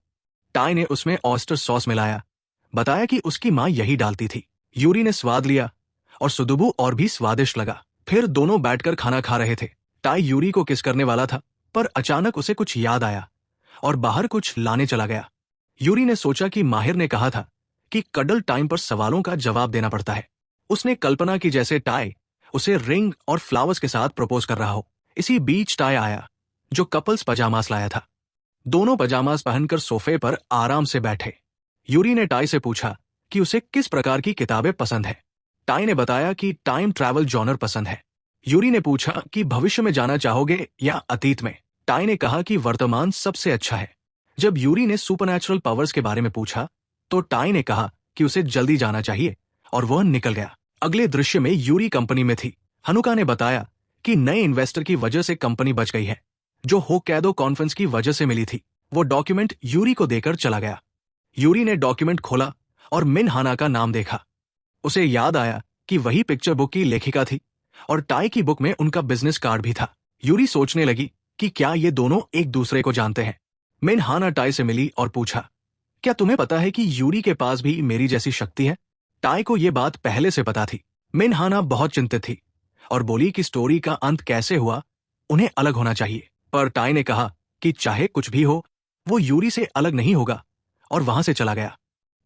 टाई ने उसमें ऑयस्टर सॉस मिलाया, बताया कि उसकी माँ यही डालती थी। यूरी ने स्वाद लिया और सुदुबू और भी स्वादिष्ट लगा। फिर दोनों बैठकर खाना खा रहे थे। टाई यूरी को किस करने वाला था, पर अचानक उसे कुछ याद आया और बाहर कुछ लाने चला गया। यूरी ने सोचा कि माहिर ने कहा था कि कडल टाइम पर सवालों का जवाब देना पड़ता है। उसने कल्पना की जैसे टाई उसे रिंग और फ्लावर्स के साथ प्रपोज कर रहा हो। इसी बीच टाई आया, जो कपल्स पजामास लाया था। दोनों पजामास पहनकर सोफे पर आराम से बैठे। यूरी ने टाई से पूछा कि उसे किस प्रकार की किताबें पसंद है। टाई ने बताया कि टाइम ट्रैवल जॉनर पसंद है। यूरी ने पूछा कि भविष्य में जाना चाहोगे या अतीत में। टाई ने कहा कि वर्तमान सबसे अच्छा है। जब यूरी ने सुपरनैचुरल पावर्स के बारे में पूछा तो टाई ने कहा कि उसे जल्दी जाना चाहिए और वह निकल गया। अगले दृश्य में यूरी कंपनी में थी। हनुका ने बताया कि नए इन्वेस्टर की वजह से कंपनी बच गई है, जो होक्काइडो कॉन्फ्रेंस की वजह से मिली थी। वो डॉक्यूमेंट यूरी को देकर चला गया। यूरी ने डॉक्यूमेंट खोला और मिन हाना का नाम देखा। उसे याद आया कि वही पिक्चर बुक की लेखिका थी और टाई की बुक में उनका बिजनेस कार्ड भी था। यूरी सोचने लगी कि क्या ये दोनों एक दूसरे को जानते हैं। मिन हाना टाई से मिली और पूछा, क्या तुम्हें पता है कि यूरी के पास भी मेरी जैसी शक्ति है? टाई को यह बात पहले से पता थी। मिन हाना बहुत चिंतित थी और बोली कि स्टोरी का अंत कैसे हुआ, उन्हें अलग होना चाहिए। पर टाई ने कहा कि चाहे कुछ भी हो, वो यूरी से अलग नहीं होगा, और वहां से चला गया।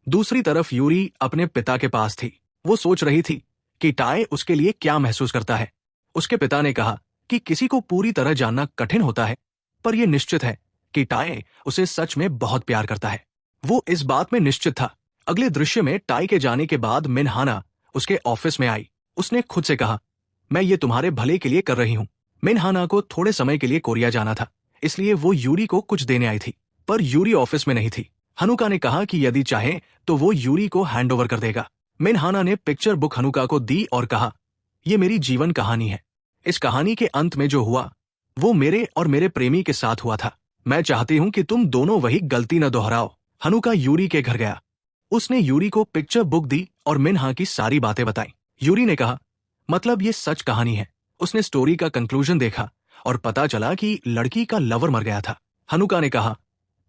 दूसरी तरफ यूरी अपने पिता के पास थी। वो सोच रही थी कि टाई उसके लिए क्या महसूस करता है। उसके पिता ने कहा कि किसी को पूरी तरह जानना कठिन होता है, पर यह निश्चित है कि टाई उसे सच में बहुत प्यार करता है। वो इस बात में निश्चित था। अगले दृश्य में टाई के जाने के बाद मिन हाना उसके ऑफिस में आई। उसने खुद से कहा, मैं ये तुम्हारे भले के लिए कर रही हूं। मिन हाना को थोड़े समय के लिए कोरिया जाना था, इसलिए वो यूरी को कुछ देने आई थी, पर यूरी ऑफिस में नहीं थी। हनुका ने कहा कि यदि चाहे तो वो यूरी को हैंडओवर कर देगा। मिन हाना ने पिक्चर बुक हनुका को दी और कहा, ये मेरी जीवन कहानी है। इस कहानी के अंत में जो हुआ वो मेरे और मेरे प्रेमी के साथ हुआ था। मैं चाहती हूं कि तुम दोनों वही गलती न दोहराओ। हनुका यूरी के घर गया। उसने यूरी को पिक्चर बुक दी और मिन्हा की सारी बातें बताई। यूरी ने कहा, मतलब ये सच कहानी है। उसने स्टोरी का कंक्लूजन देखा और पता चला कि लड़की का लवर मर गया था। हनुका ने कहा,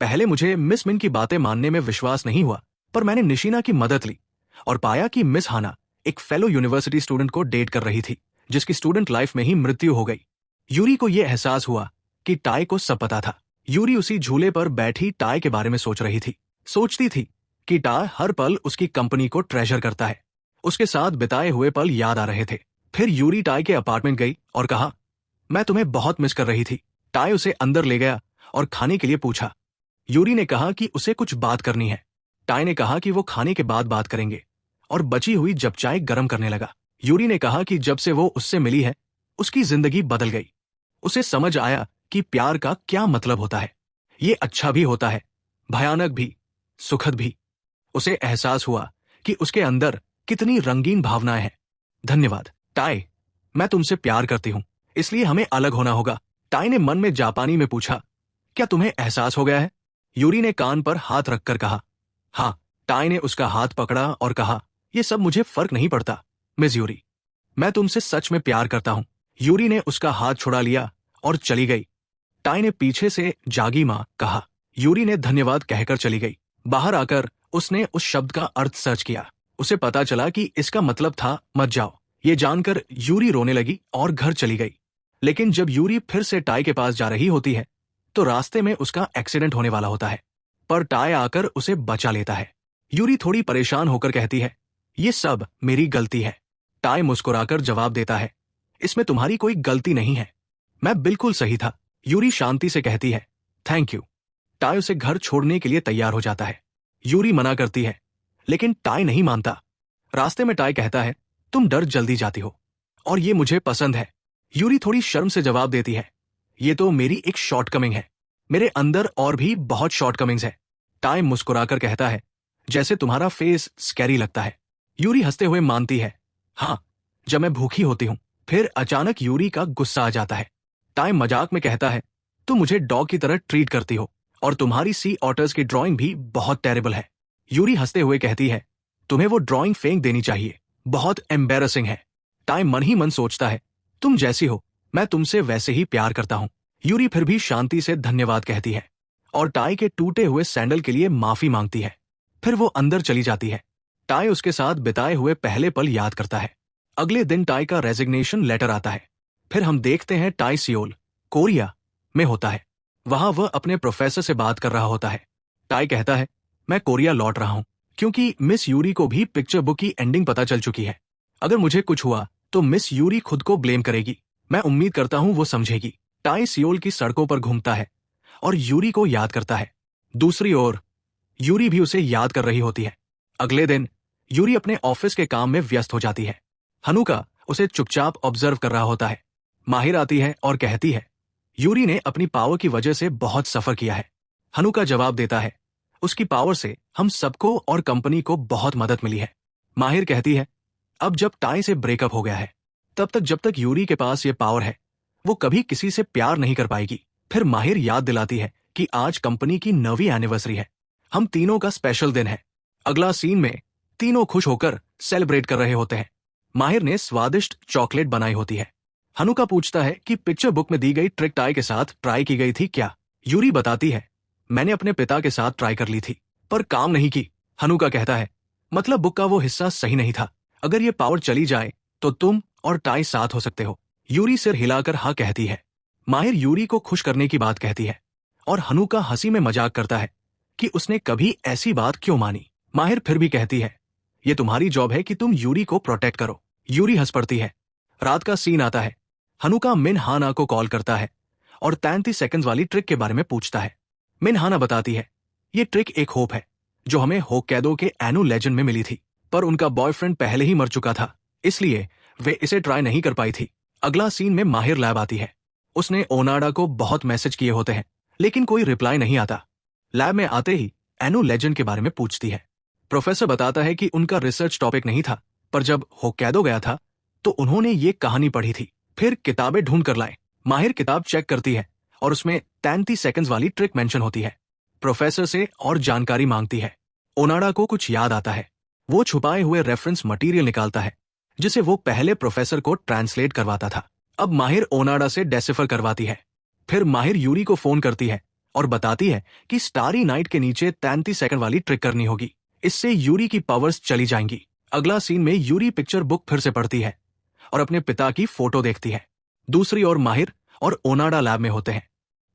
पहले मुझे मिस मिन की बातें मानने में विश्वास नहीं हुआ, पर मैंने निशिना की मदद ली और पाया कि मिस हाना एक फेलो यूनिवर्सिटी स्टूडेंट को डेट कर रही थी, जिसकी स्टूडेंट लाइफ में ही मृत्यु हो गई। यूरी को यह एहसास हुआ कि टाई को सब पता था। यूरी उसी झूले पर बैठी टाई के बारे में सोच रही थी। सोचती थी कि टाई हर पल उसकी कंपनी को ट्रेजर करता है। उसके साथ बिताए हुए पल याद आ रहे थे। फिर यूरी टाई के अपार्टमेंट गई और कहा, मैं तुम्हें बहुत मिस कर रही थी। टाई उसे अंदर ले गया और खाने के लिए पूछा। यूरी ने कहा कि उसे कुछ बात करनी है। टाई ने कहा कि वो खाने के बाद बात करेंगे और बची हुई जब चाय गर्म करने लगा। यूरी ने कहा कि जब से वो उससे मिली है, उसकी जिंदगी बदल गई। उसे समझ आया कि प्यार का क्या मतलब होता है। ये अच्छा भी होता है, भयानक भी, सुखद भी। उसे एहसास हुआ कि उसके अंदर कितनी रंगीन भावनाएं हैं। धन्यवाद टाई, मैं तुमसे प्यार करती हूं, इसलिए हमें अलग होना होगा। टाई ने मन में जापानी में पूछा, क्या तुम्हें एहसास हो गया है? यूरी ने कान पर हाथ रखकर कहा, हाँ। टाई ने उसका हाथ पकड़ा और कहा, यह सब मुझे फर्क नहीं पड़ता मिस यूरी, मैं तुमसे सच में प्यार करता हूं। यूरी ने उसका हाथ छुड़ा लिया और चली गई। टाई ने पीछे से जागी मां कहा। यूरी ने धन्यवाद कहकर चली गई। बाहर आकर उसने उस शब्द का अर्थ सर्च किया। उसे पता चला कि इसका मतलब था मत जाओ। ये जानकर यूरी रोने लगी और घर चली गई। लेकिन जब यूरी फिर से टाई के पास जा रही होती है तो रास्ते में उसका एक्सीडेंट होने वाला होता है, पर टाई आकर उसे बचा लेता है। यूरी थोड़ी परेशान होकर कहती है, ये सब मेरी गलती है। टाई मुस्कुराकर जवाब देता है, इसमें तुम्हारी कोई गलती नहीं है, मैं बिल्कुल सही था। यूरी शांति से कहती है, थैंक यू। टाई उसे घर छोड़ने के लिए तैयार हो जाता है। यूरी मना करती है, लेकिन टाई नहीं मानता। रास्ते में टाई कहता है, तुम डर जल्दी जाती हो और ये मुझे पसंद है। यूरी थोड़ी शर्म से जवाब देती है, ये तो मेरी एक शॉर्टकमिंग है, मेरे अंदर और भी बहुत शॉर्टकमिंग्स है। टाई मुस्कुराकर कहता है, जैसे तुम्हारा फेस स्कैरी लगता है। यूरी हंसते हुए मानती है, हाँ, जब मैं भूखी होती हूं फिर अचानक यूरी का गुस्सा आ जाता है। टाई मजाक में कहता है, तुम मुझे डॉग की तरह ट्रीट करती हो और तुम्हारी सी ऑटर्स की ड्राइंग भी बहुत टेरेबल है। यूरी हंसते हुए कहती है, तुम्हें वो ड्राइंग फेंक देनी चाहिए, बहुत एम्बेरसिंग है। टाई मन ही मन सोचता है, तुम जैसी हो मैं तुमसे वैसे ही प्यार करता हूं। यूरी फिर भी शांति से धन्यवाद कहती है और टाई के टूटे हुए सैंडल के लिए माफी मांगती है। फिर वो अंदर चली जाती है। टाई उसके साथ बिताए हुए पहले पल याद करता है। अगले दिन टाई का रेजिग्नेशन लेटर आता है। फिर हम देखते हैं टाई सियोल, कोरिया में होता है। वहां वह अपने प्रोफेसर से बात कर रहा होता है। टाई कहता है, मैं कोरिया लौट रहा हूं क्योंकि मिस यूरी को भी पिक्चर बुक की एंडिंग पता चल चुकी है। अगर मुझे कुछ हुआ तो मिस यूरी खुद को ब्लेम करेगी। मैं उम्मीद करता हूं वो समझेगी। टाई सियोल की सड़कों पर घूमता है और यूरी को याद करता है। दूसरी ओर यूरी भी उसे याद कर रही होती है। अगले दिन यूरी अपने ऑफिस के काम में व्यस्त हो जाती है। हनुका उसे चुपचाप ऑब्जर्व कर रहा होता है। माहिर आती है और कहती है, यूरी ने अपनी पावर की वजह से बहुत सफर किया है। हनुका जवाब देता है, उसकी पावर से हम सबको और कंपनी को बहुत मदद मिली है। माहिर कहती है, अब जब टाई से ब्रेकअप हो गया है तब तक जब तक यूरी के पास ये पावर है वो कभी किसी से प्यार नहीं कर पाएगी। फिर माहिर याद दिलाती है कि आज कंपनी की 9वीं एनिवर्सरी है। हम तीनों का स्पेशल दिन है। अगला सीन में तीनों खुश होकर सेलिब्रेट कर रहे होते हैं। माहिर ने स्वादिष्ट चॉकलेट बनाई होती है। हनुका पूछता है कि पिक्चर बुक में दी गई ट्रिक टाई के साथ ट्राई की गई थी क्या। यूरी बताती है, मैंने अपने पिता के साथ ट्राई कर ली थी पर काम नहीं की। हनुका कहता है, मतलब बुक का वो हिस्सा सही नहीं था। अगर ये पावर चली जाए तो तुम और टाई साथ हो सकते हो। यूरी सिर हिलाकर हाँ कहती है। माहिर यूरी को खुश करने की बात कहती है और हनुका हंसी में मजाक करता है कि उसने कभी ऐसी बात क्यों मानी। माहिर फिर भी कहती है, ये तुम्हारी जॉब है कि तुम यूरी को प्रोटेक्ट करो। यूरी हंस पड़ती है। रात का सीन आता है। हनुका मिन हाना को कॉल करता है और 33 सेकंड्स वाली ट्रिक के बारे में पूछता है। मिन हाना बताती है, ये ट्रिक एक होप है जो हमें होक्काइडो के एनु लेजेंड में मिली थी, पर उनका बॉयफ्रेंड पहले ही मर चुका था इसलिए वे इसे ट्राई नहीं कर पाई थी। अगला सीन में माहिर लैब आती है। उसने ओनाडा को बहुत मैसेज किए होते हैं लेकिन कोई रिप्लाई नहीं आता। लैब में आते ही एनु लेजेंड के बारे में पूछती है। प्रोफेसर बताता है कि उनका रिसर्च टॉपिक नहीं था, पर जब होक्काइडो गया था तो उन्होंने ये कहानी पढ़ी थी। फिर किताबें ढूंढ कर लाए। माहिर किताब चेक करती है और उसमें 33 सेकंड्स वाली ट्रिक मेंशन होती है। प्रोफेसर से और जानकारी मांगती है। ओनाडा को कुछ याद आता है। वो छुपाए हुए रेफरेंस मटेरियल निकालता है जिसे वो पहले प्रोफेसर को ट्रांसलेट करवाता था। अब माहिर ओनाडा से डेसिफर करवाती है। फिर माहिर यूरी को फोन करती है और बताती है कि स्टारी नाइट के नीचे 33 सेकंड वाली ट्रिक करनी होगी, इससे यूरी की पावर्स चली जाएंगी। अगला सीन में यूरी पिक्चर बुक फिर से पढ़ती है और अपने पिता की फोटो देखती है। दूसरी ओर माहिर और ओनाडा लैब में होते हैं।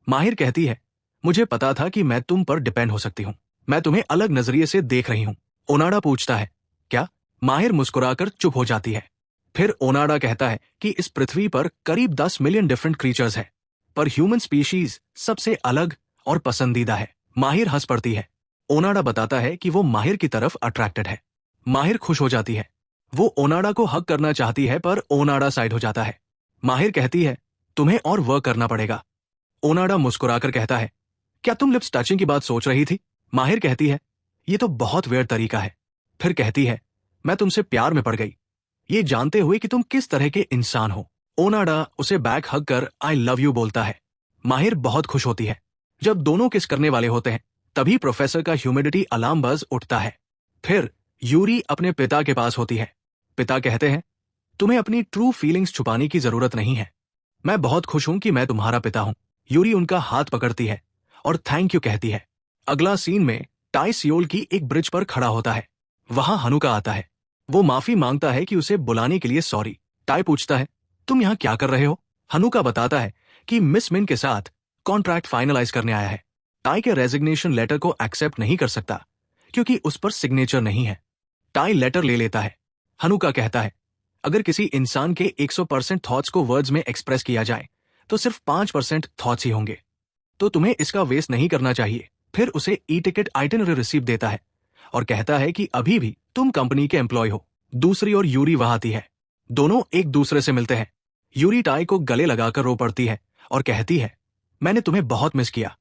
माहिर कहती है, मुझे पता था कि मैं तुम पर डिपेंड हो सकती हूँ, मैं तुम्हें अलग नजरिए से देख रही हूँ। ओनाडा पूछता है, क्या? माहिर मुस्कुराकर चुप हो जाती है। फिर ओनाडा कहता है कि इस पृथ्वी पर करीब 10 मिलियन डिफरेंट क्रीचर्स हैं, पर ह्यूमन स्पीशीज सबसे अलग और पसंदीदा है। माहिर हंस पड़ती है। ओनाडा बताता है कि वो माहिर की तरफ अट्रैक्टेड है। माहिर खुश हो जाती है। वो ओनाडा को हक करना चाहती है पर ओनाडा साइड हो जाता है। माहिर कहती है, तुम्हें और वर्क करना पड़ेगा। ओनाडा मुस्कुराकर कहता है, क्या तुम लिप्स टचिंग की बात सोच रही थी? माहिर कहती है, ये तो बहुत वेयर तरीका है। फिर कहती है, मैं तुमसे प्यार में पड़ गई, ये जानते हुए कि तुम किस तरह के इंसान हो। ओनाडा उसे बैक हग कर आई लव यू बोलता है। माहिर बहुत खुश होती है। जब दोनों किस करने वाले होते हैं तभी प्रोफेसर का ह्यूमिडिटी अलार्म बज उठता है। फिर यूरी अपने पिता के पास होती है। पिता कहते हैं, तुम्हें अपनी ट्रू फीलिंग्स छुपाने की जरूरत नहीं है, मैं बहुत खुश हूं कि मैं तुम्हारा पिता हूं। यूरी उनका हाथ पकड़ती है और थैंक यू कहती है। अगला सीन में टाई सियोल की एक ब्रिज पर खड़ा होता है। वहां हनुका आता है। वो माफी मांगता है कि उसे बुलाने के लिए सॉरी। टाई पूछता है, तुम यहाँ क्या कर रहे हो? हनुका बताता है कि मिस मिन के साथ कॉन्ट्रैक्ट फाइनलाइज करने आया है। टाई के रेजिग्नेशन लेटर को एक्सेप्ट नहीं कर सकता क्योंकि उस पर सिग्नेचर नहीं है। टाई लेटर ले लेता है। हनुका कहता है, अगर किसी इंसान के 100% थॉट्स को वर्ड्स में एक्सप्रेस किया जाए तो सिर्फ 5% थॉट्स ही होंगे, तो तुम्हें इसका वेस्ट नहीं करना चाहिए। फिर उसे ई टिकट आइटिनरी रिसीप्ट देता है और कहता है कि अभी भी तुम कंपनी के एम्प्लॉय हो। दूसरी ओर यूरी वहां आती है। दोनों एक दूसरे से मिलते हैं। यूरी टाई को गले लगाकर रो पड़ती है और कहती है, मैंने तुम्हें बहुत मिस किया।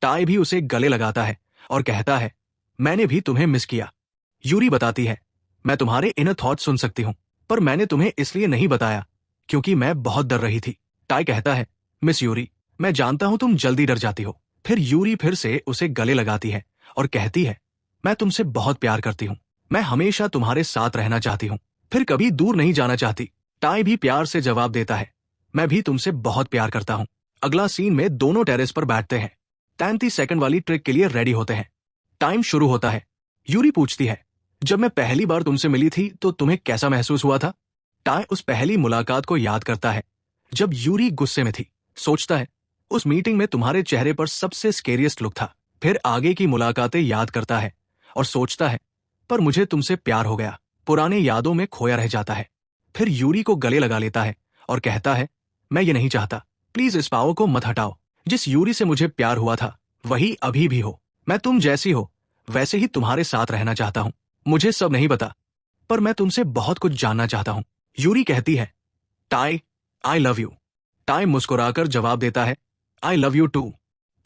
टाई भी उसे गले लगाता है और कहता है, मैंने भी तुम्हें मिस किया। यूरी बताती है, मैं तुम्हारे इनर थॉट्स सुन सकती हूँ, पर मैंने तुम्हें इसलिए नहीं बताया क्योंकि मैं बहुत डर रही थी। टाई कहता है, मिस यूरी, मैं जानता हूं तुम जल्दी डर जाती हो। फिर यूरी फिर से उसे गले लगाती है और कहती है, मैं तुमसे बहुत प्यार करती हूँ। मैं हमेशा तुम्हारे साथ रहना चाहती हूँ, फिर कभी दूर नहीं जाना चाहती। टाई भी प्यार से जवाब देता है, मैं भी तुमसे बहुत प्यार करता हूँ। अगला सीन में दोनों टेरेस पर बैठते हैं। 33 सेकंड वाली ट्रिक के लिए रेडी होते हैं। टाइम शुरू होता है। यूरी पूछती है, जब मैं पहली बार तुमसे मिली थी तो तुम्हें कैसा महसूस हुआ था? टाई उस पहली मुलाकात को याद करता है जब यूरी गुस्से में थी। सोचता है, उस मीटिंग में तुम्हारे चेहरे पर सबसे स्केरियस्ट लुक था। फिर आगे की मुलाकातें याद करता है और सोचता है, पर मुझे तुमसे प्यार हो गया। पुराने यादों में खोया रह जाता है। फिर यूरी को गले लगा लेता है और कहता है, मैं ये नहीं चाहता, प्लीज इस पाव को मत हटाओ। जिस यूरी से मुझे प्यार हुआ था वही अभी भी हो। मैं तुम जैसी हो वैसे ही तुम्हारे साथ रहना चाहता हूँ। मुझे सब नहीं पता, पर मैं तुमसे बहुत कुछ जानना चाहता हूँ। यूरी कहती है, tie, I love you. Tie मुस्कुराकर जवाब देता है, आई लव यू टू।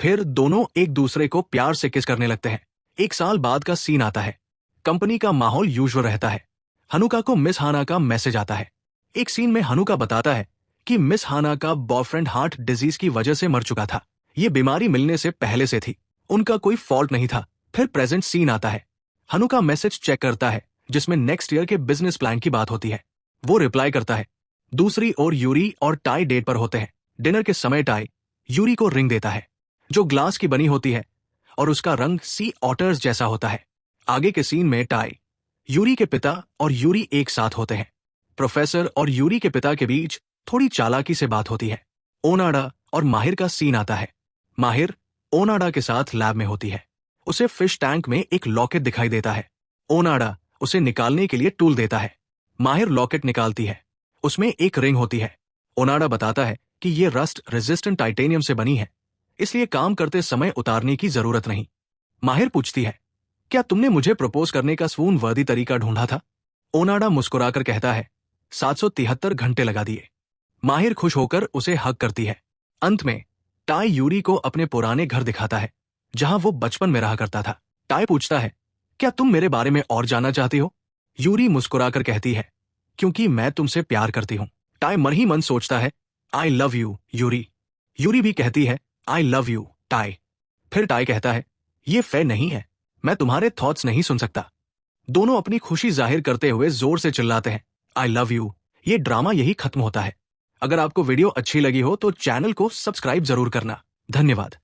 फिर दोनों एक दूसरे को प्यार से किस करने लगते हैं। 1 साल बाद का सीन आता है। कंपनी का माहौल यूजुअल रहता है। हनुका को मिस हाना का मैसेज आता है। एक सीन में हनुका बताता है कि मिस हाना का बॉयफ्रेंड हार्ट डिजीज की वजह से मर चुका था। ये बीमारी मिलने से पहले से थी, उनका कोई फॉल्ट नहीं था। फिर प्रेजेंट सीन आता है। हनुका मैसेज चेक करता है जिसमें नेक्स्ट ईयर के बिजनेस प्लान की बात होती है। वो रिप्लाई करता है। दूसरी ओर यूरी और टाई डेट पर होते हैं। डिनर के समय टाई यूरी को रिंग देता है जो ग्लास की बनी होती है और उसका रंग सी ऑटर्स जैसा होता है। आगे के सीन में टाई, यूरी के पिता और यूरी एक साथ होते हैं। प्रोफेसर और यूरी के पिता के बीच थोड़ी चालाकी से बात होती है। ओनाडा और माहिर का सीन आता है। माहिर ओनाडा के साथ लैब में होती है। उसे फिश टैंक में एक लॉकेट दिखाई देता है। ओनाडा उसे निकालने के लिए टूल देता है। माहिर लॉकेट निकालती है। उसमें एक रिंग होती है। ओनाडा बताता है कि ये रस्ट रेजिस्टेंट टाइटेनियम से बनी है, इसलिए काम करते समय उतारने की जरूरत नहीं। माहिर पूछती है, क्या तुमने मुझे प्रपोज करने का स्पून वर्दी तरीका ढूंढा था? ओनाडा मुस्कुराकर कहता है, 773 घंटे लगा दिए। माहिर खुश होकर उसे हग करती है। अंत में टाई यूरी को अपने पुराने घर दिखाता है जहां वो बचपन में रहा करता था। टाई पूछता है, क्या तुम मेरे बारे में और जानना चाहती हो? यूरी मुस्कुराकर कहती है, क्योंकि मैं तुमसे प्यार करती हूं। टाई मन ही मन सोचता है, I love you Yuri. Yuri भी कहती है, आई लव यू टाई। फिर टाई कहता है, ये फेयर नहीं है, मैं तुम्हारे थॉट्स नहीं सुन सकता। दोनों अपनी खुशी जाहिर करते हुए जोर से चिल्लाते हैं, आई लव यू। ये ड्रामा यही खत्म होता है। अगर आपको वीडियो अच्छी लगी हो तो चैनल को सब्सक्राइब जरूर करना। धन्यवाद।